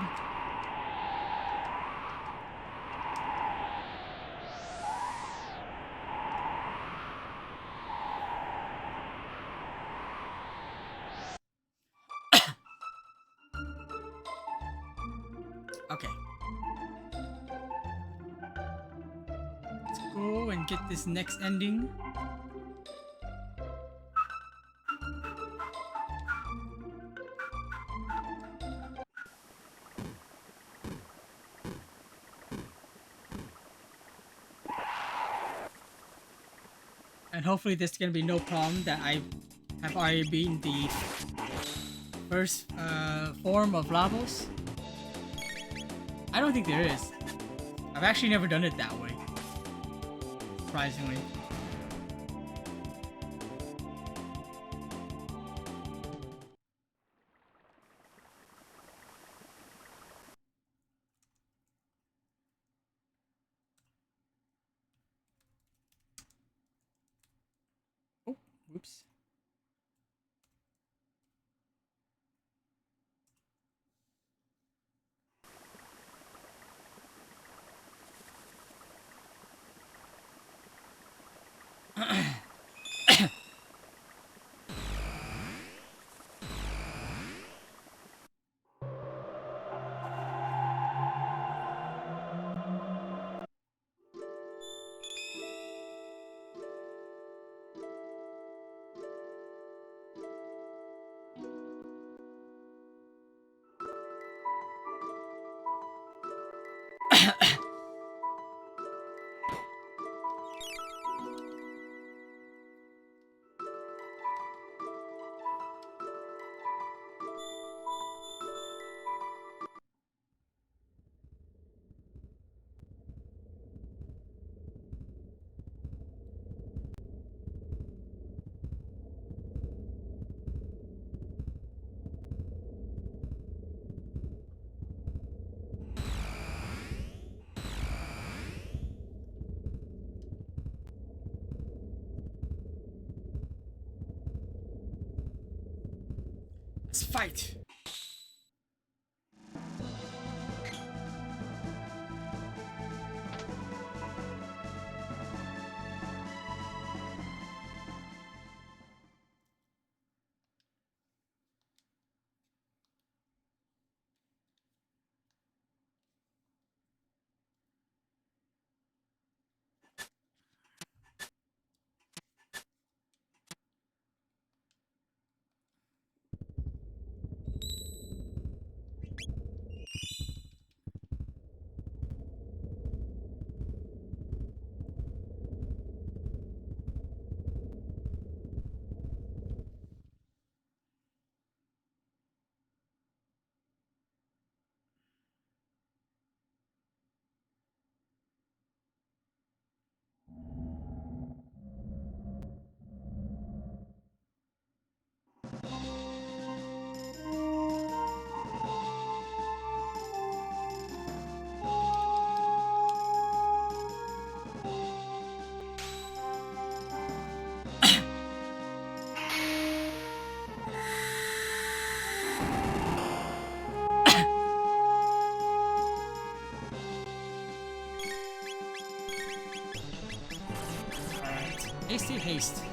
A: Okay. Let's go and get this next ending. And hopefully there's gonna be no problem that I have already beaten the first form of Lavos. I don't think there is. I've actually never done it that way. Surprisingly. Oh, whoops. Let's fight. Hasty haste.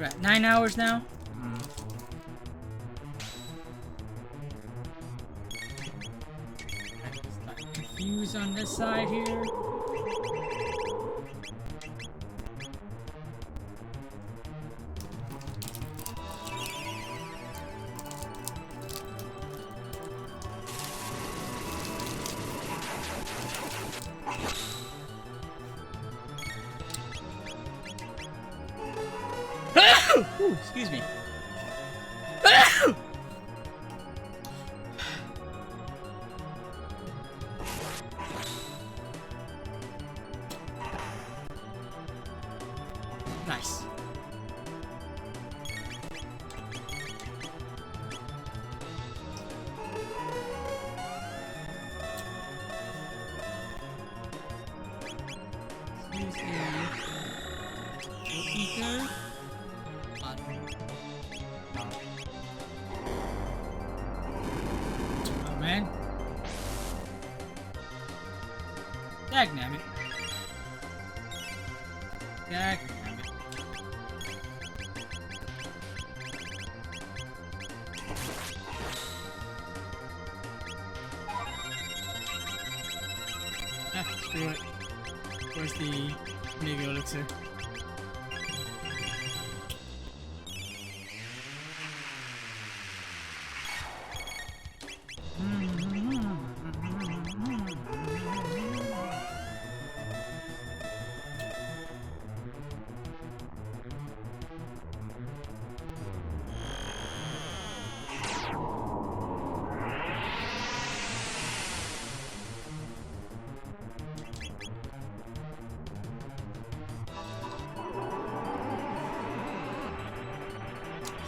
A: We're at 9 hours now. Confused on this side here. Ooh, excuse me. Nice. Use a ether. Oh man. Dagnabbit. Dagnabbit. Ah, screw it. Where's the Mega Elixir?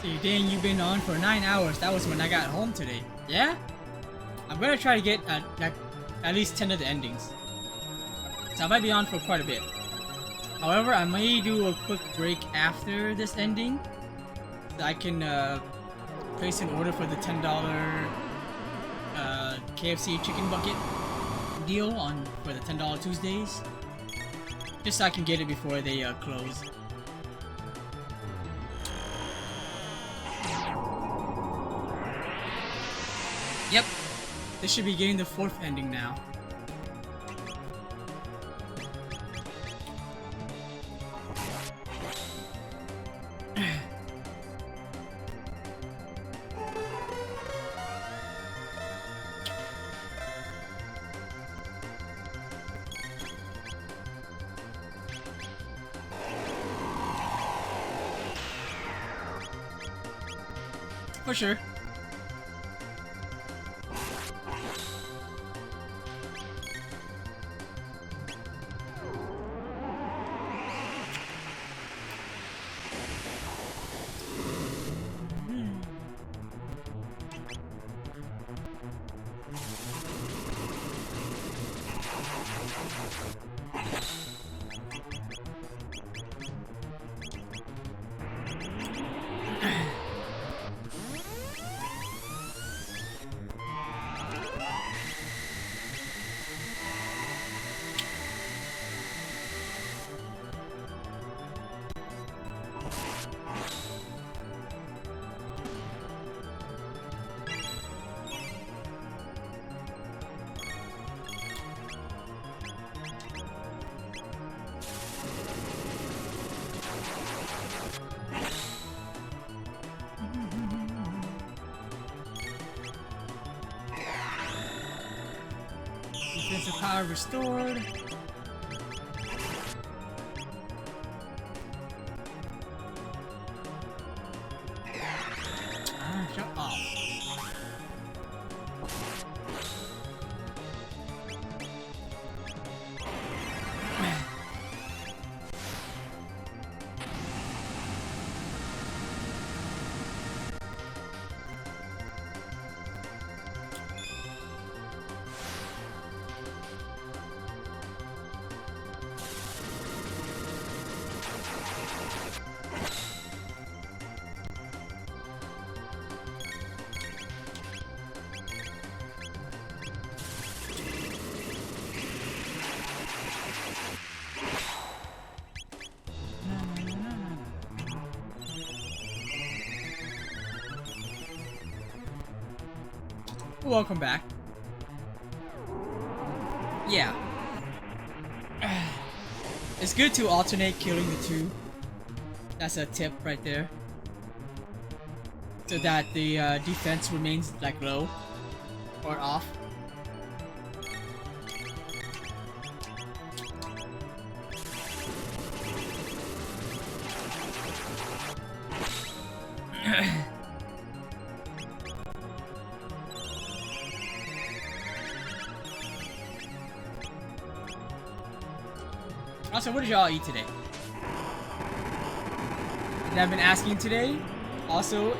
A: See, dang, you've been on for 9 hours. That was when I got home today. Yeah? I'm gonna try to get at least 10 of the endings. So I might be on for quite a bit. However, I may do a quick break after this ending. So I can place an order for the $10 KFC chicken bucket deal for the $10 Tuesdays. Just so I can get it before they close. Yep, this should be getting the 4th ending now. For sure. Defensive power restored. Ah, shut up. Welcome back. Yeah. It's good to alternate killing the two. That's a tip right there. So that the defense remains like low or off. Also, what did y'all eat today? And I've been asking today, also,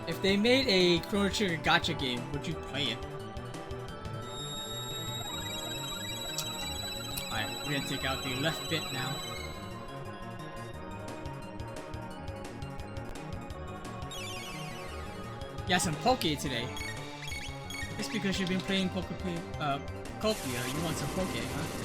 A: if they made a Chrono Trigger gacha game, would you play it? Alright, we're gonna take out the left bit now. Yeah, some Poke today. Just because you've been playing Copia, you want some Poke, huh?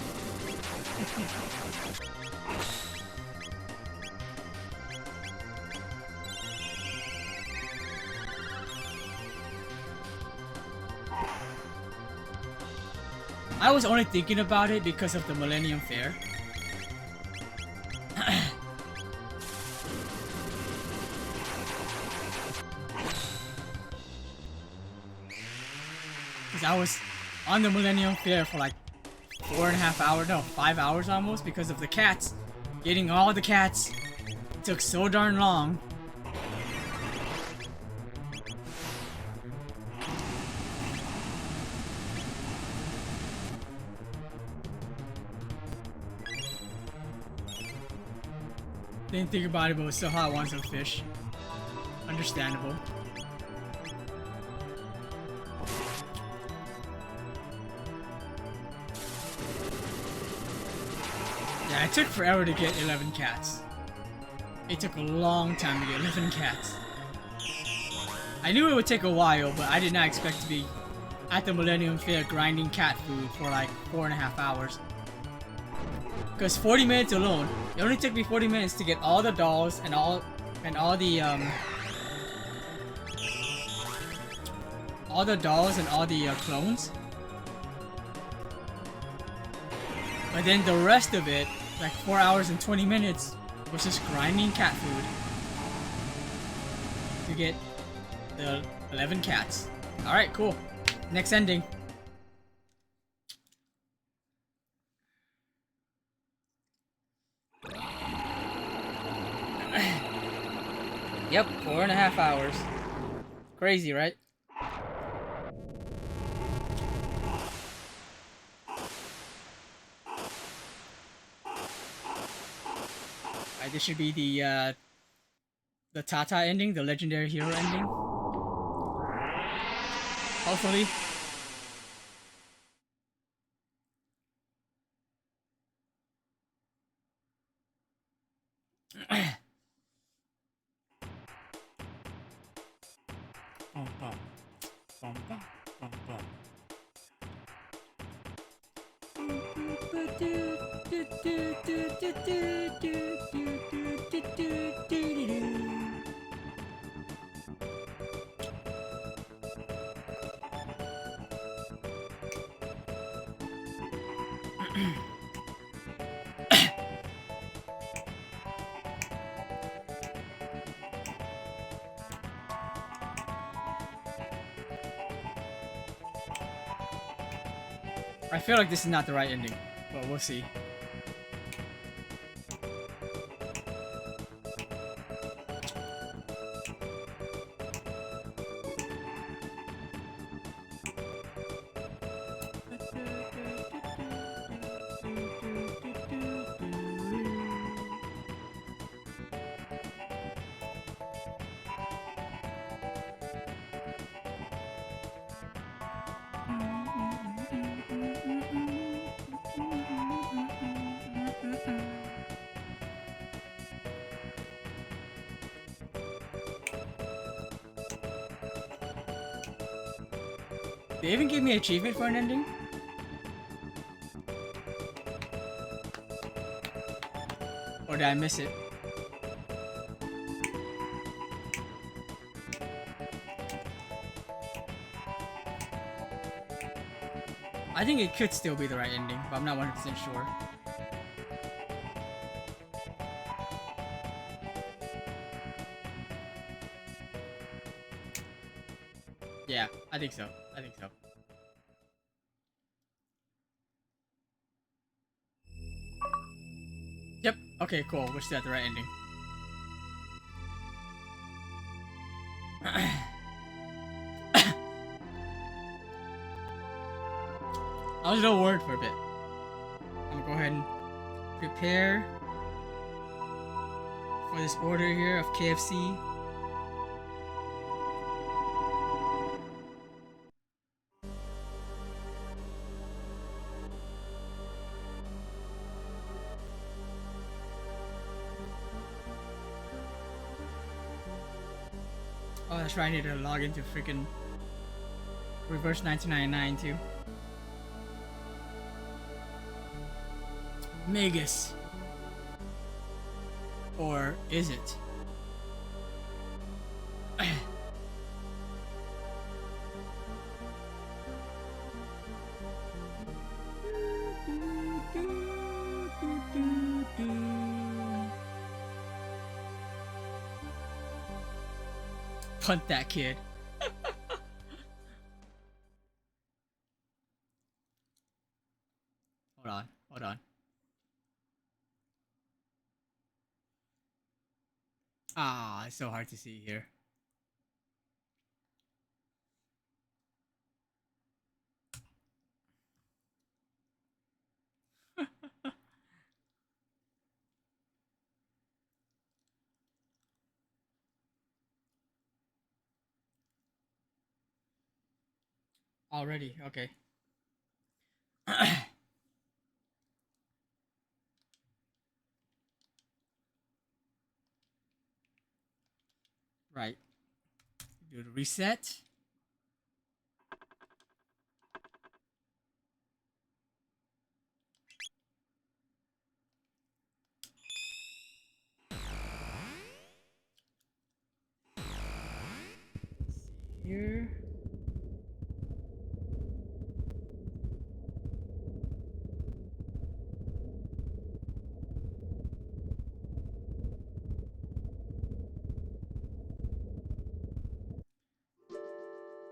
A: I was only thinking about it because of the Millennium Fair. Because I was on the Millennium Fair for like 4.5 hours, no, 5 hours almost, because of the cats. Getting all the cats took so darn long. Didn't think about it, but still how I want some fish. Understandable. Yeah, it took forever to get 11 cats. It took a long time to get 11 cats. I knew it would take a while, but I did not expect to be at the Millennium Fair grinding cat food for like 4.5 hours. Because 40 minutes alone, it only took me 40 minutes to get all the dolls and all the clones. But then the rest of it, like 4 hours and 20 minutes, was just grinding cat food to get the 11 cats. Alright, cool. Next ending. Yep, 4.5 hours. Crazy, right? Alright, this should be the Tata ending, the legendary hero ending. Hopefully. I feel like this is not the right ending, but we'll see. They even gave me an achievement for an ending? Or did I miss it? I think it could still be the right ending, but I'm not 100% sure. Yeah, I think so. I think so. Yep. Okay, cool. We're still at the right ending. I was a little worried for a bit. I'm gonna go ahead and prepare for this order here of KFC. Oh, that's right. I need to log into freaking Reverse 1999 too. Magus. Or is it? Punt that kid. Hold on, hold on. Ah, it's so hard to see here. Already, okay. Right. Do the reset. Here.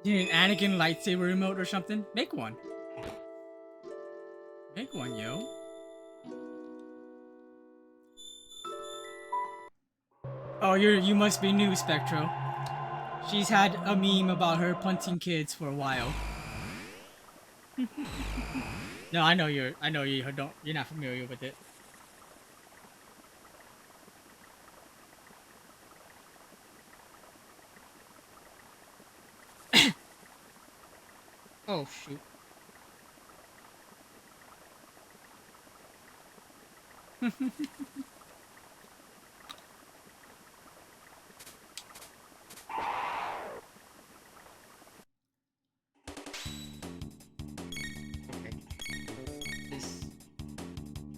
A: Do you need an Anakin lightsaber remote or something? Make one. Make one, yo. Oh, you must be new, Spectro. She's had a meme about her punting kids for a while. No, I know you don't you're not familiar with it. Oh shoot. Okay. This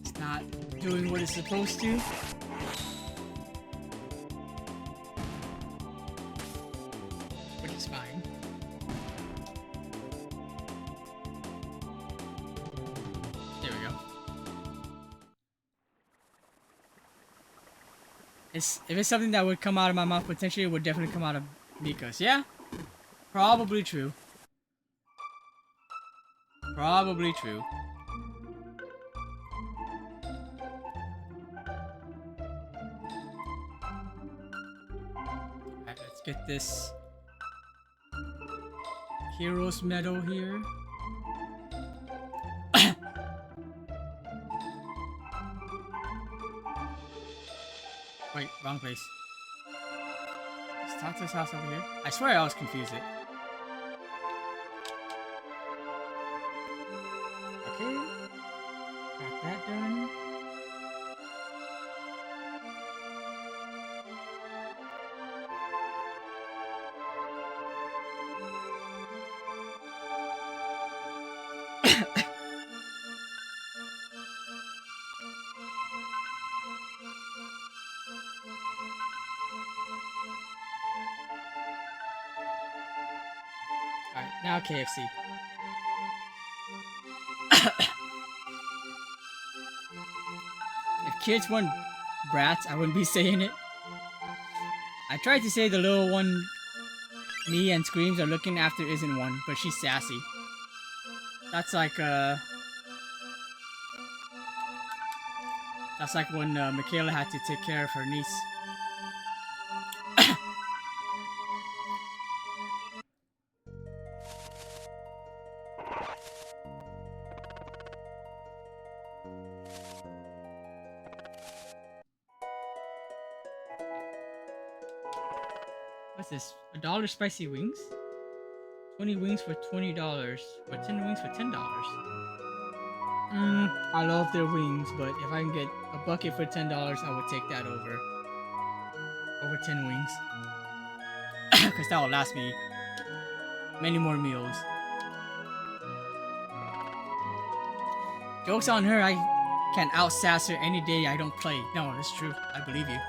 A: is not doing what it's supposed to. Which is fine. There we go. If it's something that would come out of my mouth, potentially it would definitely come out of Mika's. Yeah? Probably true. Probably true. Alright, let's get this Hero's Medal here. Wait, wrong place. Let's talk to this house over here. I swear I always confuse it. Okay. Got that done. Alright, now KFC. If kids weren't brats, I wouldn't be saying it. I tried to say the little one me and Screams are looking after isn't one, but she's sassy. That's like when Michaela had to take care of her niece. What's this? $1 spicy wings? 20 wings for $20, or 10 wings for $10. I love their wings, but if I can get a bucket for $10, I would take that over 10 wings. Because that will last me many more meals. Joke's on her, I can out-sass her any day I don't play. No, that's true. I believe you.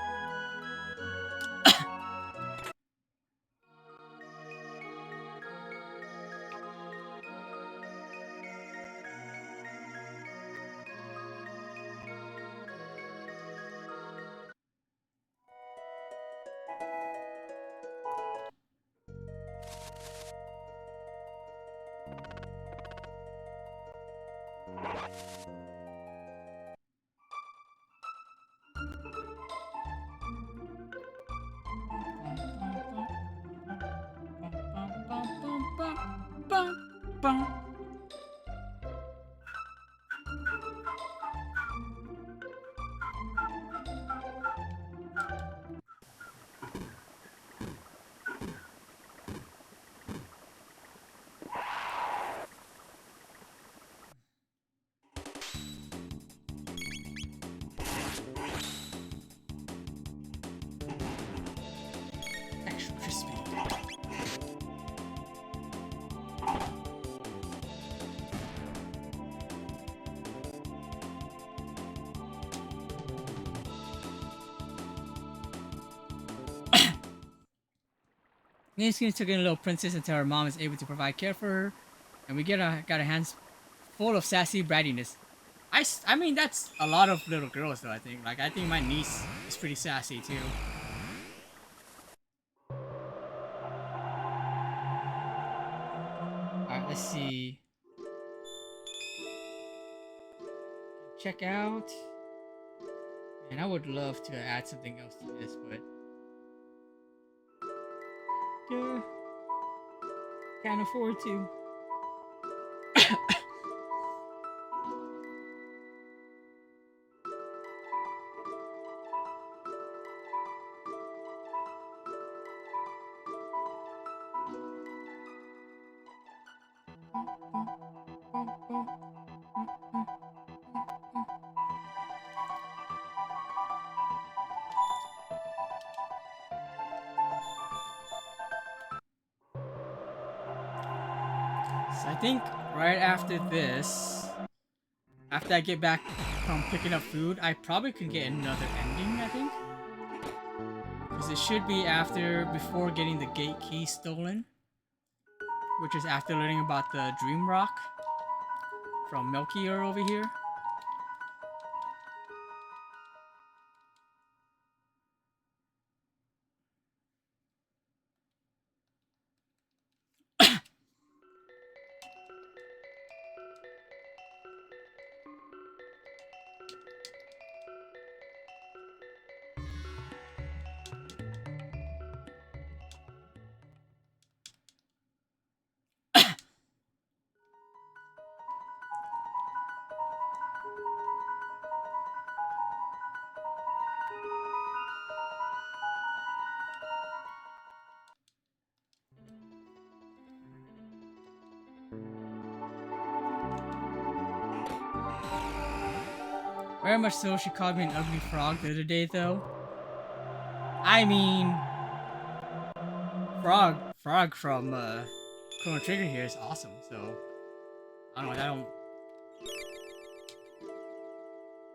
A: Extra crispy. Nancy took in a little princess until her mom is able to provide care for her, and we got our hands full of sassy brattiness. I mean, that's a lot of little girls, though, I think. Like, I think my niece is pretty sassy, too. Alright, let's see. Check out. Man, I would love to add something else to this, but... can't afford to. So I think right after this, after I get back from picking up food, I probably could get another ending, I think. Because it should be before getting the gate key stolen. Which is after learning about the Dream Rock from Melchior over here. Very much so, she called me an ugly frog the other day, though. I mean... Frog from, Chrono Trigger here is awesome, so... I don't know,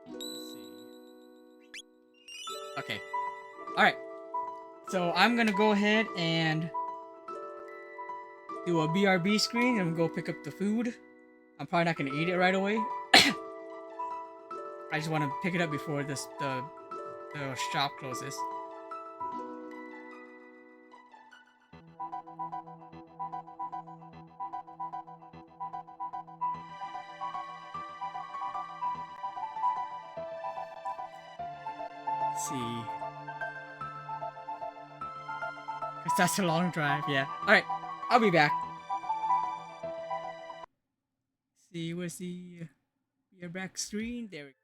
A: Let's see... Okay. Alright. So, I'm gonna go ahead and... do a BRB screen and go pick up the food. I'm probably not gonna eat it right away. I just want to pick it up before the shop closes. Let's see. Cause that's a long drive, yeah. Alright, I'll be back. See, where's the your back screen? There we go.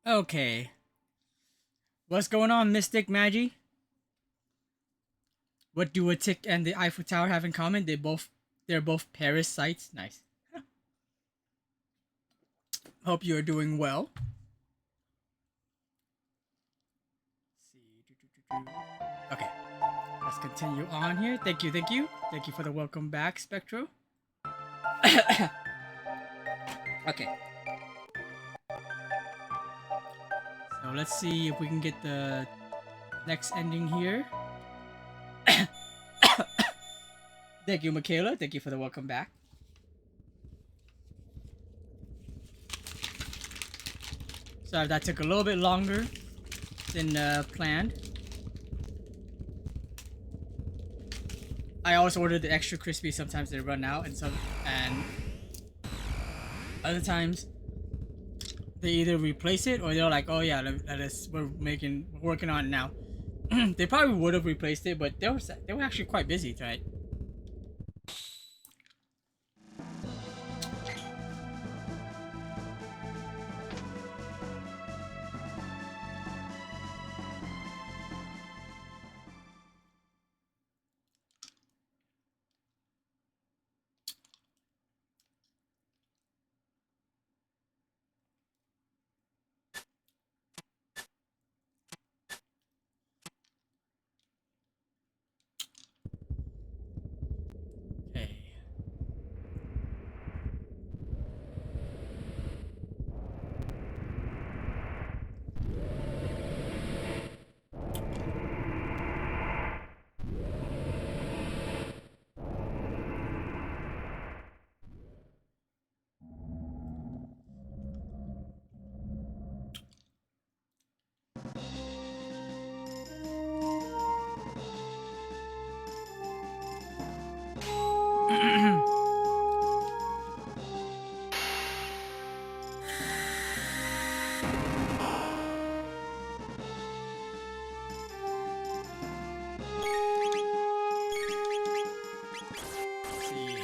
A: Okay. What's going on, Mystic Magi? What do a tick and the Eiffel Tower have in common? They're both Paris sites. Nice. Hope you are doing well. Okay. Let's continue on here. Thank you, thank you. Thank you for the welcome back, Spectro. Okay. So let's see if we can get the next ending here. Thank you, Michaela. Thank you for the welcome back. Sorry, that took a little bit longer than planned. I always order the extra crispy. Sometimes they run out, and other times they either replace it or they're like, "Oh yeah, we're working on it now." They probably would have replaced it, but they were actually quite busy tonight. Okay.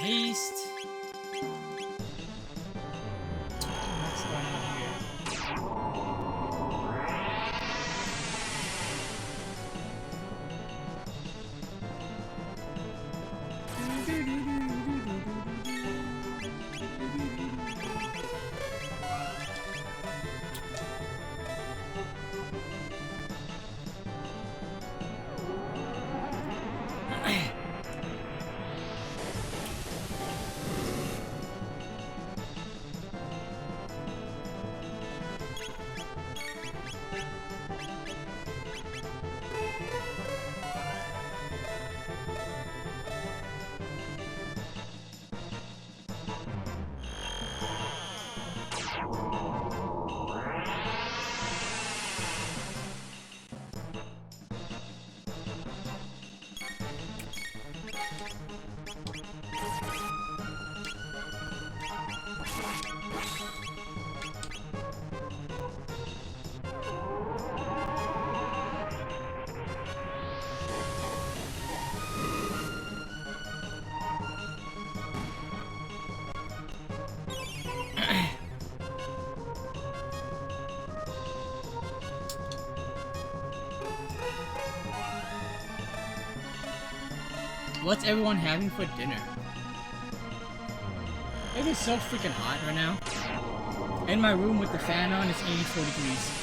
A: Haste. What's going on here? What's everyone having for dinner? It is so freaking hot right now. In my room with the fan on, it's 84 degrees.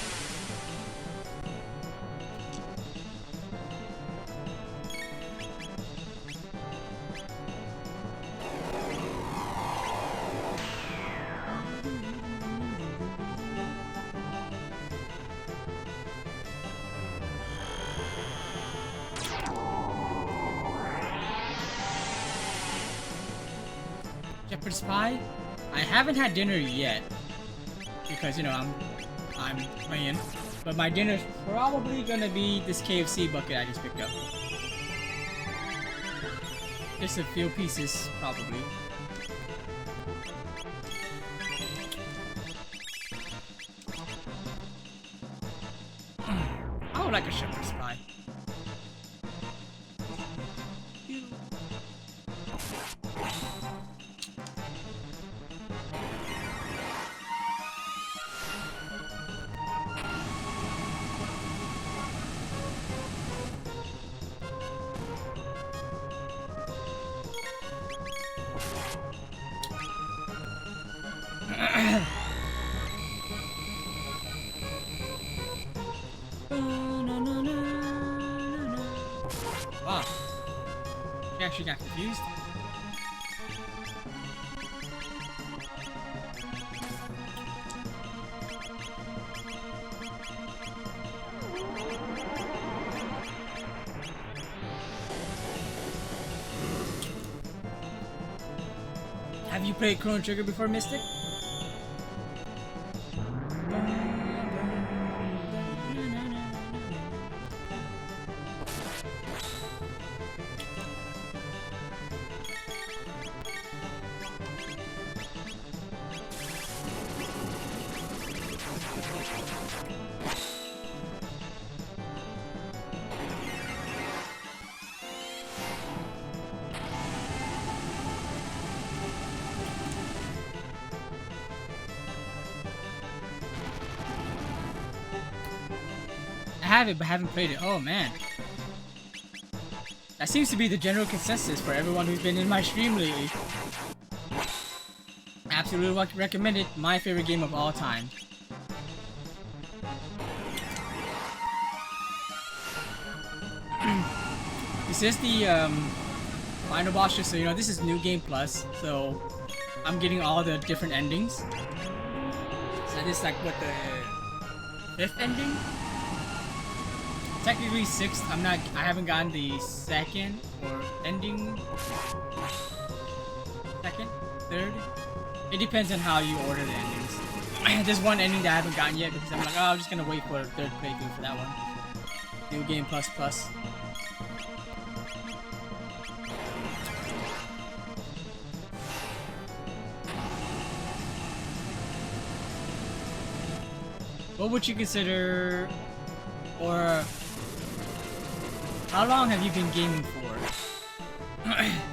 A: Shepherd's pie? I haven't had dinner yet because I'm playing, but my dinner's probably gonna be this KFC bucket I just picked up. Just a few pieces, probably. I would like a shepherd's pie. actually got confused. Have you played Chrono Trigger before, Mystic? I have it, but haven't played it. Oh man. That seems to be the general consensus for everyone who's been in my stream lately. Absolutely recommend it. My favorite game of all time. This is the final boss, just so you know. This is New Game Plus, so I'm getting all the different endings. So this is like what, the 5th ending? Technically 6th. I haven't gotten the 2nd or ending. 2nd? 3rd? It depends on how you order the endings. There's one ending that I haven't gotten yet because I'm like, oh, I'm just gonna wait for a 3rd playthrough for that one. New Game Plus Plus. What would you consider, or how long have you been gaming for?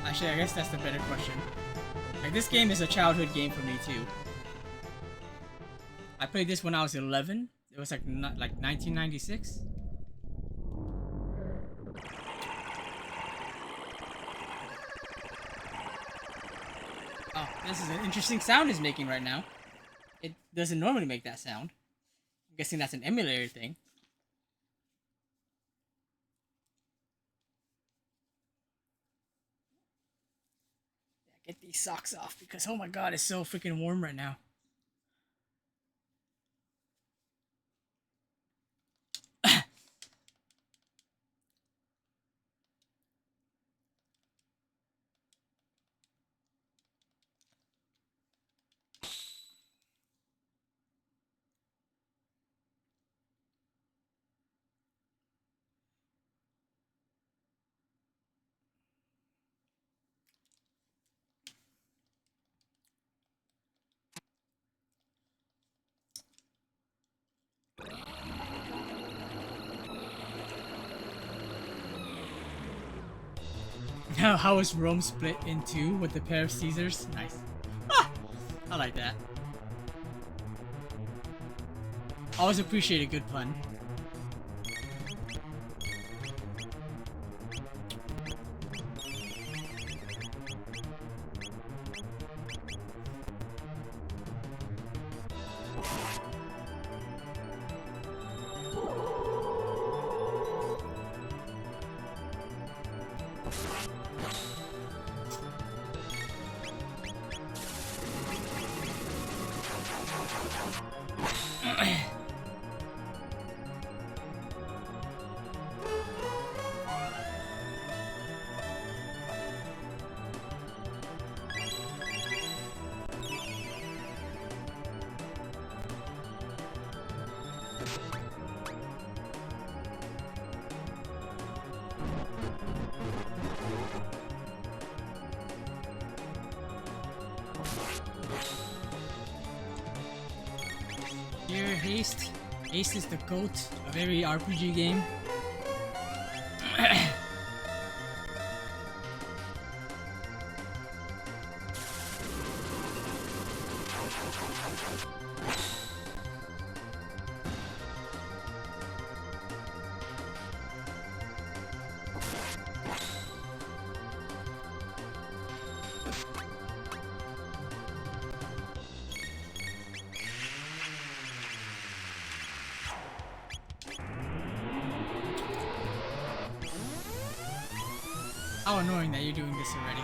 A: Actually, I guess that's the better question. Like, this game is a childhood game for me too. I played this when I was 11. It was like 1996. Oh, this is an interesting sound it's making right now. It doesn't normally make that sound. I'm guessing that's an emulator thing. Get these socks off because, oh my god, it's so freaking warm right now. How is Rome split in two with the pair of Caesars? Nice. Ah, I like that. Always appreciate a good pun. Here, Haste. Haste is the GOAT of every RPG game. How annoying that you're doing this already.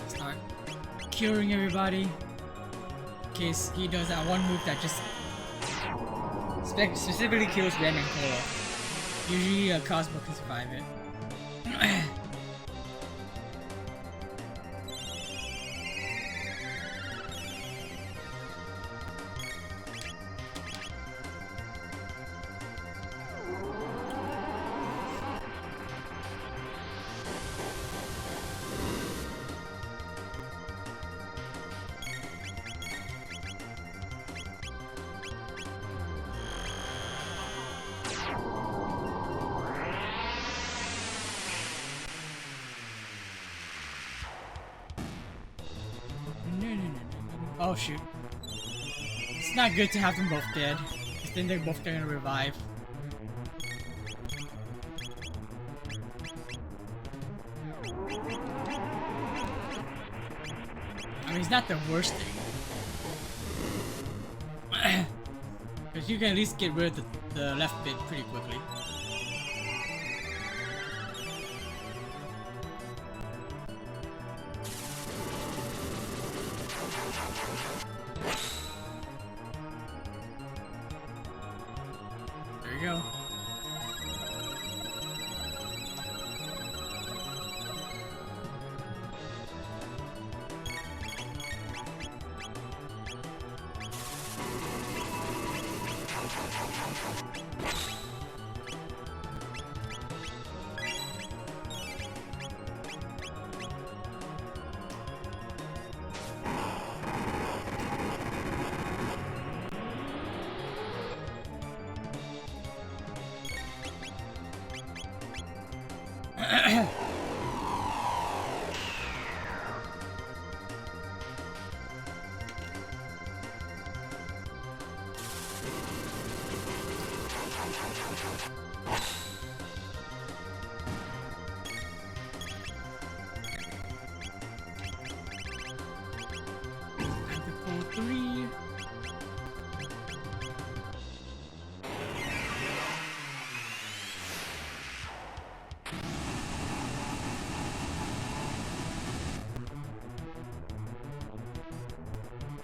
A: Start curing everybody in case he does that one move that just specifically kills Ren and Cola. Usually Cosmo can survive it. Oh shoot. It's not good to have them both dead, because then they're both gonna revive. I mean, it's not the worst thing. Because you can at least get rid of the left bit pretty quickly. There you go. Three.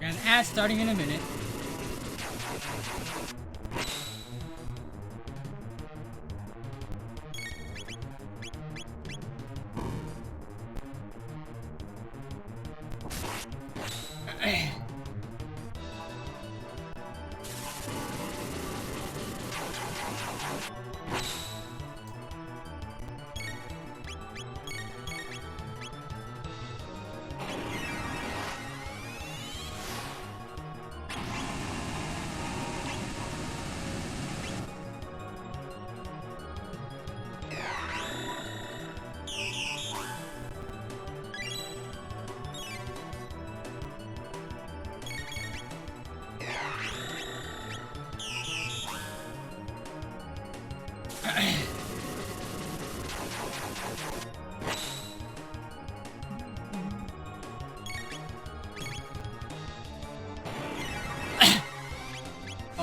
A: An ad starting in a minute.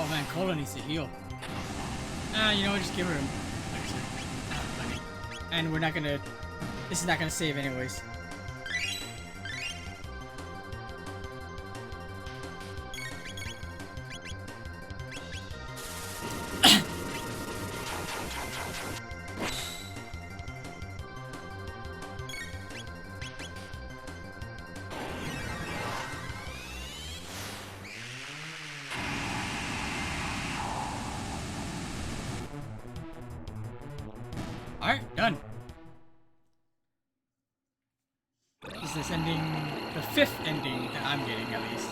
A: Oh man, Cola needs to heal. You know what, just give her him. And we're not gonna... This is not gonna save anyways. Alright, done. Is this ending the 5th ending that I'm getting, at least?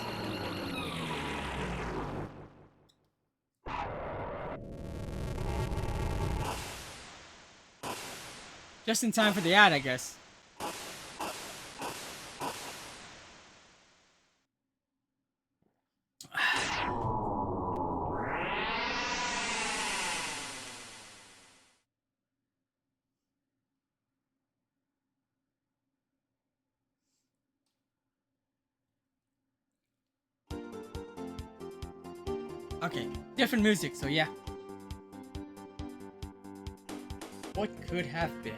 A: Just in time for the ad, I guess. Okay, different music, so yeah. What could have been?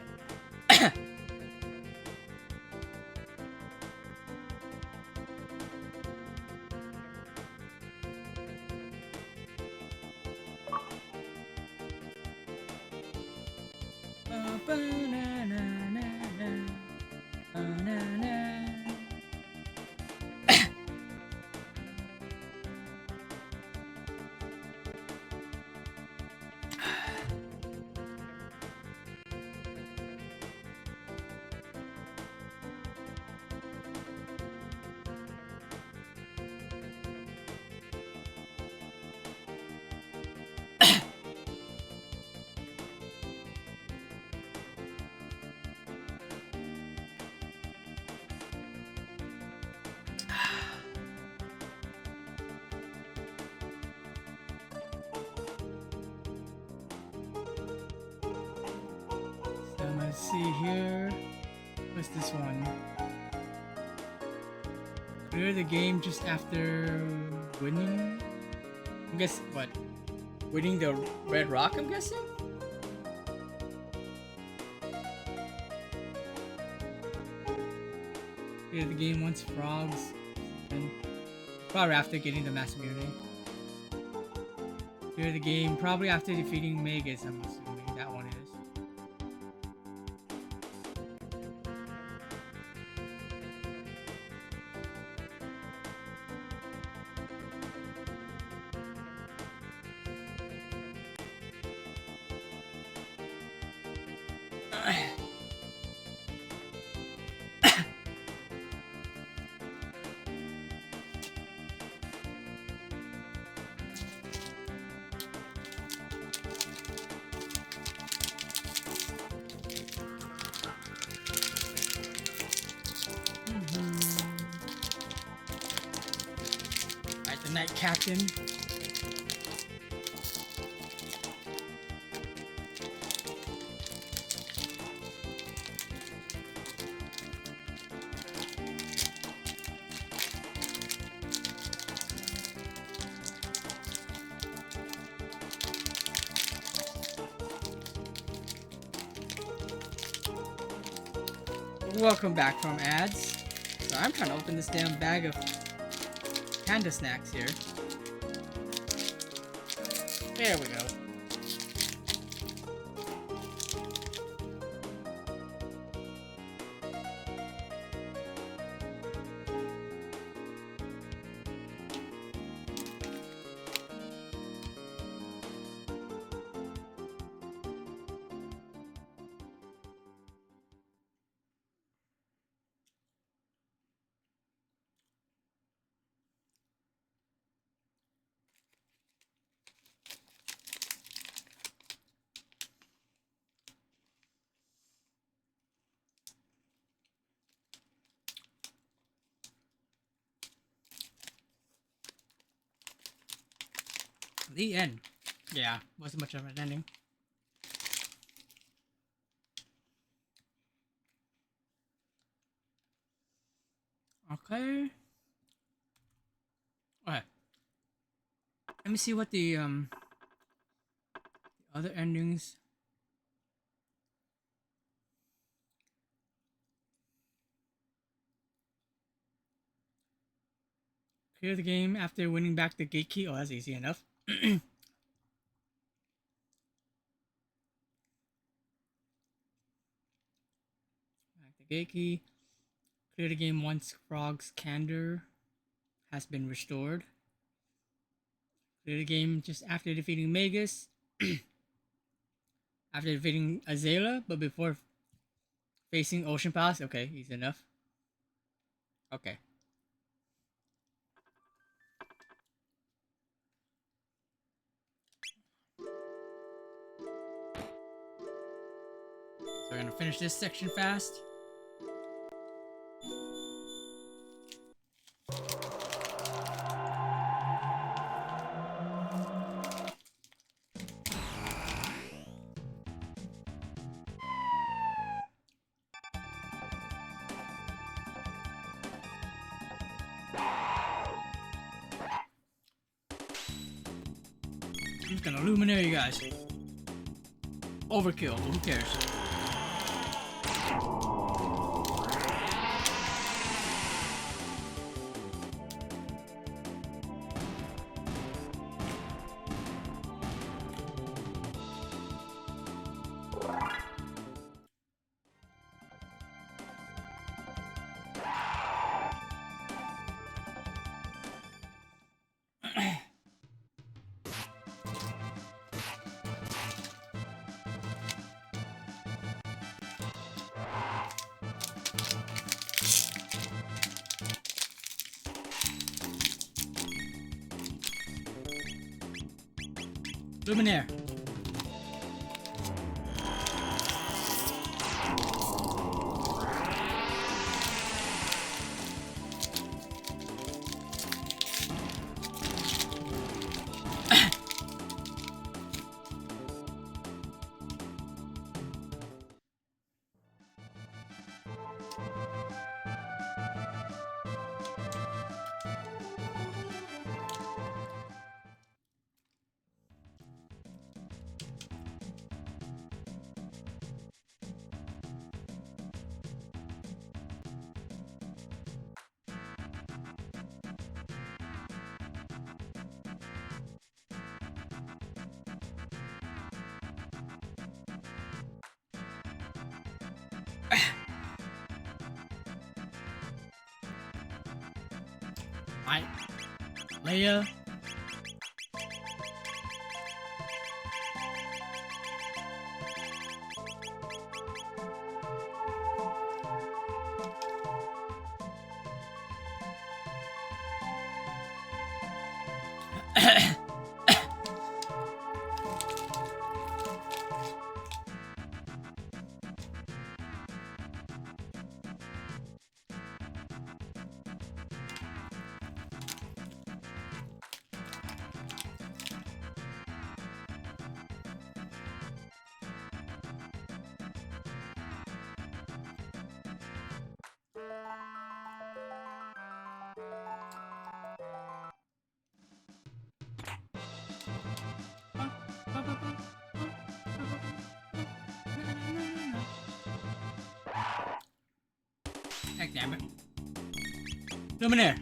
A: Let's see here. What's this one? Clear the game just after winning? I guess what? Winning the Red Rock, I'm guessing? Clear the game once frogs. And probably after getting the mass immunity. Clear the game probably after defeating Magus, I'm assuming that one is. Alright, the Night Captain. Welcome back from ads. So I'm trying to open this damn bag of panda snacks here. There we go. The end. Yeah, wasn't much of an ending. Okay. Okay. Let me see what the other endings. Clear the game after winning back the gate key. Oh, that's easy enough. Back the gate key. Clear the game once Frog's candor has been restored. Clear the game just after defeating Magus. After defeating Azela, but before facing Ocean Palace. Okay, easy enough. Okay. So we're gonna finish this section fast. I'm just gonna illuminate you guys. Overkill, but who cares? Luminaire. Alright. Leia. Heck damn it. Luminaire.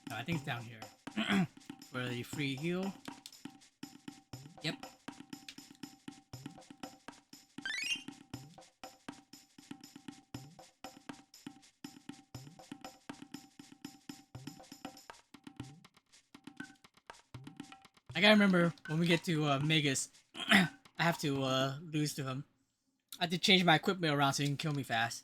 A: No, I think it's down here. For the free heal. Yep. I gotta remember when we get to Magus, I have to lose to him. I have to change my equipment around so he can kill me fast.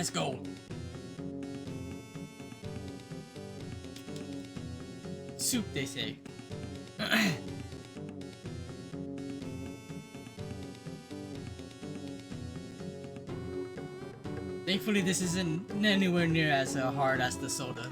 A: Let's go. Soup, they say. Thankfully, this isn't anywhere near as hard as the soda.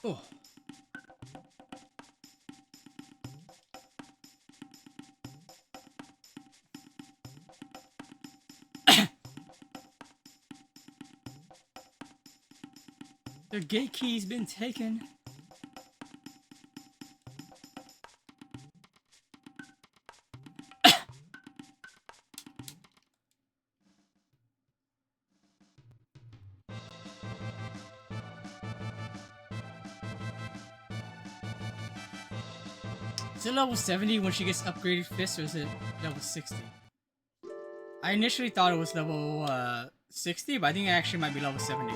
A: Oh. The gate key's been taken. Is it level 70 when she gets upgraded fist, or is it level 60? I initially thought it was level 60, but I think it actually might be level 70.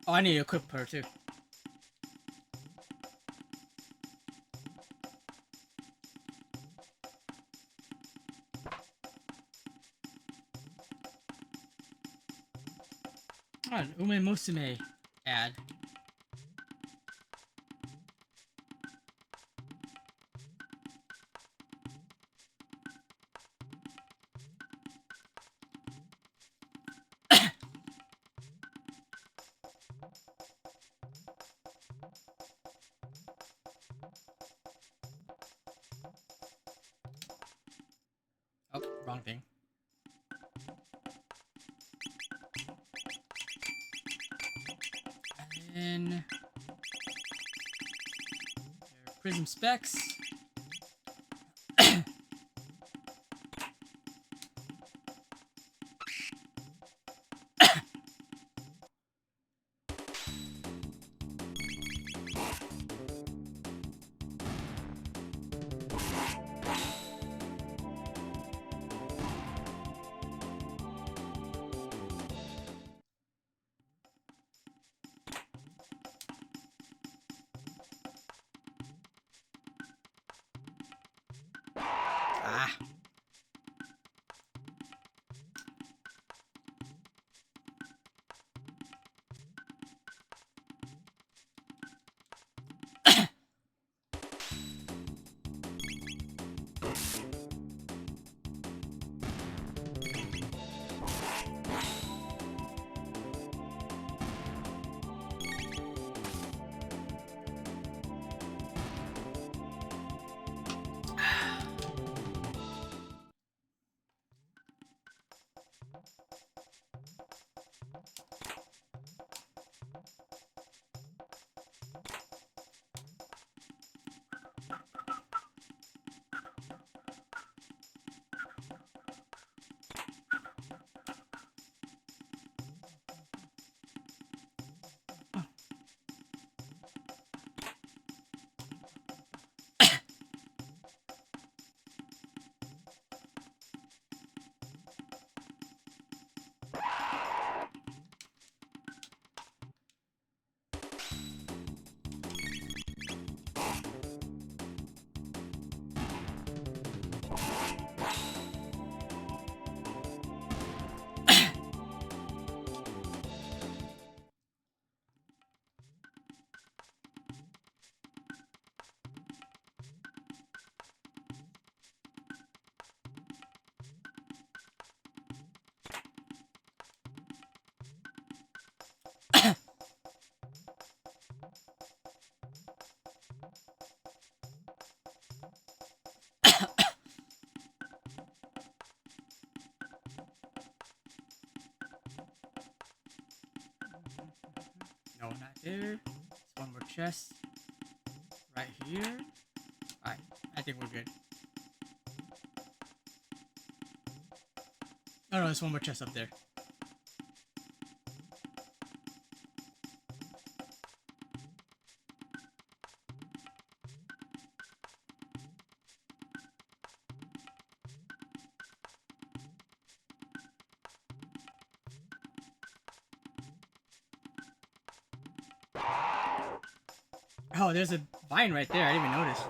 A: Oh, I need to equip her too. Alright, Ume Musume ad. Oh, wrong thing. And prism specs. Ah. No, not there. One more chest. Right here. Alright, I think we're good. Oh no, there's one more chest up there. Oh, there's a vine right there. I didn't even notice.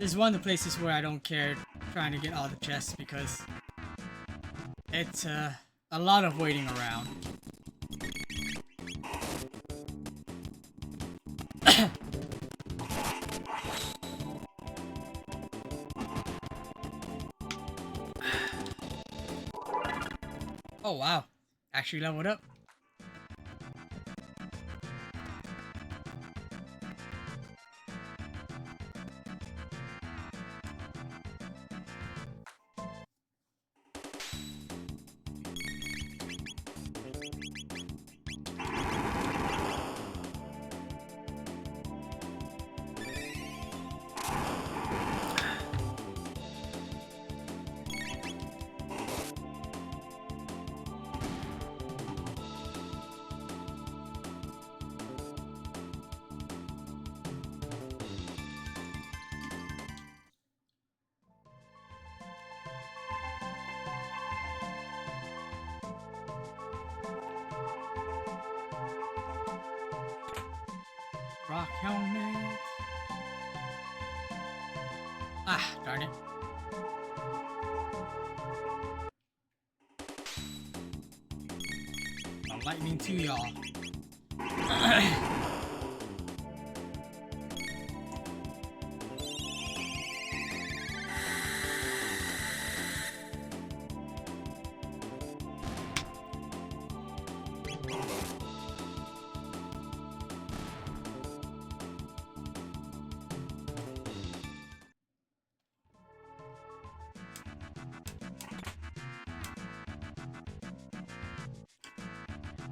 A: This is one of the places where I don't care trying to get all the chests because it's a lot of waiting around. Oh wow, actually leveled up. Rock helmet. Ah, darn it. Lightning to y'all.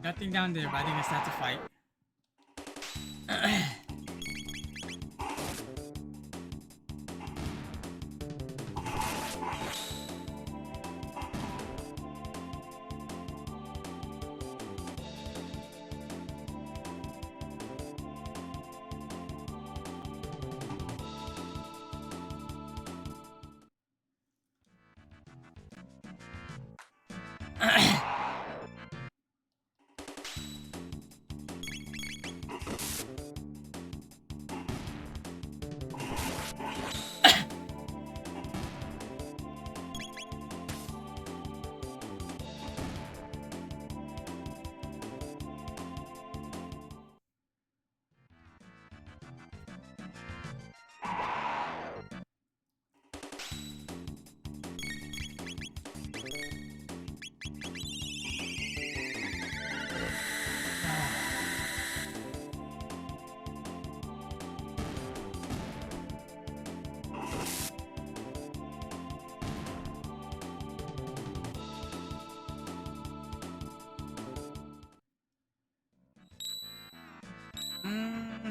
A: Nothing down there, but I think I still have to fight.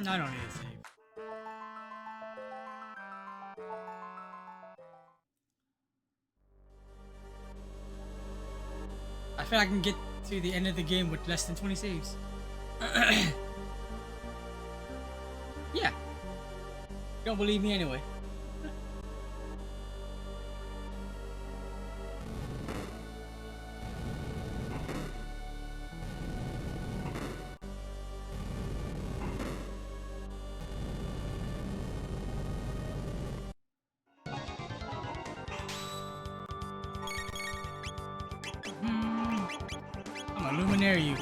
A: I don't need to save. I feel like I can get to the end of the game with less than 20 saves. Yeah. You don't believe me anyway. Luminary you.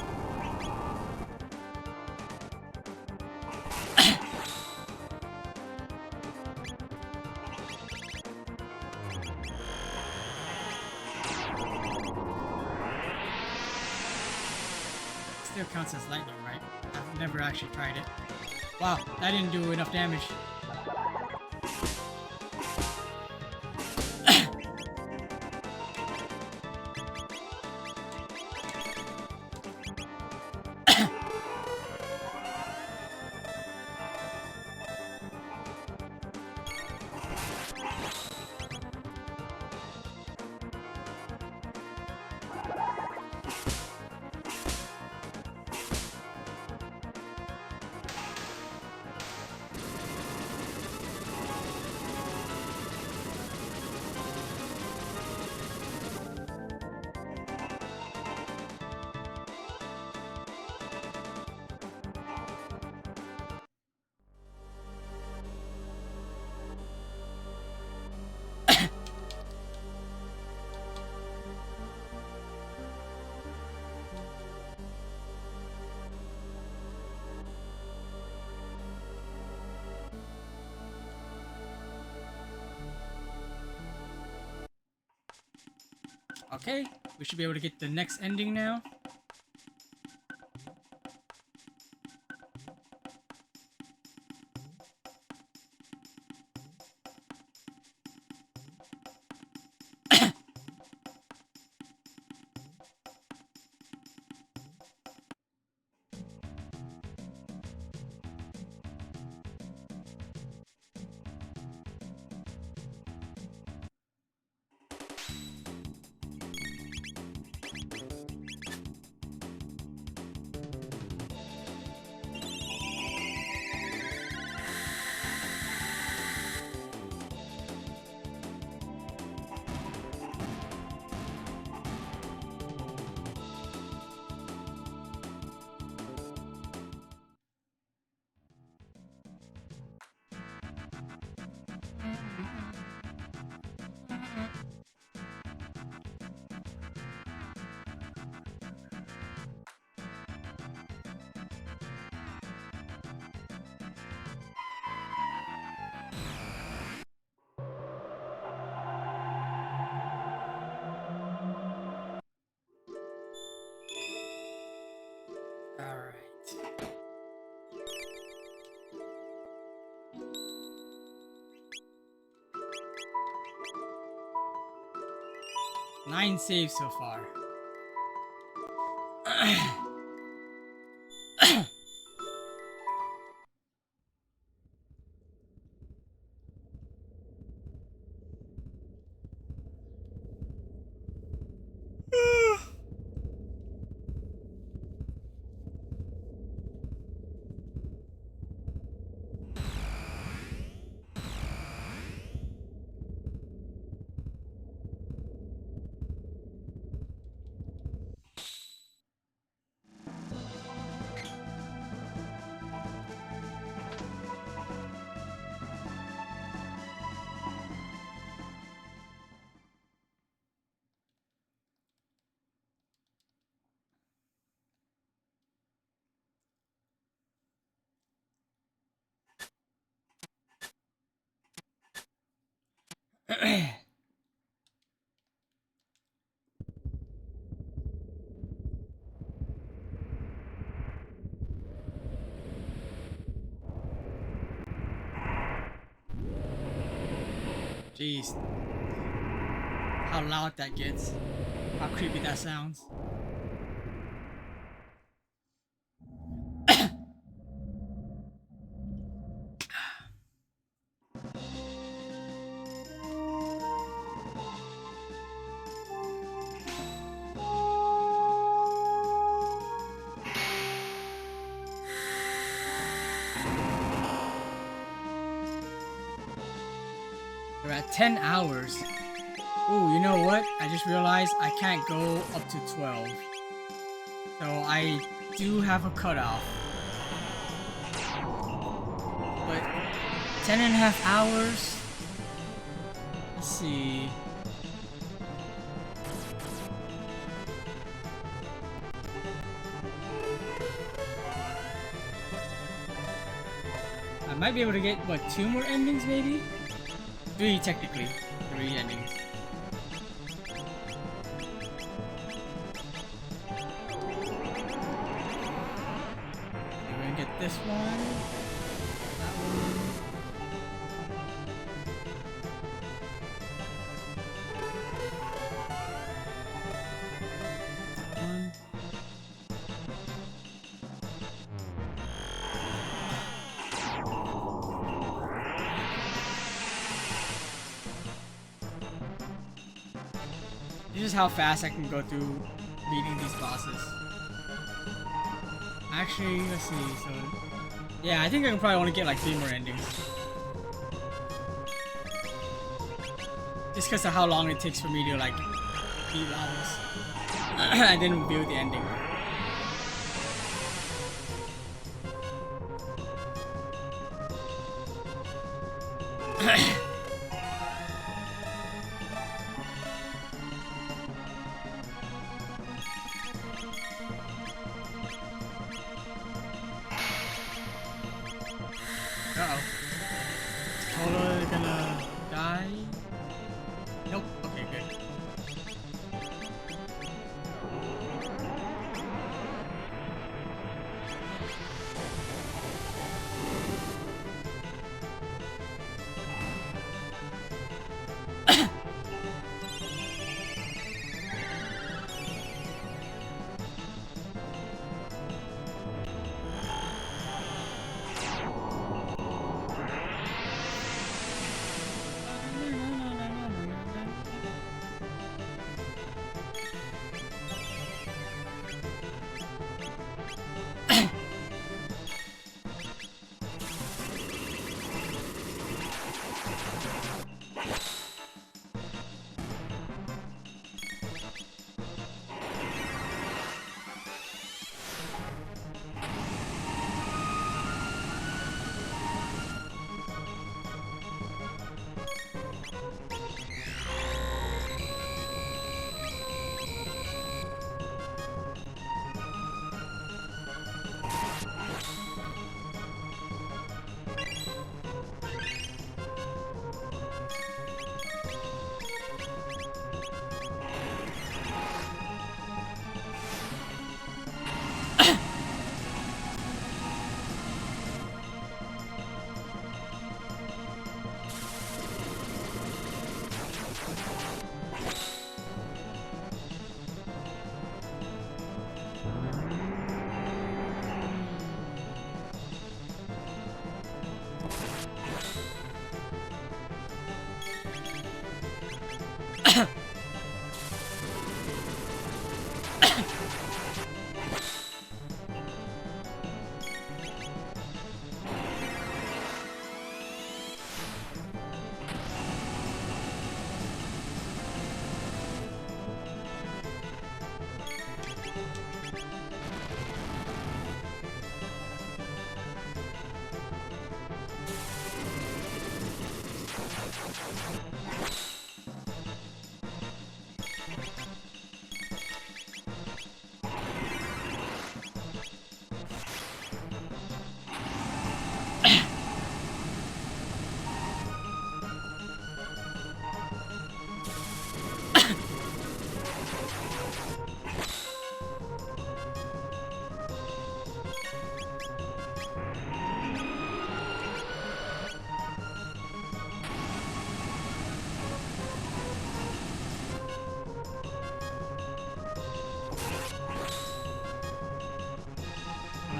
A: Still counts as lightning, right? I've never actually tried it. Wow, that didn't do enough damage. Okay, we should be able to get the next ending now. Alright. 9 saves so far. Jeez. How loud that gets. How creepy that sounds. We're at 10 hours. Ooh, you know what? I just realized I can't go up to 12. So I do have a cutoff. But 10.5 hours? Let's see. I might be able to get, what, 2 more endings maybe? 3 technically. 3 endings. We're gonna get this one. That one. This is how fast I can go through beating these bosses. Actually, let's see. So, yeah, I think I can probably only get like 3 more endings. Just because of how long it takes for me to like beat levels. And then reveal the ending. Uh-oh. Is Chrono gonna die? Nope. Okay, good.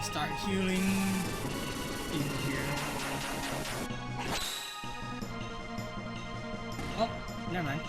A: Start healing in here. Oh, never mind.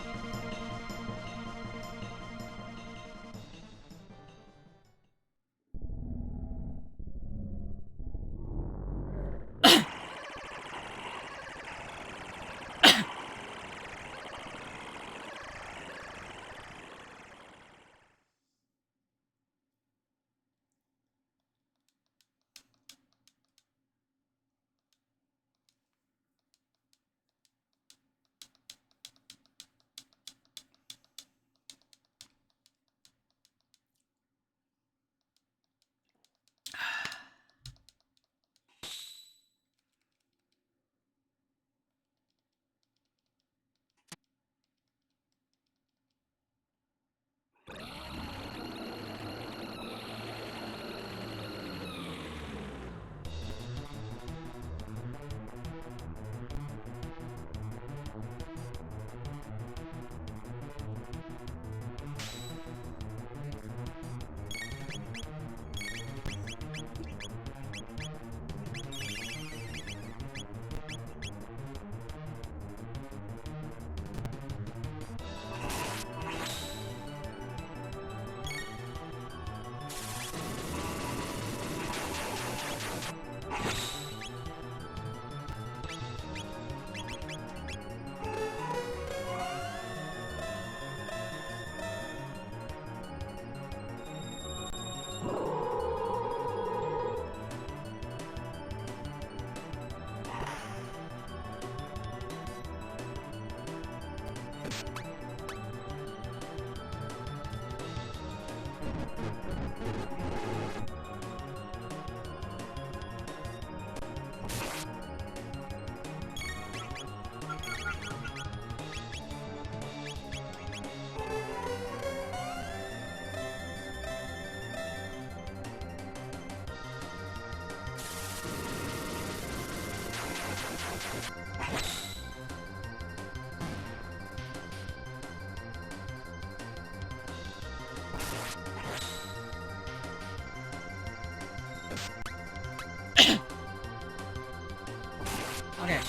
A: Okay.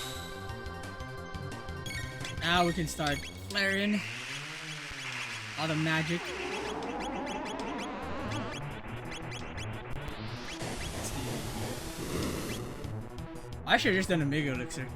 A: Now we can start flaring all the magic. I should have just done a Mega Elixir.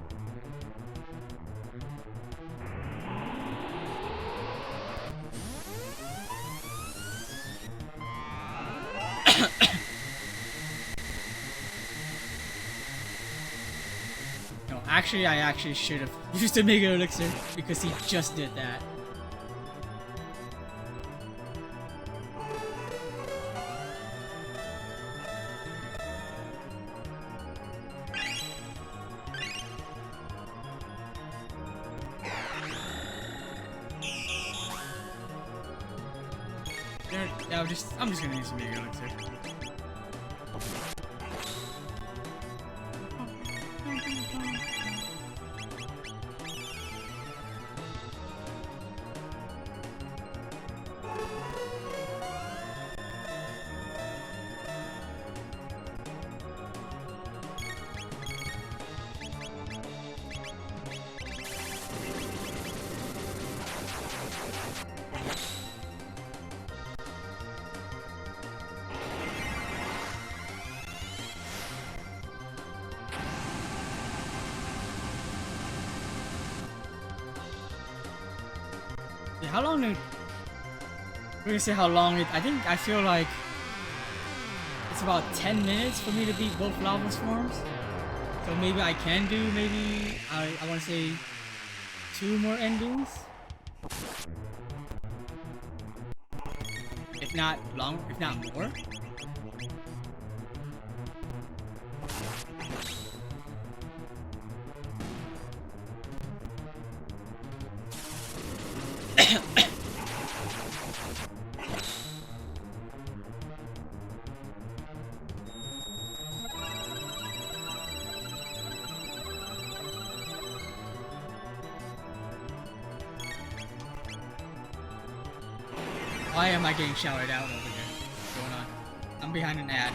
A: No, actually, I actually should have used a Mega Elixir because he just did that. I'm just gonna use a Mega Elixir. How long did... We're gonna see how long it... I feel like... It's about 10 minutes for me to beat both lava swarms. So maybe I can do, maybe... I want to say... 2 more endings? If not more? Why am I getting showered out over here? What's going on? I'm behind an ad.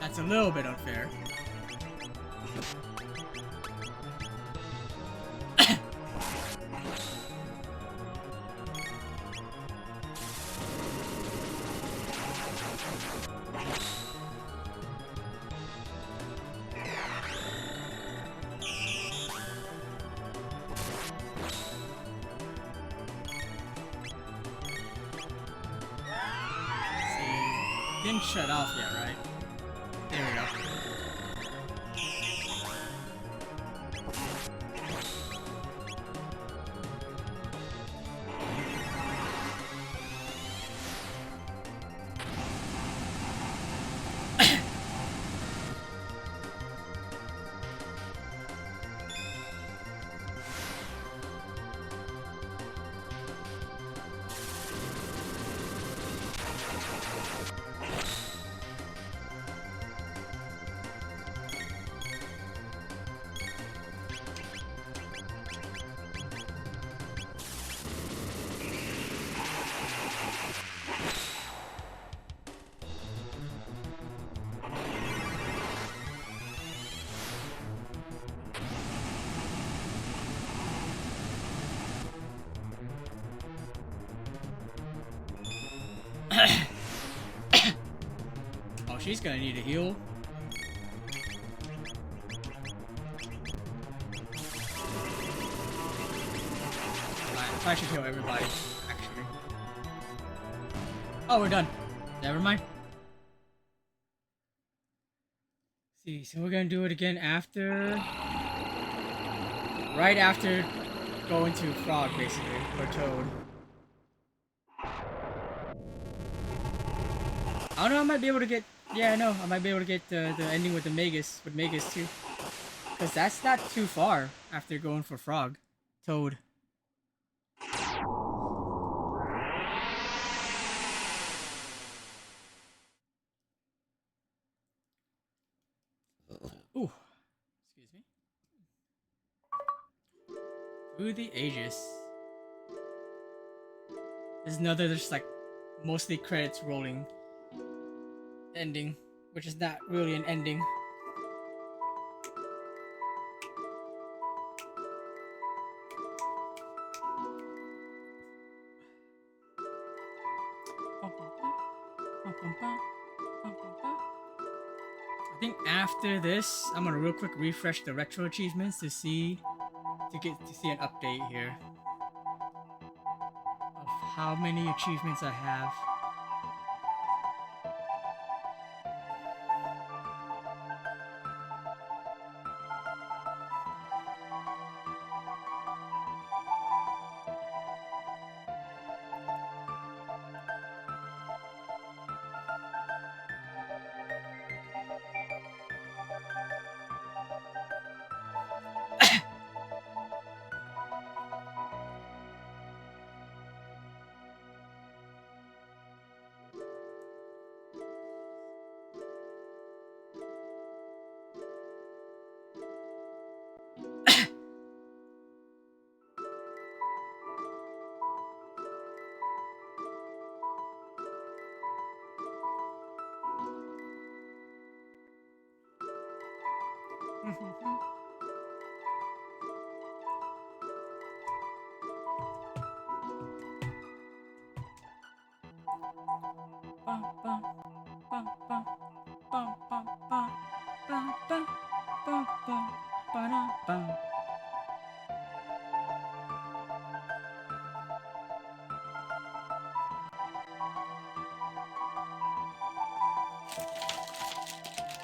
A: That's a little bit unfair. didn't shut off yet, right? There we go. Oh, she's gonna need a heal. I should heal everybody, actually. Oh, we're done. Never mind. See, so we're gonna do it again after... Right after going to Frog, basically, or Toad. I don't know, I might be able to get... Yeah, I know, I might be able to get the ending with the Magus, too. Because that's not too far after going for Frog. Toad. Ooh. Excuse me. Through the Ages. There's another, just like, mostly credits rolling ending, which is not really an ending. I think after this, I'm gonna real quick refresh the retro achievements to see an update here of how many achievements I have.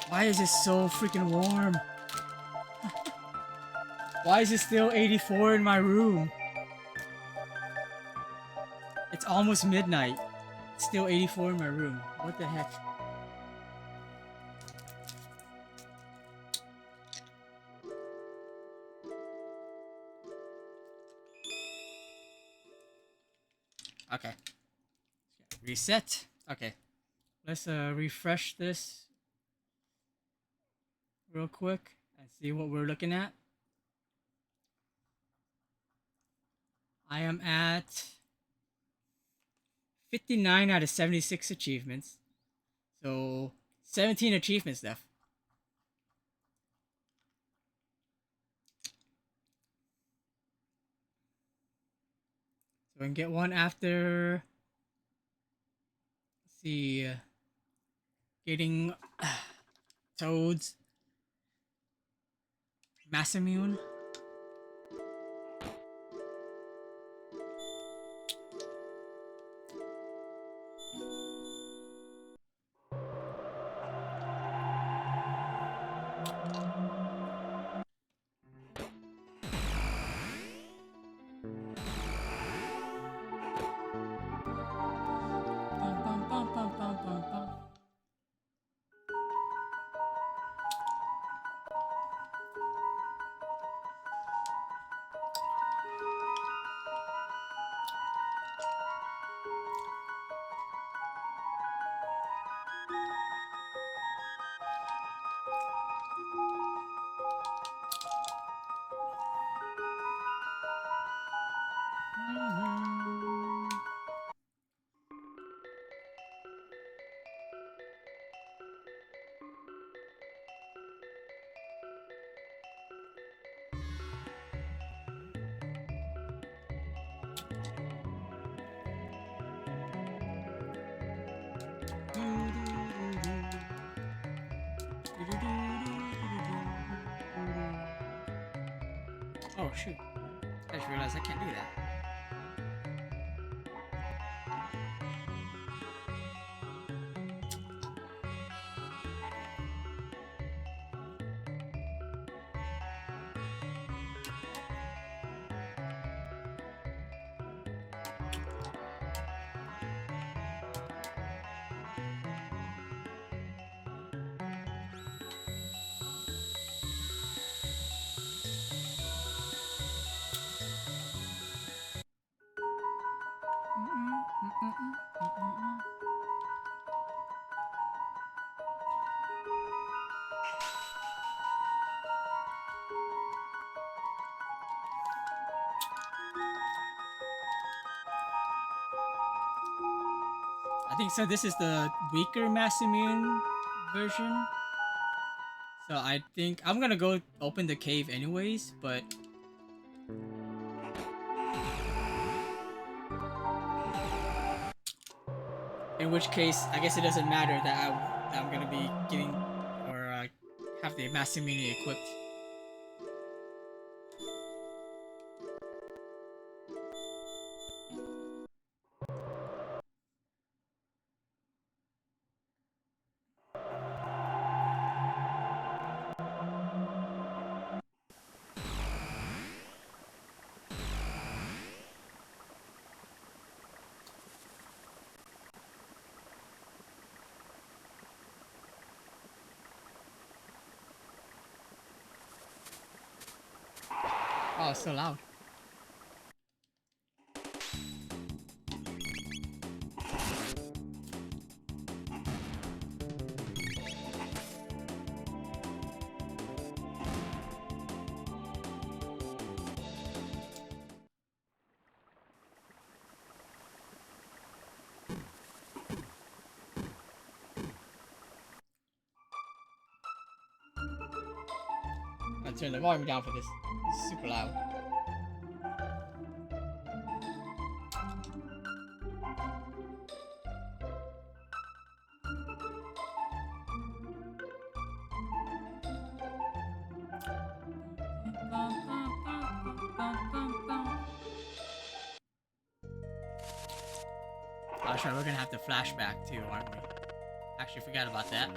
A: Why is it so freaking warm? Why is it still 84 in my room? It's almost midnight. It's still 84 in my room. What the heck? Okay. Reset. Okay. Let's refresh this real quick and see what we're looking at. I am at 59 out of 76 achievements. So 17 achievements left. So we can get one after, let's see, getting Toad's Massimmune. Oh shoot. I just realized I can't do that. I think so. This is the weaker Masamune version. So I think I'm gonna go open the cave anyways, but in which case, I guess it doesn't matter that I'm gonna be getting or have the Masamune equipped. Oh, it's so loud. I'll turn the volume down for this. It's super loud. Oh, sure, we're gonna have to flashback too, aren't we? Actually, forgot about that.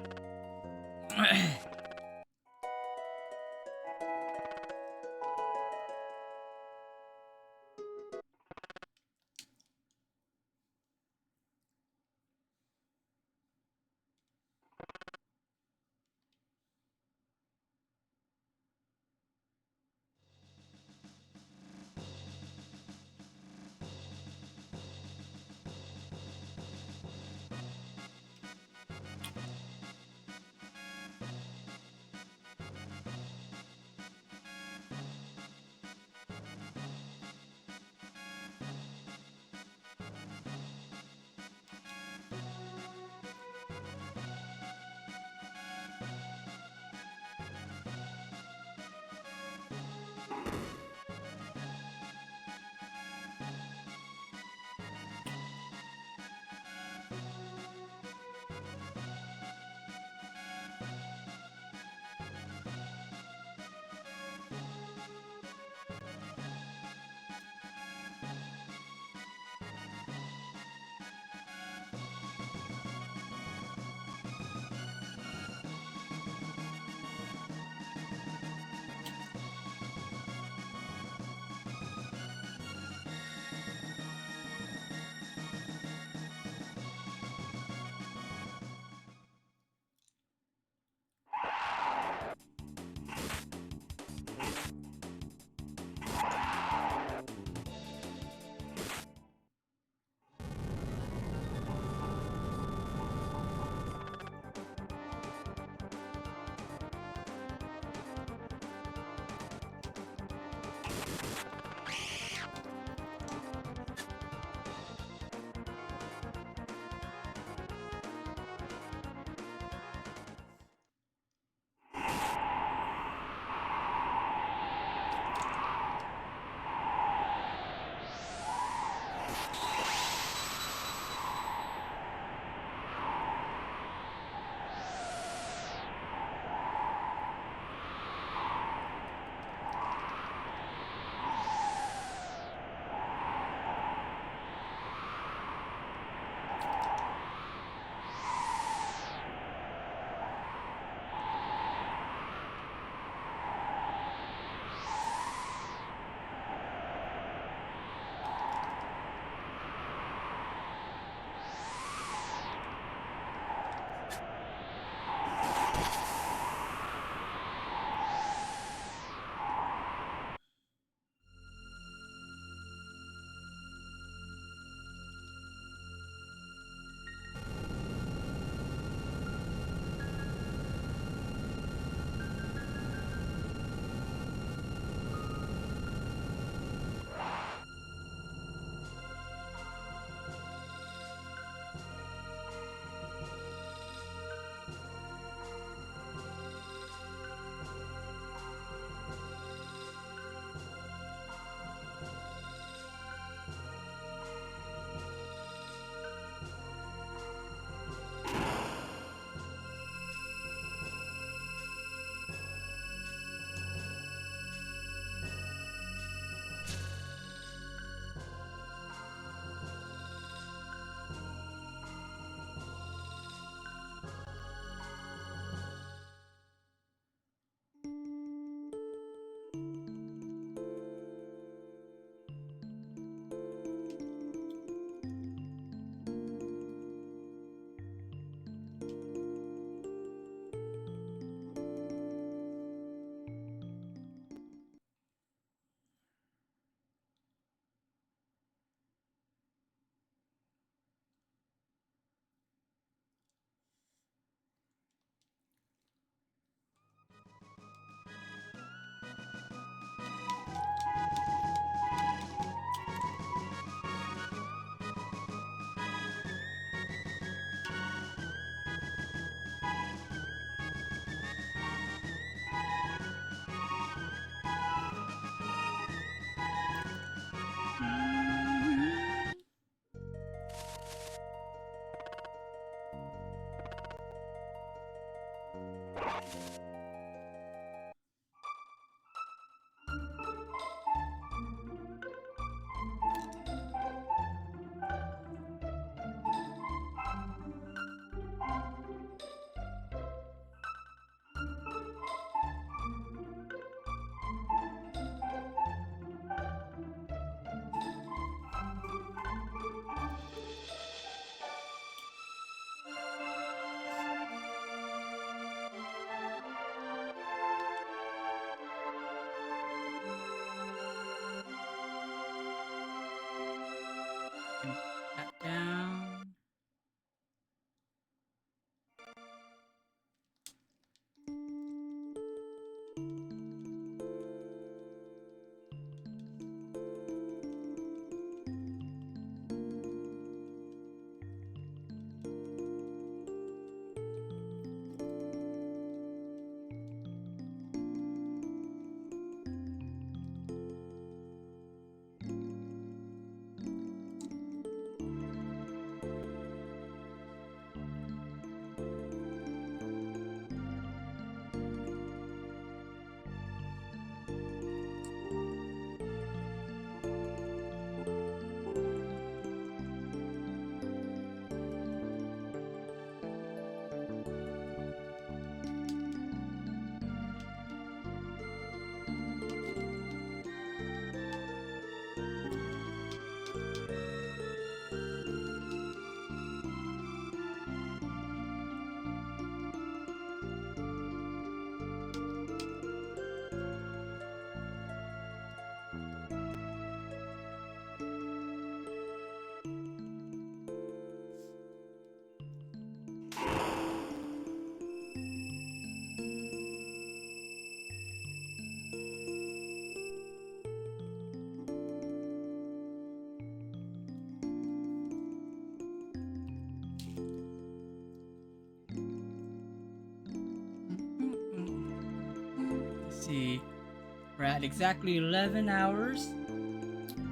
A: at exactly 11 hours.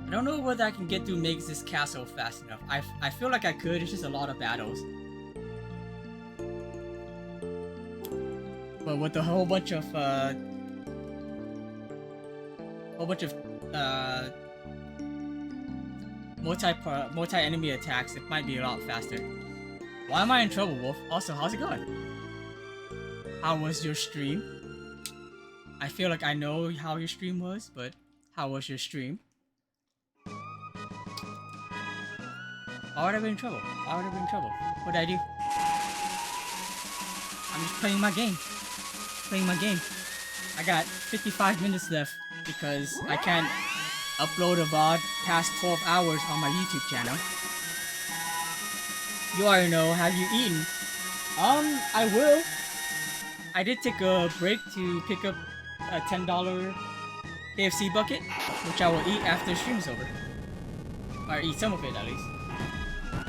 A: I don't know whether I can get through Magus' castle fast enough. I feel like I could, it's just a lot of battles. But with a whole bunch of multi-enemy attacks, it might be a lot faster. Why am I in trouble, Wolf? Also, how's it going? How was your stream? I feel like I know how your stream was, but how was your stream? Why would I be in trouble? Why would I be in trouble? What did I do? I'm just playing my game. Playing my game. I got 55 minutes left because I can't upload a VOD past 12 hours on my YouTube channel. You already know, have you eaten? I will. I did take a break to pick up a $10 KFC bucket, which I will eat after the stream's over. Or eat some of it at least.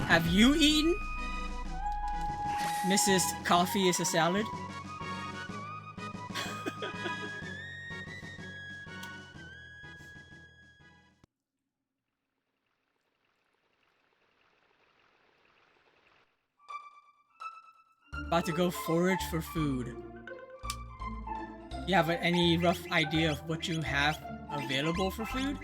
A: Have you eaten? Mrs. Coffee is a salad? About to go forage for food. You have any rough idea of what you have available for food?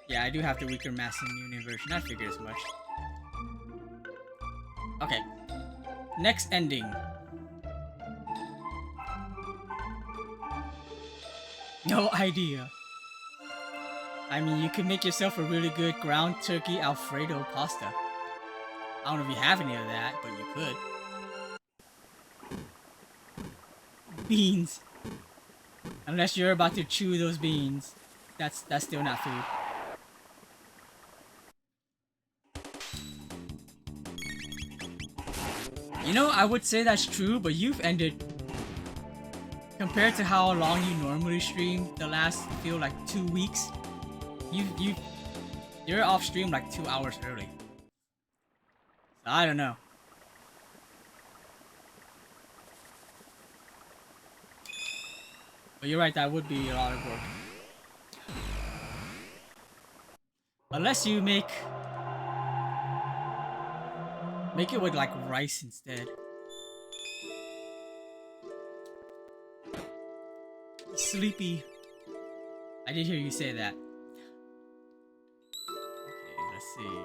A: Yeah, I do have the weaker Master Union version. I figured as much. Okay. Next ending. No idea. I mean, you could make yourself a really good ground turkey Alfredo pasta. I don't know if you have any of that, but you could. Beans. Unless you're about to chew those beans. That's still not food. You know, I would say that's true, but you've ended... Compared to how long you normally stream, the last, feel like 2 weeks, you're off stream like 2 hours early. So I don't know. But you're right, that would be a lot of work. Unless you make it with like rice instead. Sleepy. I did hear you say that. Okay, let's see.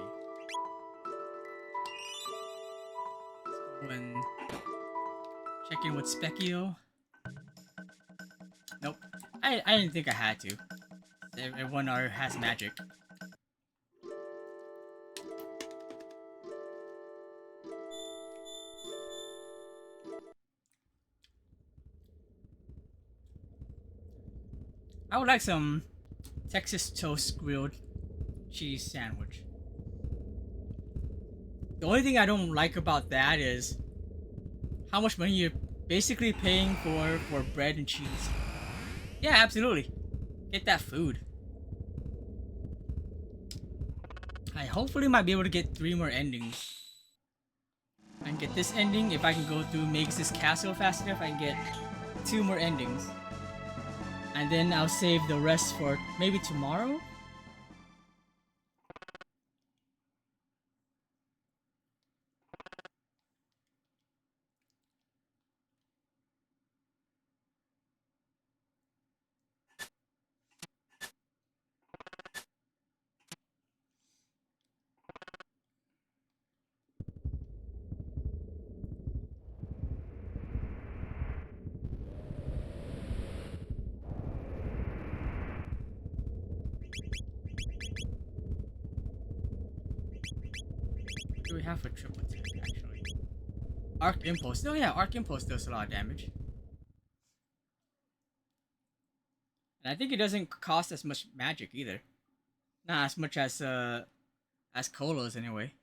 A: Let's go and check in with Specchio. Nope. I didn't think I had to. Everyone has magic. I would like some Texas toast grilled cheese sandwich. The only thing I don't like about that is how much money you're basically paying for bread and cheese. Yeah, absolutely. Get that food. I hopefully might be able to get 3 more endings. I can get this ending. If I can go through Magus' castle fast enough, I can get 2 more endings. And then I'll save the rest for maybe tomorrow? Do we have a triple attack actually? Arc Impulse. Oh yeah, Arc Impulse does a lot of damage. And I think it doesn't cost as much magic either. Not as much as Colo's anyway.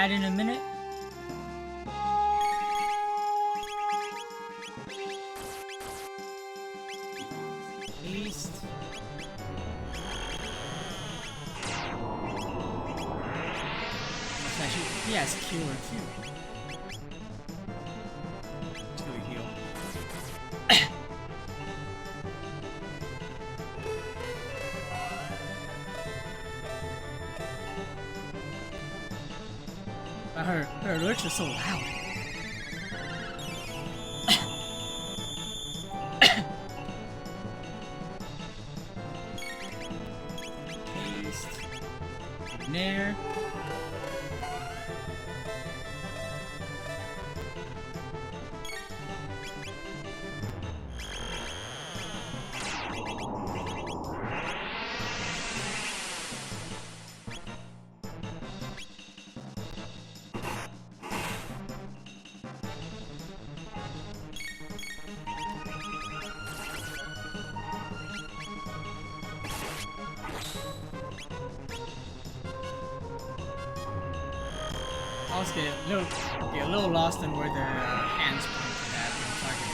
A: that in a minute. Paste. Yes, Q or Q. Let's really heal. Her alerts are so loud. Paste. Nair. I was get a little lost in where their hands pointed at when targeting.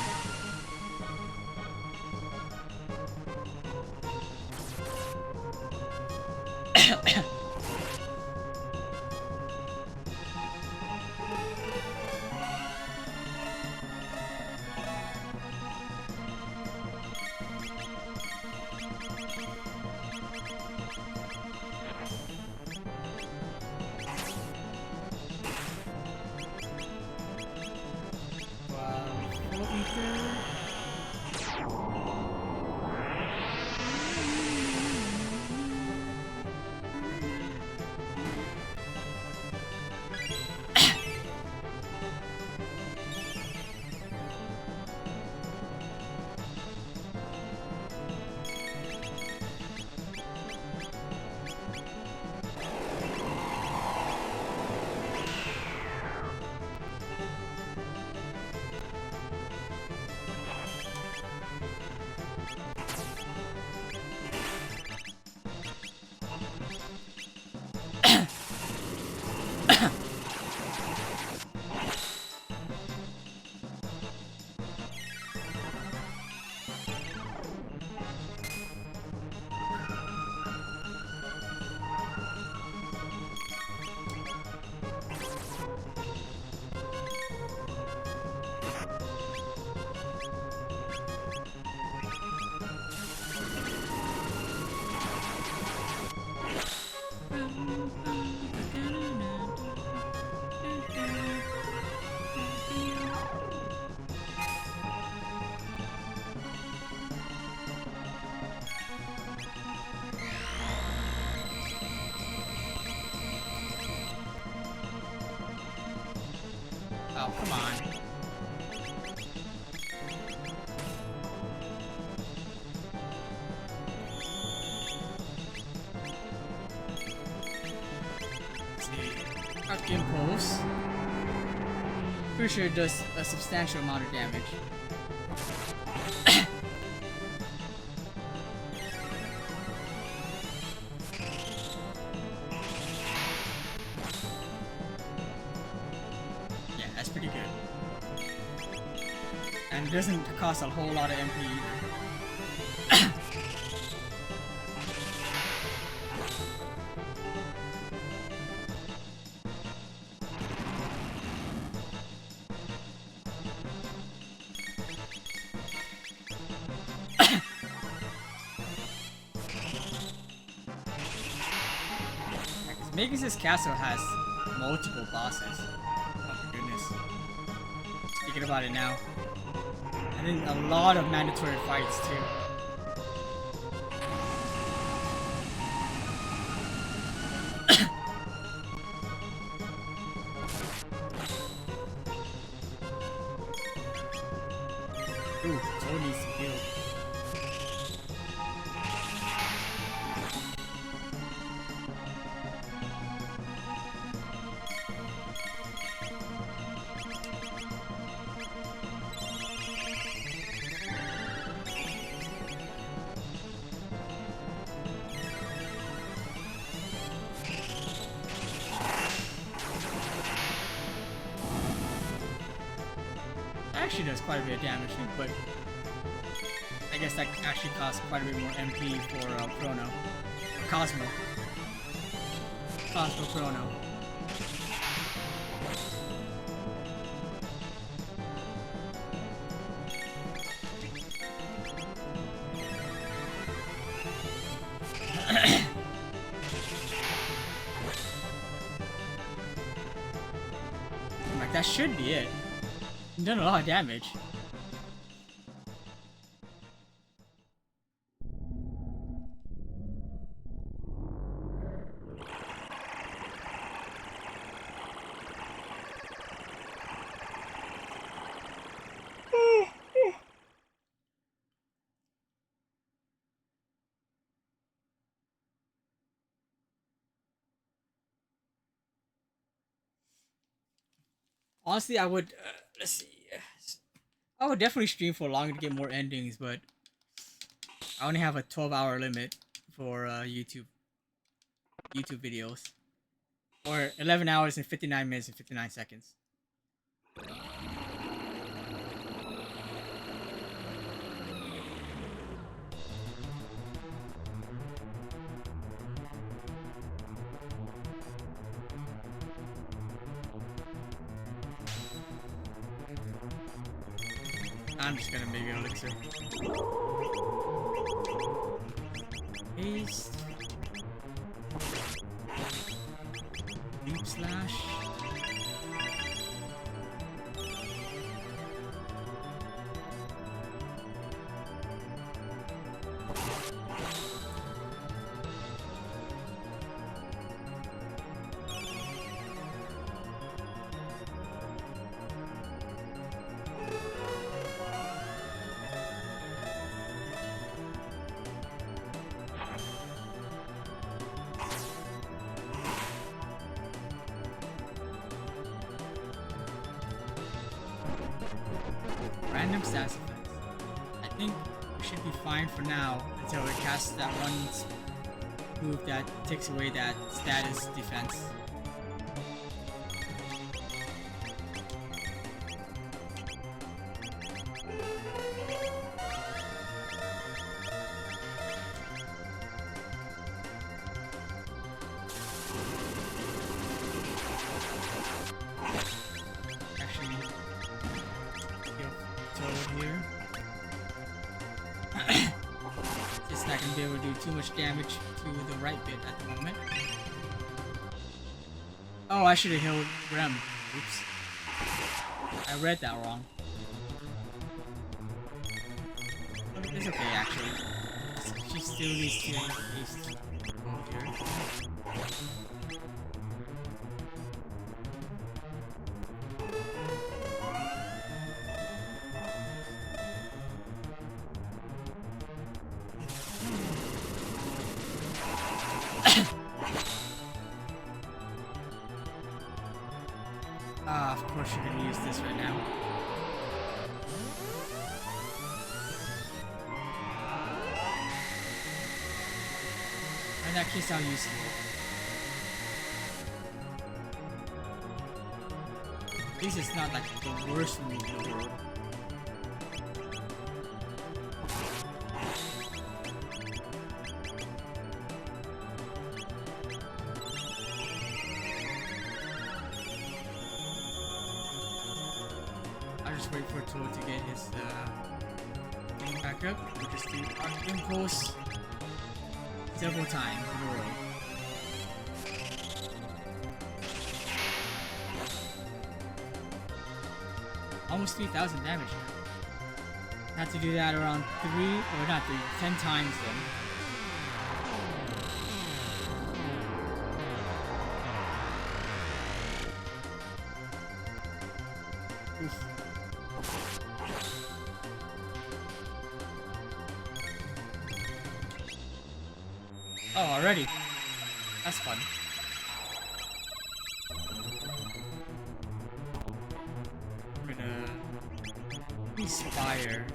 A: Oh, come on. Let's see. Arc Impulse. Pretty sure it does a substantial amount of damage. Pretty good. And it doesn't cost a whole lot of MP either. Magus' castle has multiple bosses. Thinking about it now. And then a lot of mandatory fights too. Ooh, Toad needs to heal. That actually does quite a bit of damage, but I guess that actually costs quite a bit more MP for Chrono. Or Cosmo. Cosmo Chrono. Like, that should be it. You've done a lot of damage. Honestly, I would, let's see, I would definitely stream for longer to get more endings, but I only have a 12-hour limit for YouTube videos, or 11 hours and 59 minutes and 59 seconds. I'm just gonna make an elixir. Haste. Deep slash. Random stats effects. I think we should be fine for now until it casts that one move that takes away that status defense. Too much damage to the right bit at the moment. Oh, I should have healed Rem. Oops. I read that wrong. It's okay, actually. She still needs to haste. Oh dear. Of course you're gonna use this right now. In that case, I'll use it. At least it's not like the worst move in the world. Wait for Tool to get his thing back up. We'll just do Arc Impulse several times in a row. Almost 3,000 damage. Have to do that around 10 times then. Oh, already? That's fun. We're gonna Inspire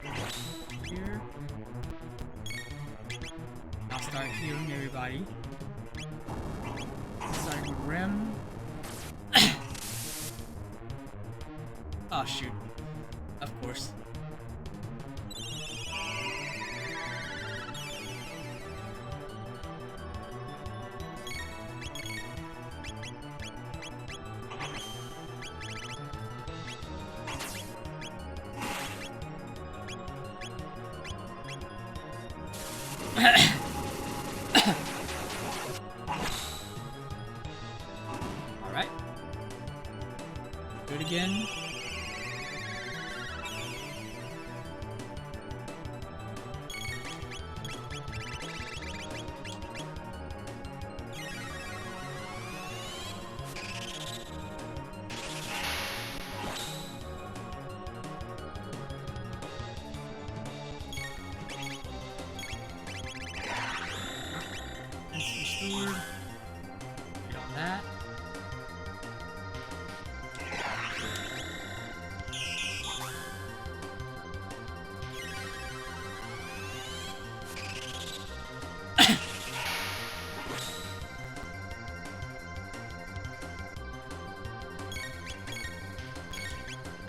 A: here. I'll start healing everybody. Starting with Rem. Oh shoot. Of course. Alright. Do it again. Restored. Get on that.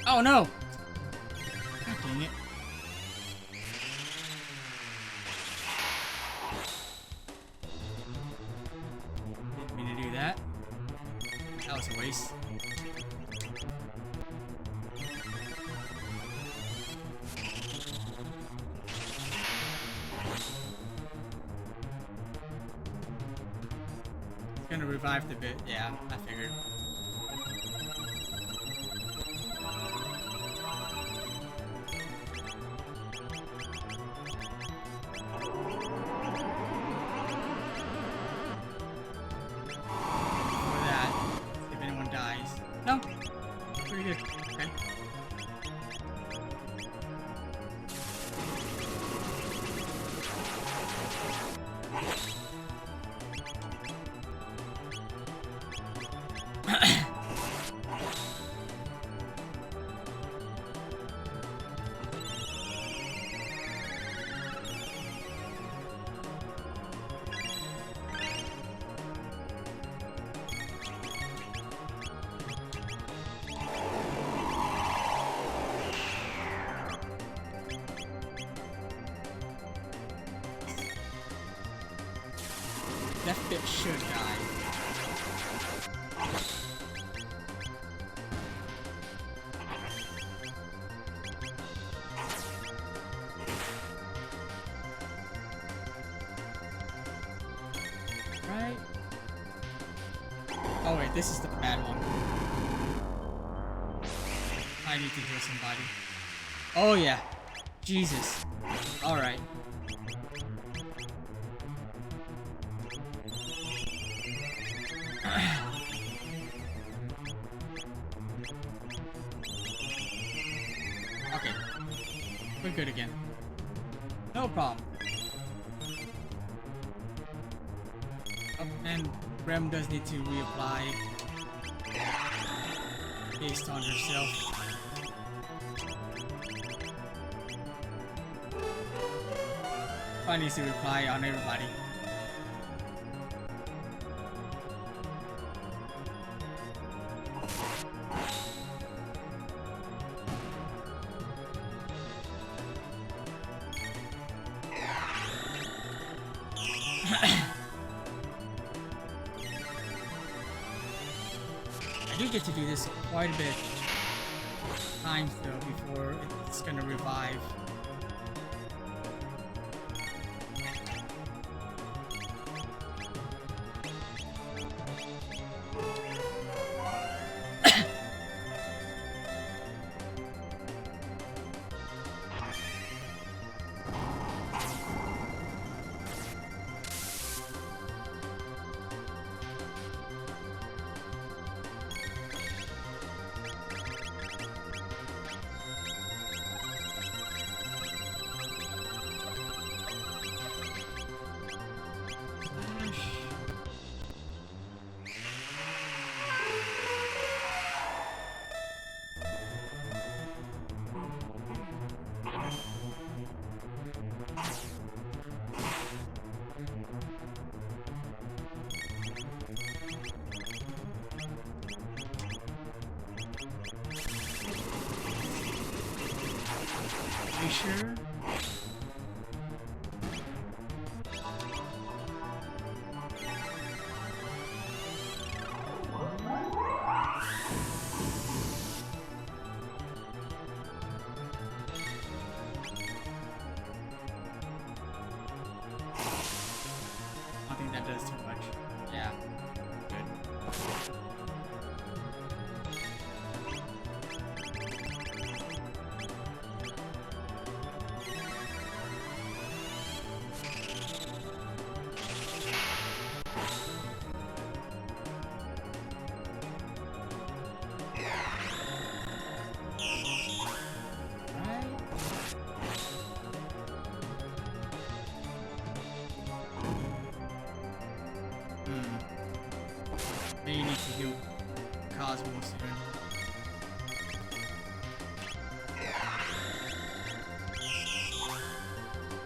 A: Oh no! God dang it. Didn't mean to do that. That was a waste. It's gonna revive the bit. Yeah, I figured. No? Pretty good. Okay. That bit should die. Right? Oh wait, this is the bad one. I need to heal somebody. Oh yeah. Jesus. Alright. Okay. We're good again. No problem. Oh, and Rem does need to reapply based on herself. I need to reply on everybody. I do get to do this quite a bit of times though before it's gonna revive. Are you sure? I think that does too much. Yeah. Good. Maybe you need to heal Cosmo soon.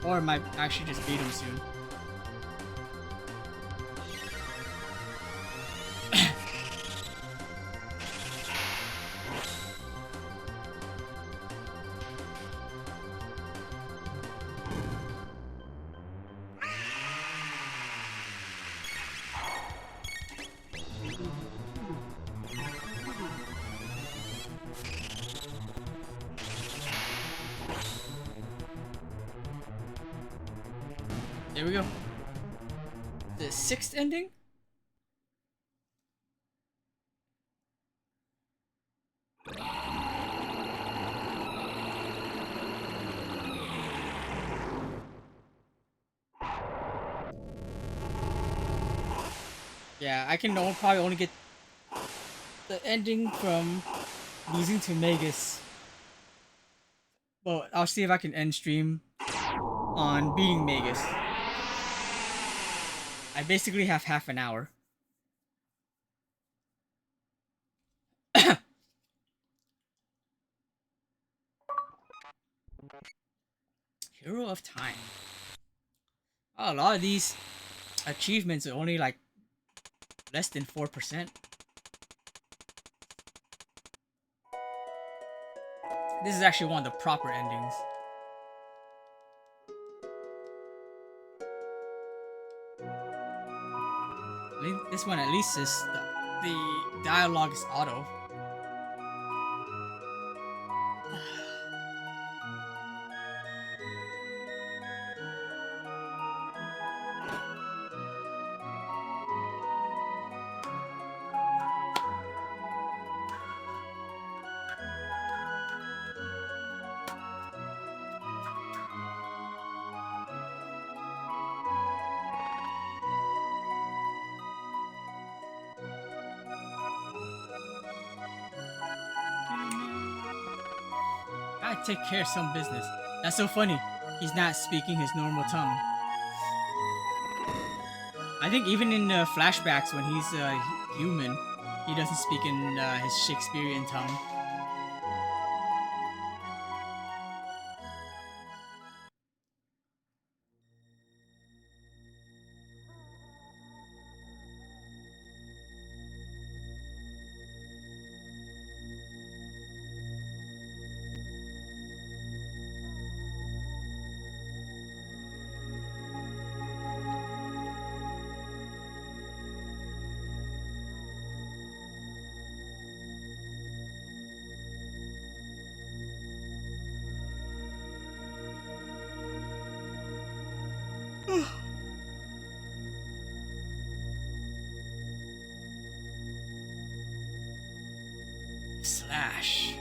A: Or I might actually just beat him soon. There we go. The 6th ending? Yeah, I can probably only get the ending from losing to Magus. Well, I'll see if I can end stream on beating Magus. I basically have half an hour. Hero of Time. Oh, a lot of these achievements are only like less than 4%. This is actually one of the proper endings. This one at least is the dialogue is auto. I take care of some business. That's so funny. He's not speaking his normal tongue. I think even in flashbacks when he's human, he doesn't speak in his Shakespearean tongue. Slash.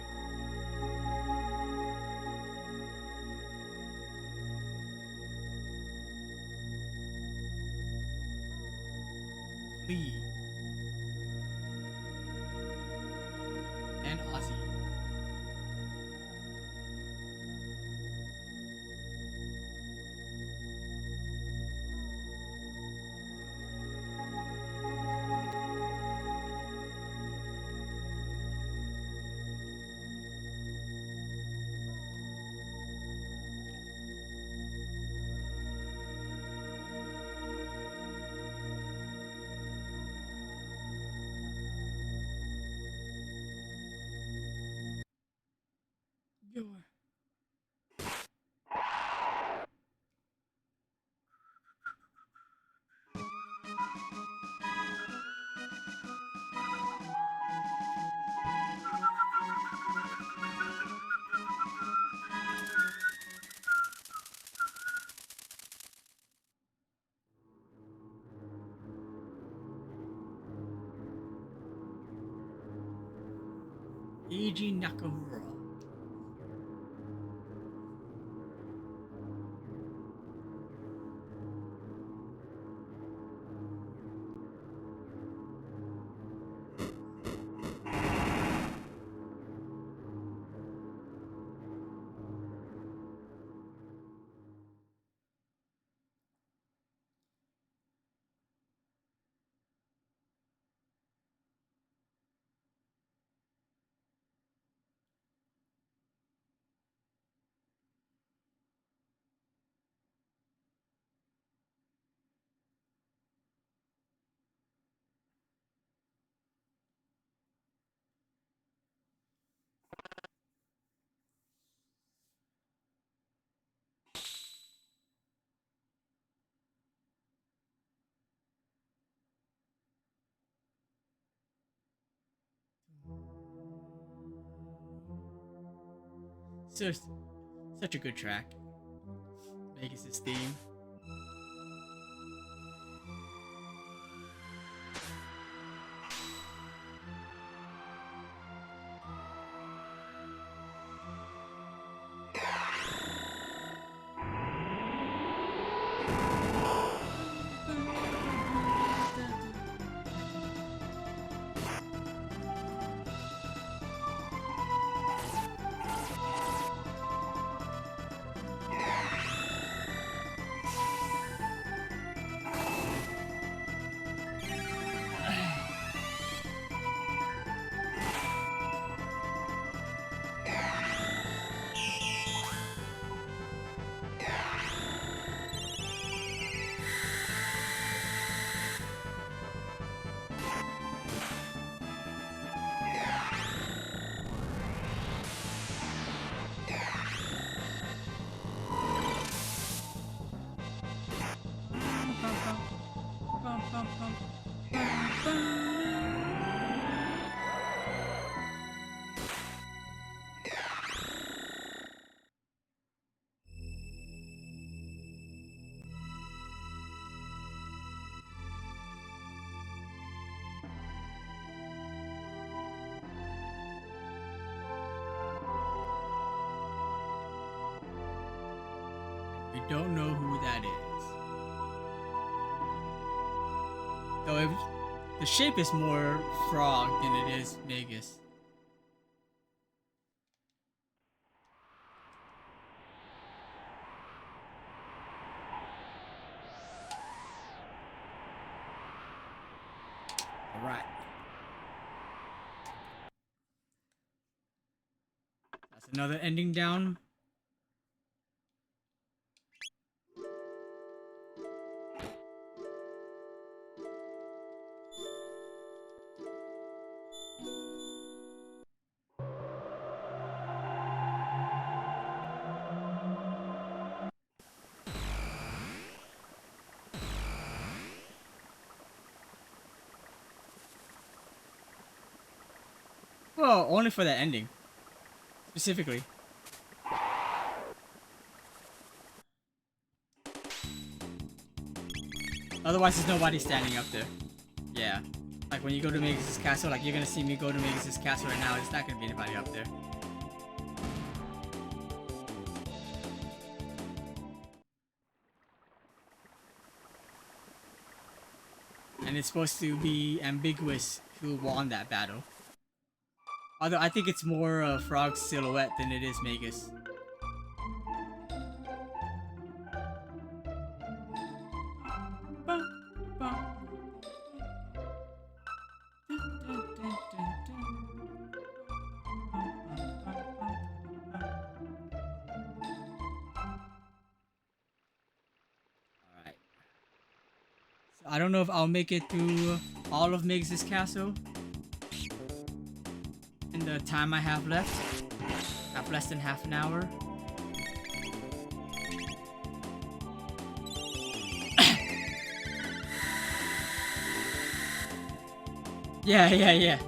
A: Lee. And Ozzy. Eiji Nakamura. So, such a good track. Magus' theme. We don't know who that is. Though if the shape is more frog than it is Magus. Alright. That's another ending down. Well, only for that ending. Specifically. Otherwise, there's nobody standing up there. Yeah. Like when you go to Magus' castle, like you're gonna see me go to Magus' castle right now, there's not gonna be anybody up there. And it's supposed to be ambiguous who won that battle. Although I think it's more a frog silhouette than it is Magus. Alright. So I don't know if I'll make it through all of Magus' castle in the time I have left. I have less than half an hour. Yeah.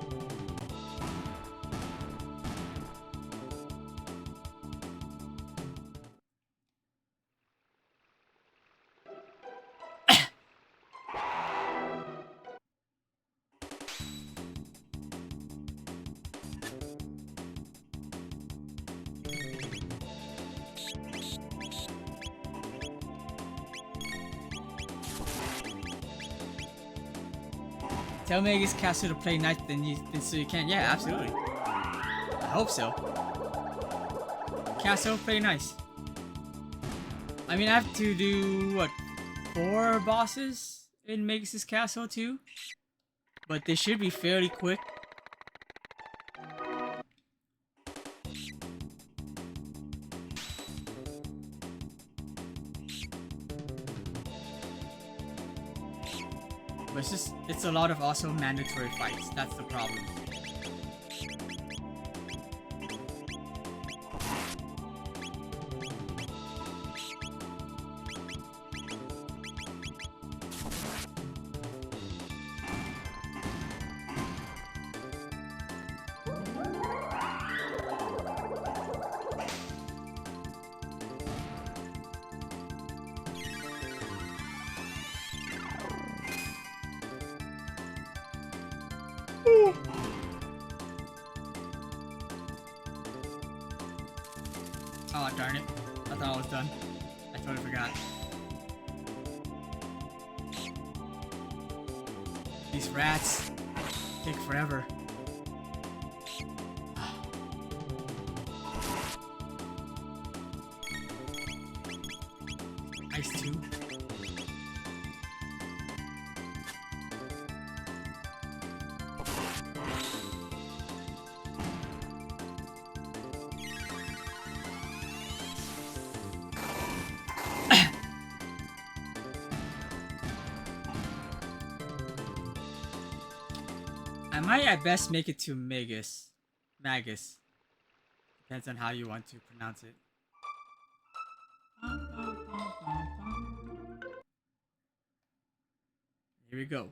A: Tell Magus Castle to play nice, then so you can. Yeah, absolutely. I hope so. Castle, play nice. I mean, I have to do, what, 4 bosses in Magus' Castle too? But they should be fairly quick. But it's a lot of also mandatory fights. That's the problem. Oh, darn it. I thought I was done. I totally forgot. These rats take forever. Ice too. I might at best make it to Magus. Magus. Depends on how you want to pronounce it. Here we go.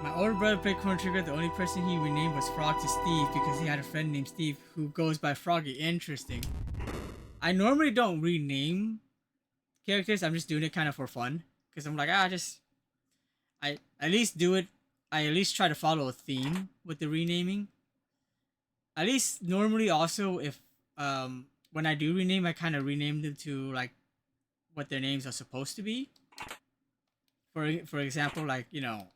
A: My older brother played Chrono Trigger. The only person he renamed was Frog to Steve because he had a friend named Steve who goes by Froggy. Interesting. I normally don't rename characters. I'm just doing it kind of for fun because I'm like, I at least do it. I at least try to follow a theme with the renaming. At least normally also if when I do rename, I kind of rename them to like what their names are supposed to be. For example, like, you know,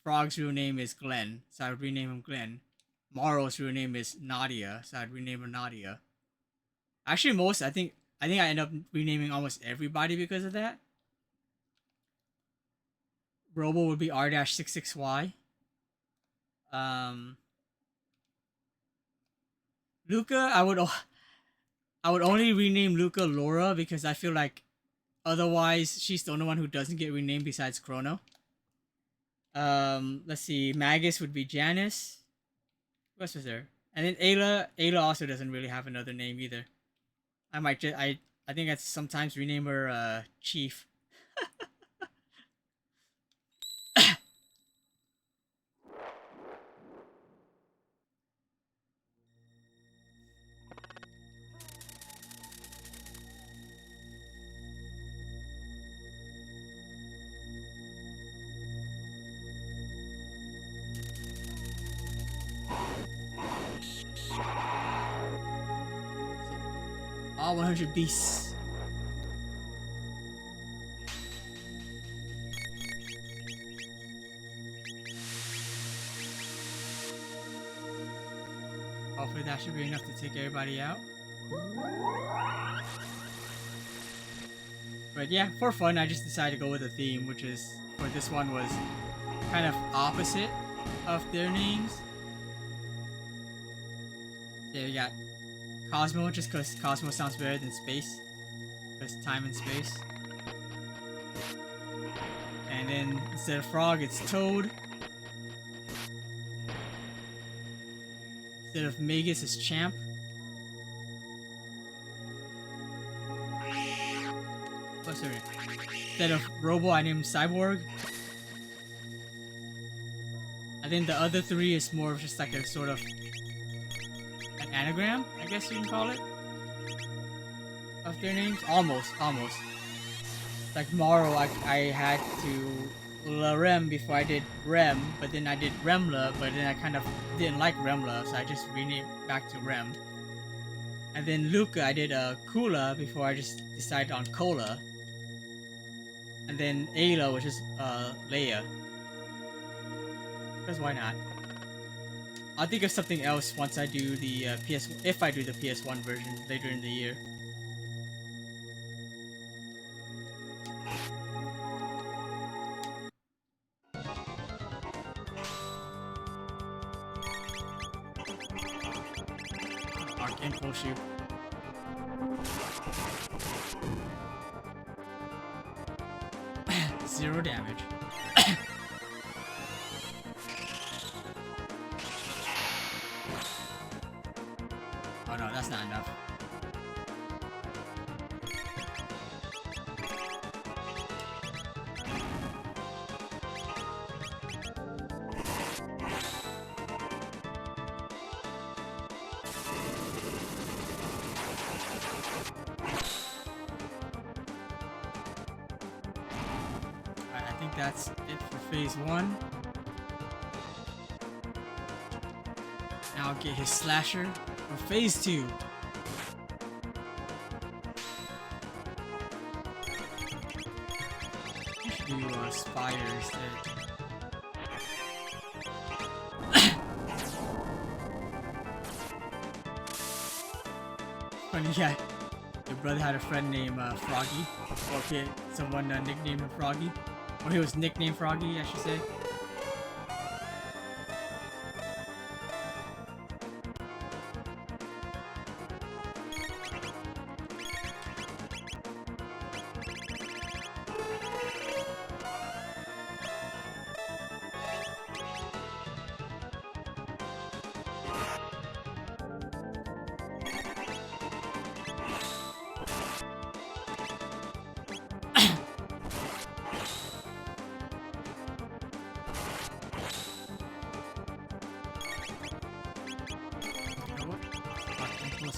A: Frog's real name is Glenn, so I would rename him Glenn. Morrow's real name is Nadia, so I'd rename her Nadia. Actually, I think I end up renaming almost everybody because of that. Robo would be R-66Y. Luca, I would only rename Luca Laura because I feel like otherwise she's the only one who doesn't get renamed besides Chrono. Let's see. Magus would be Janice. What else was there? And then Ayla also doesn't really have another name either. I might just I think I'd sometimes rename her Chief. All 100 beasts. Hopefully that should be enough to take everybody out. But yeah, for fun, I just decided to go with a theme, which is, for this one, was kind of opposite of their names. There we got Cosmo, just because Cosmo sounds better than space. Because time and space. And then instead of Frog, it's Toad. Instead of Magus, it's Champ. Oh, sorry. Instead of Robo, I named Cyborg. And then the other 3 is more of just like a sort of an anagram, I guess you can call it. of their names. Almost. Like Morrow, I had to Rem before I did Rem, but then I did Remla, but then I kind of didn't like Remla, so I just renamed back to Rem. And then Luca, I did Kula before I just decided on Cola. And then Ayla, which is Leia. Because why not? I'll think of something else once I do the if I do the PS1 version later in the year. Arcane Full Shoe. Zero damage. Oh no, that's not enough. Alright, I think that's it for phase 1. Now I'll get his slasher for phase 2. I should do Spire instead. Funny, yeah. Your brother had a friend named Froggy. Or okay, someone nicknamed him Froggy. Or he was nicknamed Froggy, I should say.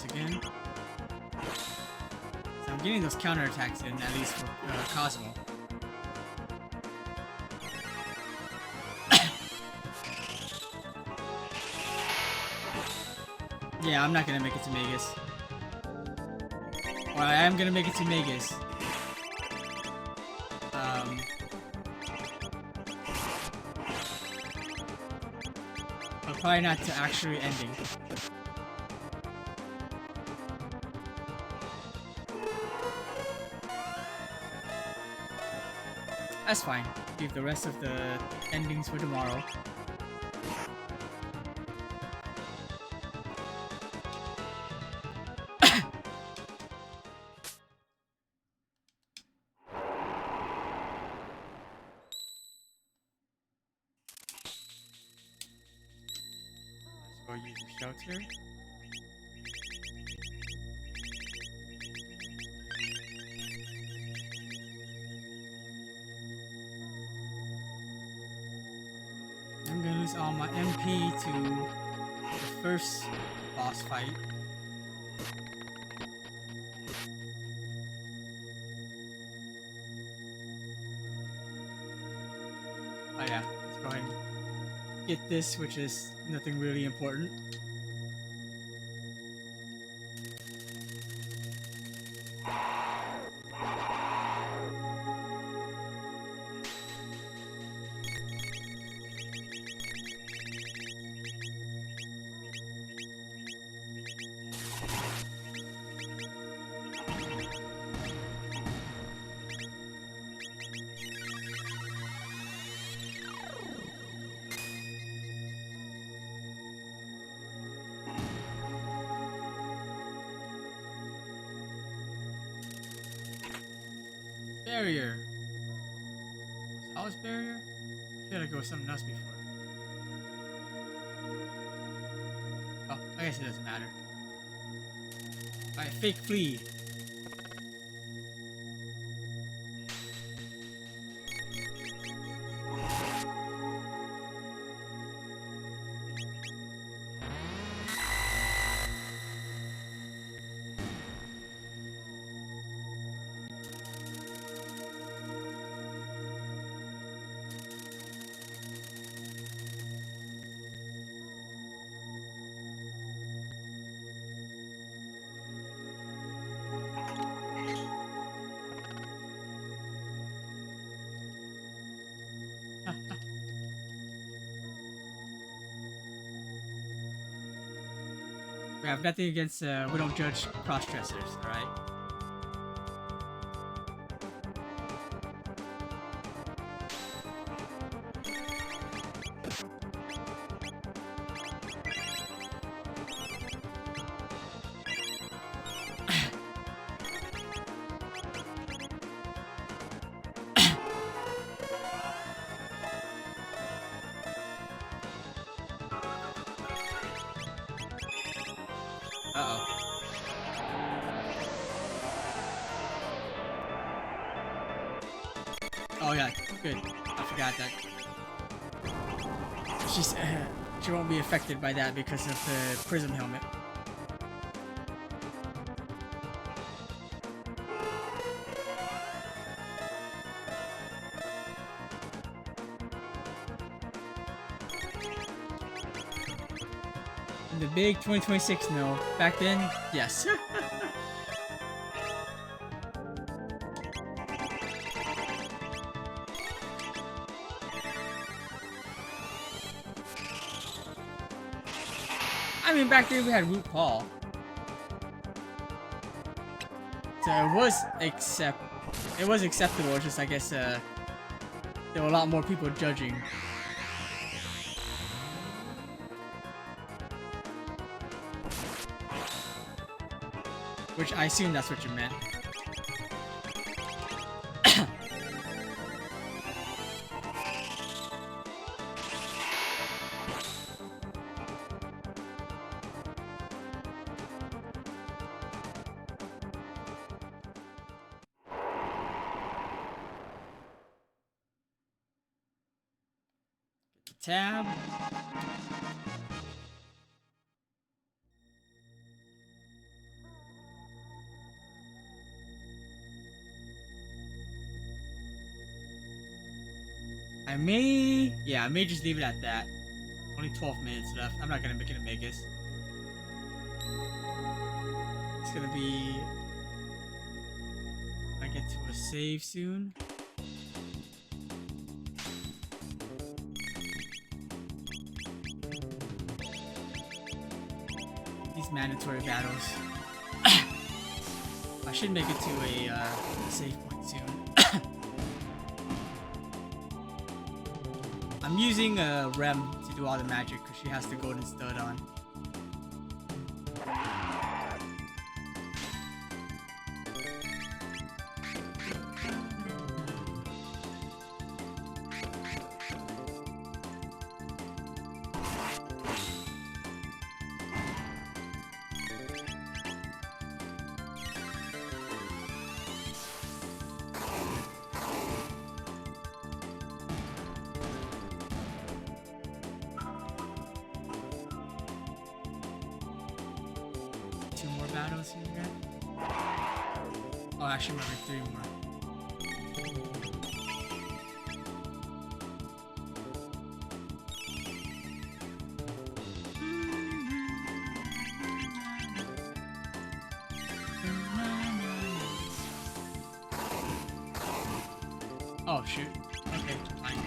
A: Again. So I'm getting those counterattacks in, at least for Cosmo. Yeah, I'm not gonna make it to Magus. Or I am gonna make it to Magus. But probably not to actually ending. That's fine. Leave the rest of the endings for tomorrow. Let's go use the shelter. I'm gonna lose all my MP to the first boss fight. Oh yeah, let's go ahead and get this, which is nothing really important. Barrier. Was Alice barrier? I feel like it was something else before. Oh, I guess it doesn't matter. Alright, fake flea. We have nothing against, we don't judge cross-dressers, alright? Uh-oh. Oh yeah, good. I forgot that. She won't be affected by that because of the prism helmet. In the big 2026, no. Back then, yes. I mean, back then we had Root Paul. So it was acceptable, it's just I guess there were a lot more people judging. Which I assume that's what you meant. Tab. I may just leave it at that. Only 12 minutes left. I'm not gonna make it a Magus. It's gonna be... I get to a save soon. These mandatory battles. I should make it to a save point soon. I'm using Rem to do all the magic because she has the golden stud on. Battles here. Oh, actually, maybe 3 more. Oh shoot. Okay, fine.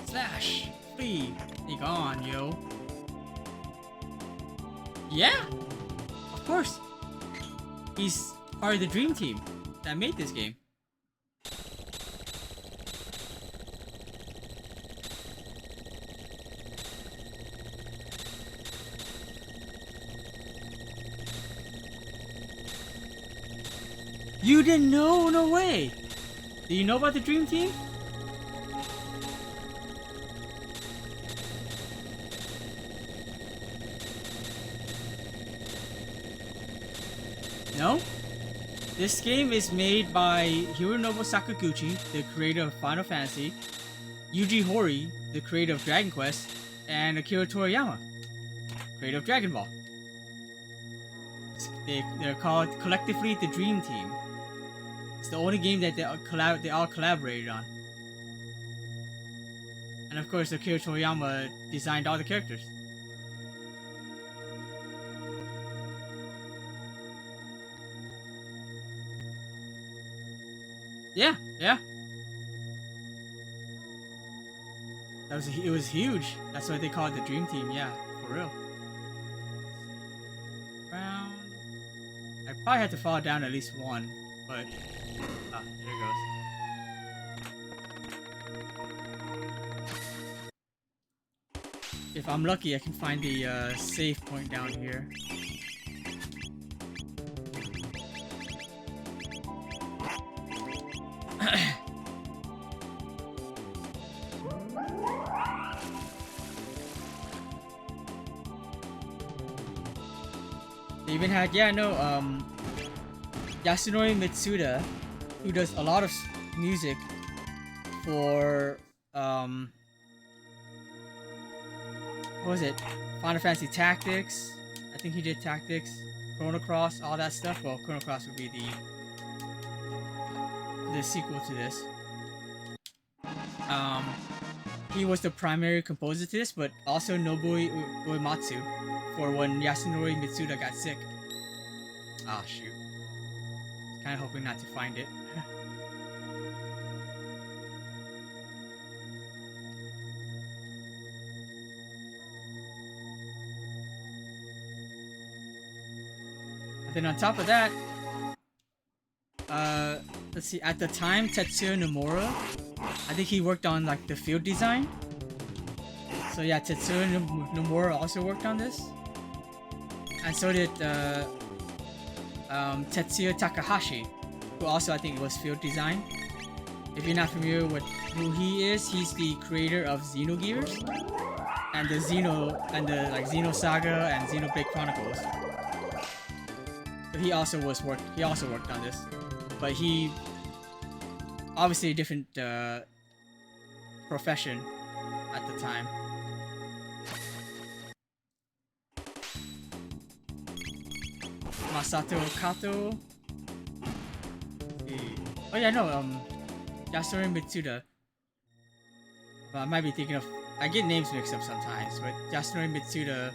A: Slash! Flee! Be gone, yo. Yeah! Of course! He's part of the dream team that made this game. You didn't know? No way! Do you know about the Dream Team? No? This game is made by Hironobu Sakaguchi, the creator of Final Fantasy, Yuji Horii, the creator of Dragon Quest, and Akira Toriyama, creator of Dragon Ball. They're called collectively the Dream Team. It's the only game that they all collaborated on. And of course, Akira Toriyama designed all the characters. Yeah. It was huge. That's why they call it the Dream Team. Yeah, for real. Round. I probably had to fall down at least one, but there it goes. If I'm lucky, I can find the save point down here. They even had, Yasunori Mitsuda, who does a lot of music for, what was it? Final Fantasy Tactics. I think he did Tactics, Chrono Cross, all that stuff. Well, Chrono Cross would be the sequel to this. He was the primary composer to this, but also Nobuo Uematsu for when Yasunori Mitsuda got sick. Ah, shoot. Kind of hoping not to find it. And then on top of that, let's see, at the time, Tetsuya Nomura, I think he worked on like the field design. So yeah, Tetsuya Nomura also worked on this. And so did Tetsuya Takahashi, who also I think was field design. If you're not familiar with who he is, he's the creator of Xenogears and the Xeno Saga and Xenoblade Chronicles. But he also worked on this, but he obviously a different profession at the time. Masato Kato. Oh yeah, no, Yasunori Mitsuda. Well, I might be thinking of. I get names mixed up sometimes, but Yasunori Mitsuda,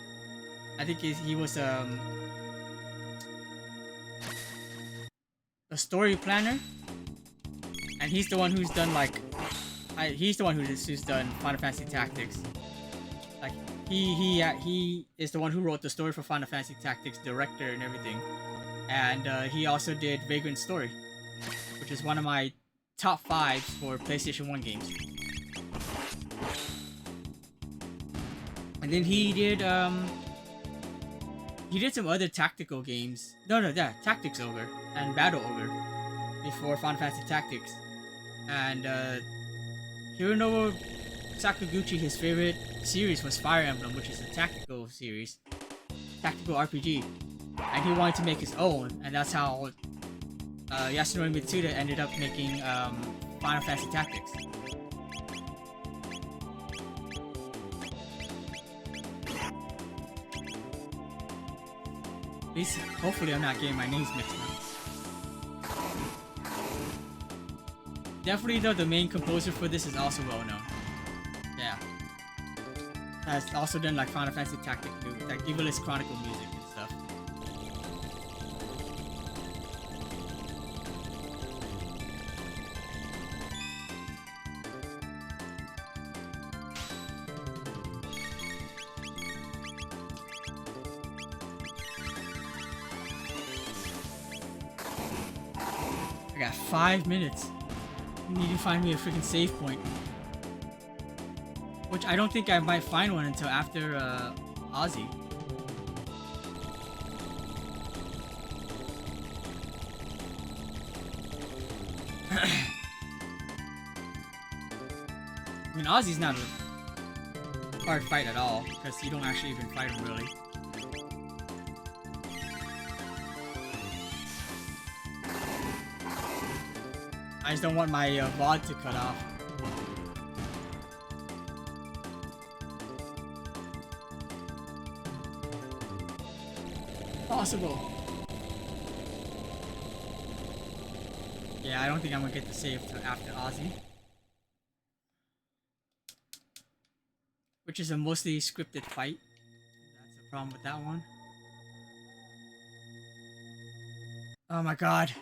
A: I think he was a story planner, and he's the one who's done he's the one who's done Final Fantasy Tactics. Like he is the one who wrote the story for Final Fantasy Tactics, director and everything, and he also did Vagrant Story, which is one of my top 5 for PlayStation 1 games. And then he did some other tactical games. Tactics Ogre and Battle Ogre before Final Fantasy Tactics. And Hironobu Sakaguchi, his favorite series was Fire Emblem, which is a tactical series, tactical RPG, and he wanted to make his own, and that's how Yasunori Mitsuda ended up making Final Fantasy Tactics. At least, hopefully I'm not getting my names mixed up. Definitely though, the main composer for this is also well known. Yeah. Has also done like Final Fantasy Tactics, like Evilist Chronicle music and stuff. I got 5 minutes. You need to find me a freaking save point. Which I don't think I might find one until after Ozzy. mean, Ozzy's not a hard fight at all, because you don't actually even fight him really. I just don't want my VOD to cut off. Possible. Yeah, I don't think I'm gonna get the save till after Ozzy. Which is a mostly scripted fight. That's the problem with that one. Oh my god.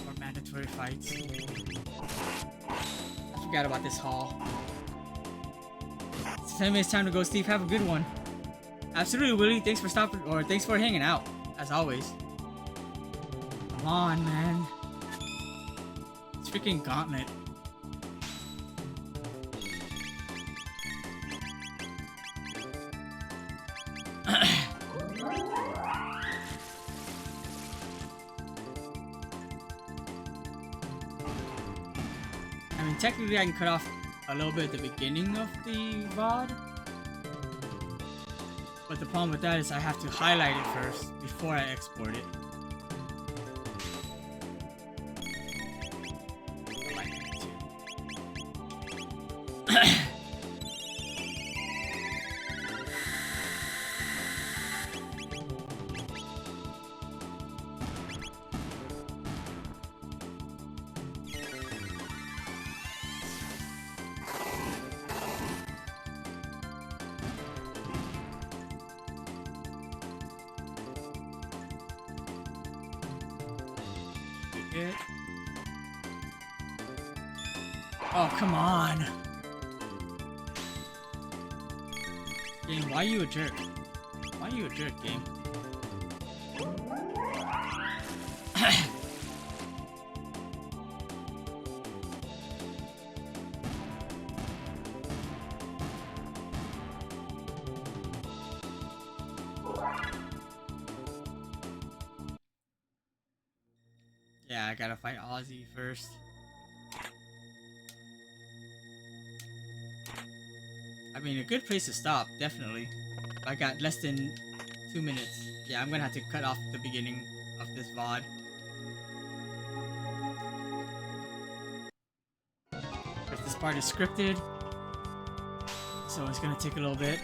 A: More mandatory fights. I forgot about this hall. It's 10 minutes time to go, Steve. Have a good one. Absolutely, Willie. Thanks for stopping, or thanks for hanging out, as always. Come on, man. It's freaking Gauntlet. I mean, technically I can cut off a little bit at the beginning of the VOD. But the problem with that is I have to highlight it first before I export it. Oh, come on. Game, why are you a jerk? Why are you a jerk, game? Yeah, I gotta fight Ozzy first. I mean, a good place to stop, definitely. I got less than 2 minutes. Yeah, I'm gonna have to cut off the beginning of this VOD. Because this part is scripted, so it's gonna take a little bit.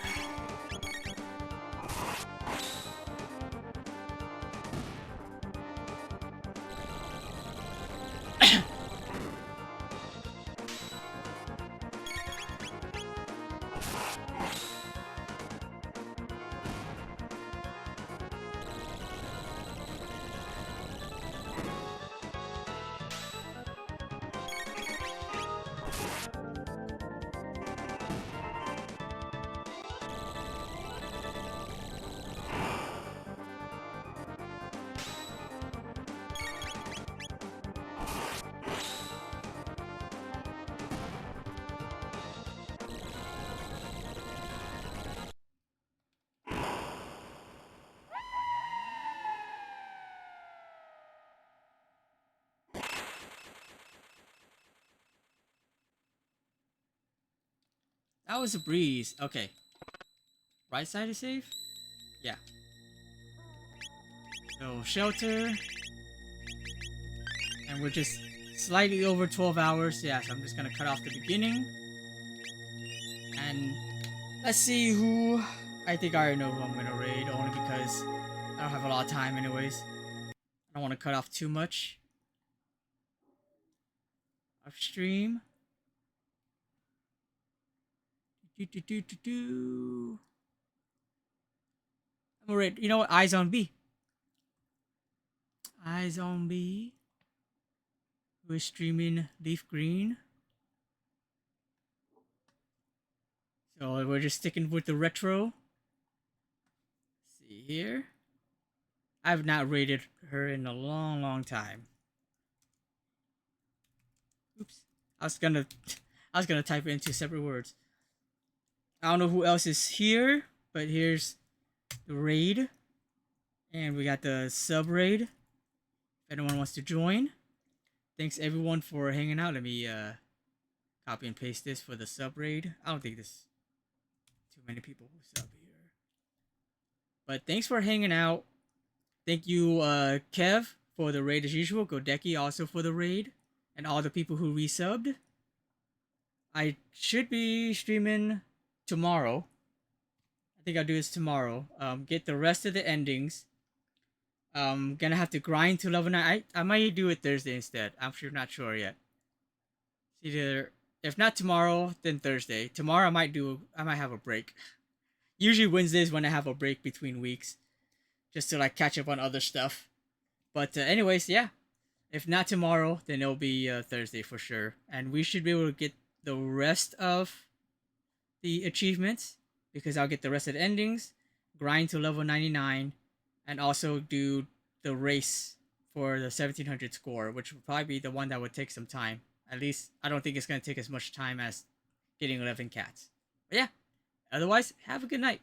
A: That was a breeze. Okay. Right side is safe? Yeah. So, shelter. And we're just slightly over 12 hours. Yeah, so I'm just gonna cut off the beginning. And let's see who... I think I already know who I'm gonna raid, only because I don't have a lot of time anyways. I don't want to cut off too much of stream. I'm gonna raid... You know what? Eyes on B. Eyes on B. We're streaming Leaf Green. So we're just sticking with the retro. Let's see here. I've not rated her in a long time. Oops. I was gonna type it into separate words. I don't know who else is here, but here's the raid. And we got the sub raid. If anyone wants to join. Thanks everyone for hanging out. Let me copy and paste this for the sub raid. I don't think there's too many people who sub here. But thanks for hanging out. Thank you, Kev, for the raid as usual. Godeki also for the raid. And all the people who resubbed. I should be streaming tomorrow. I think I'll do this tomorrow. Get the rest of the endings. Gonna have to grind to level 9. I might do it Thursday instead. I'm not sure yet. Either if not tomorrow, then Thursday. Tomorrow I might have a break. Usually Wednesdays when I have a break between weeks, just to like catch up on other stuff. But anyways, yeah. If not tomorrow, then it'll be Thursday for sure, and we should be able to get the rest of the achievements because I'll get the rest of the endings, grind to level 99, and also do the race for the 1700 score, which will probably be the one that would take some time. At least I don't think it's going to take as much time as getting 11 cats. But yeah, otherwise, have a good night.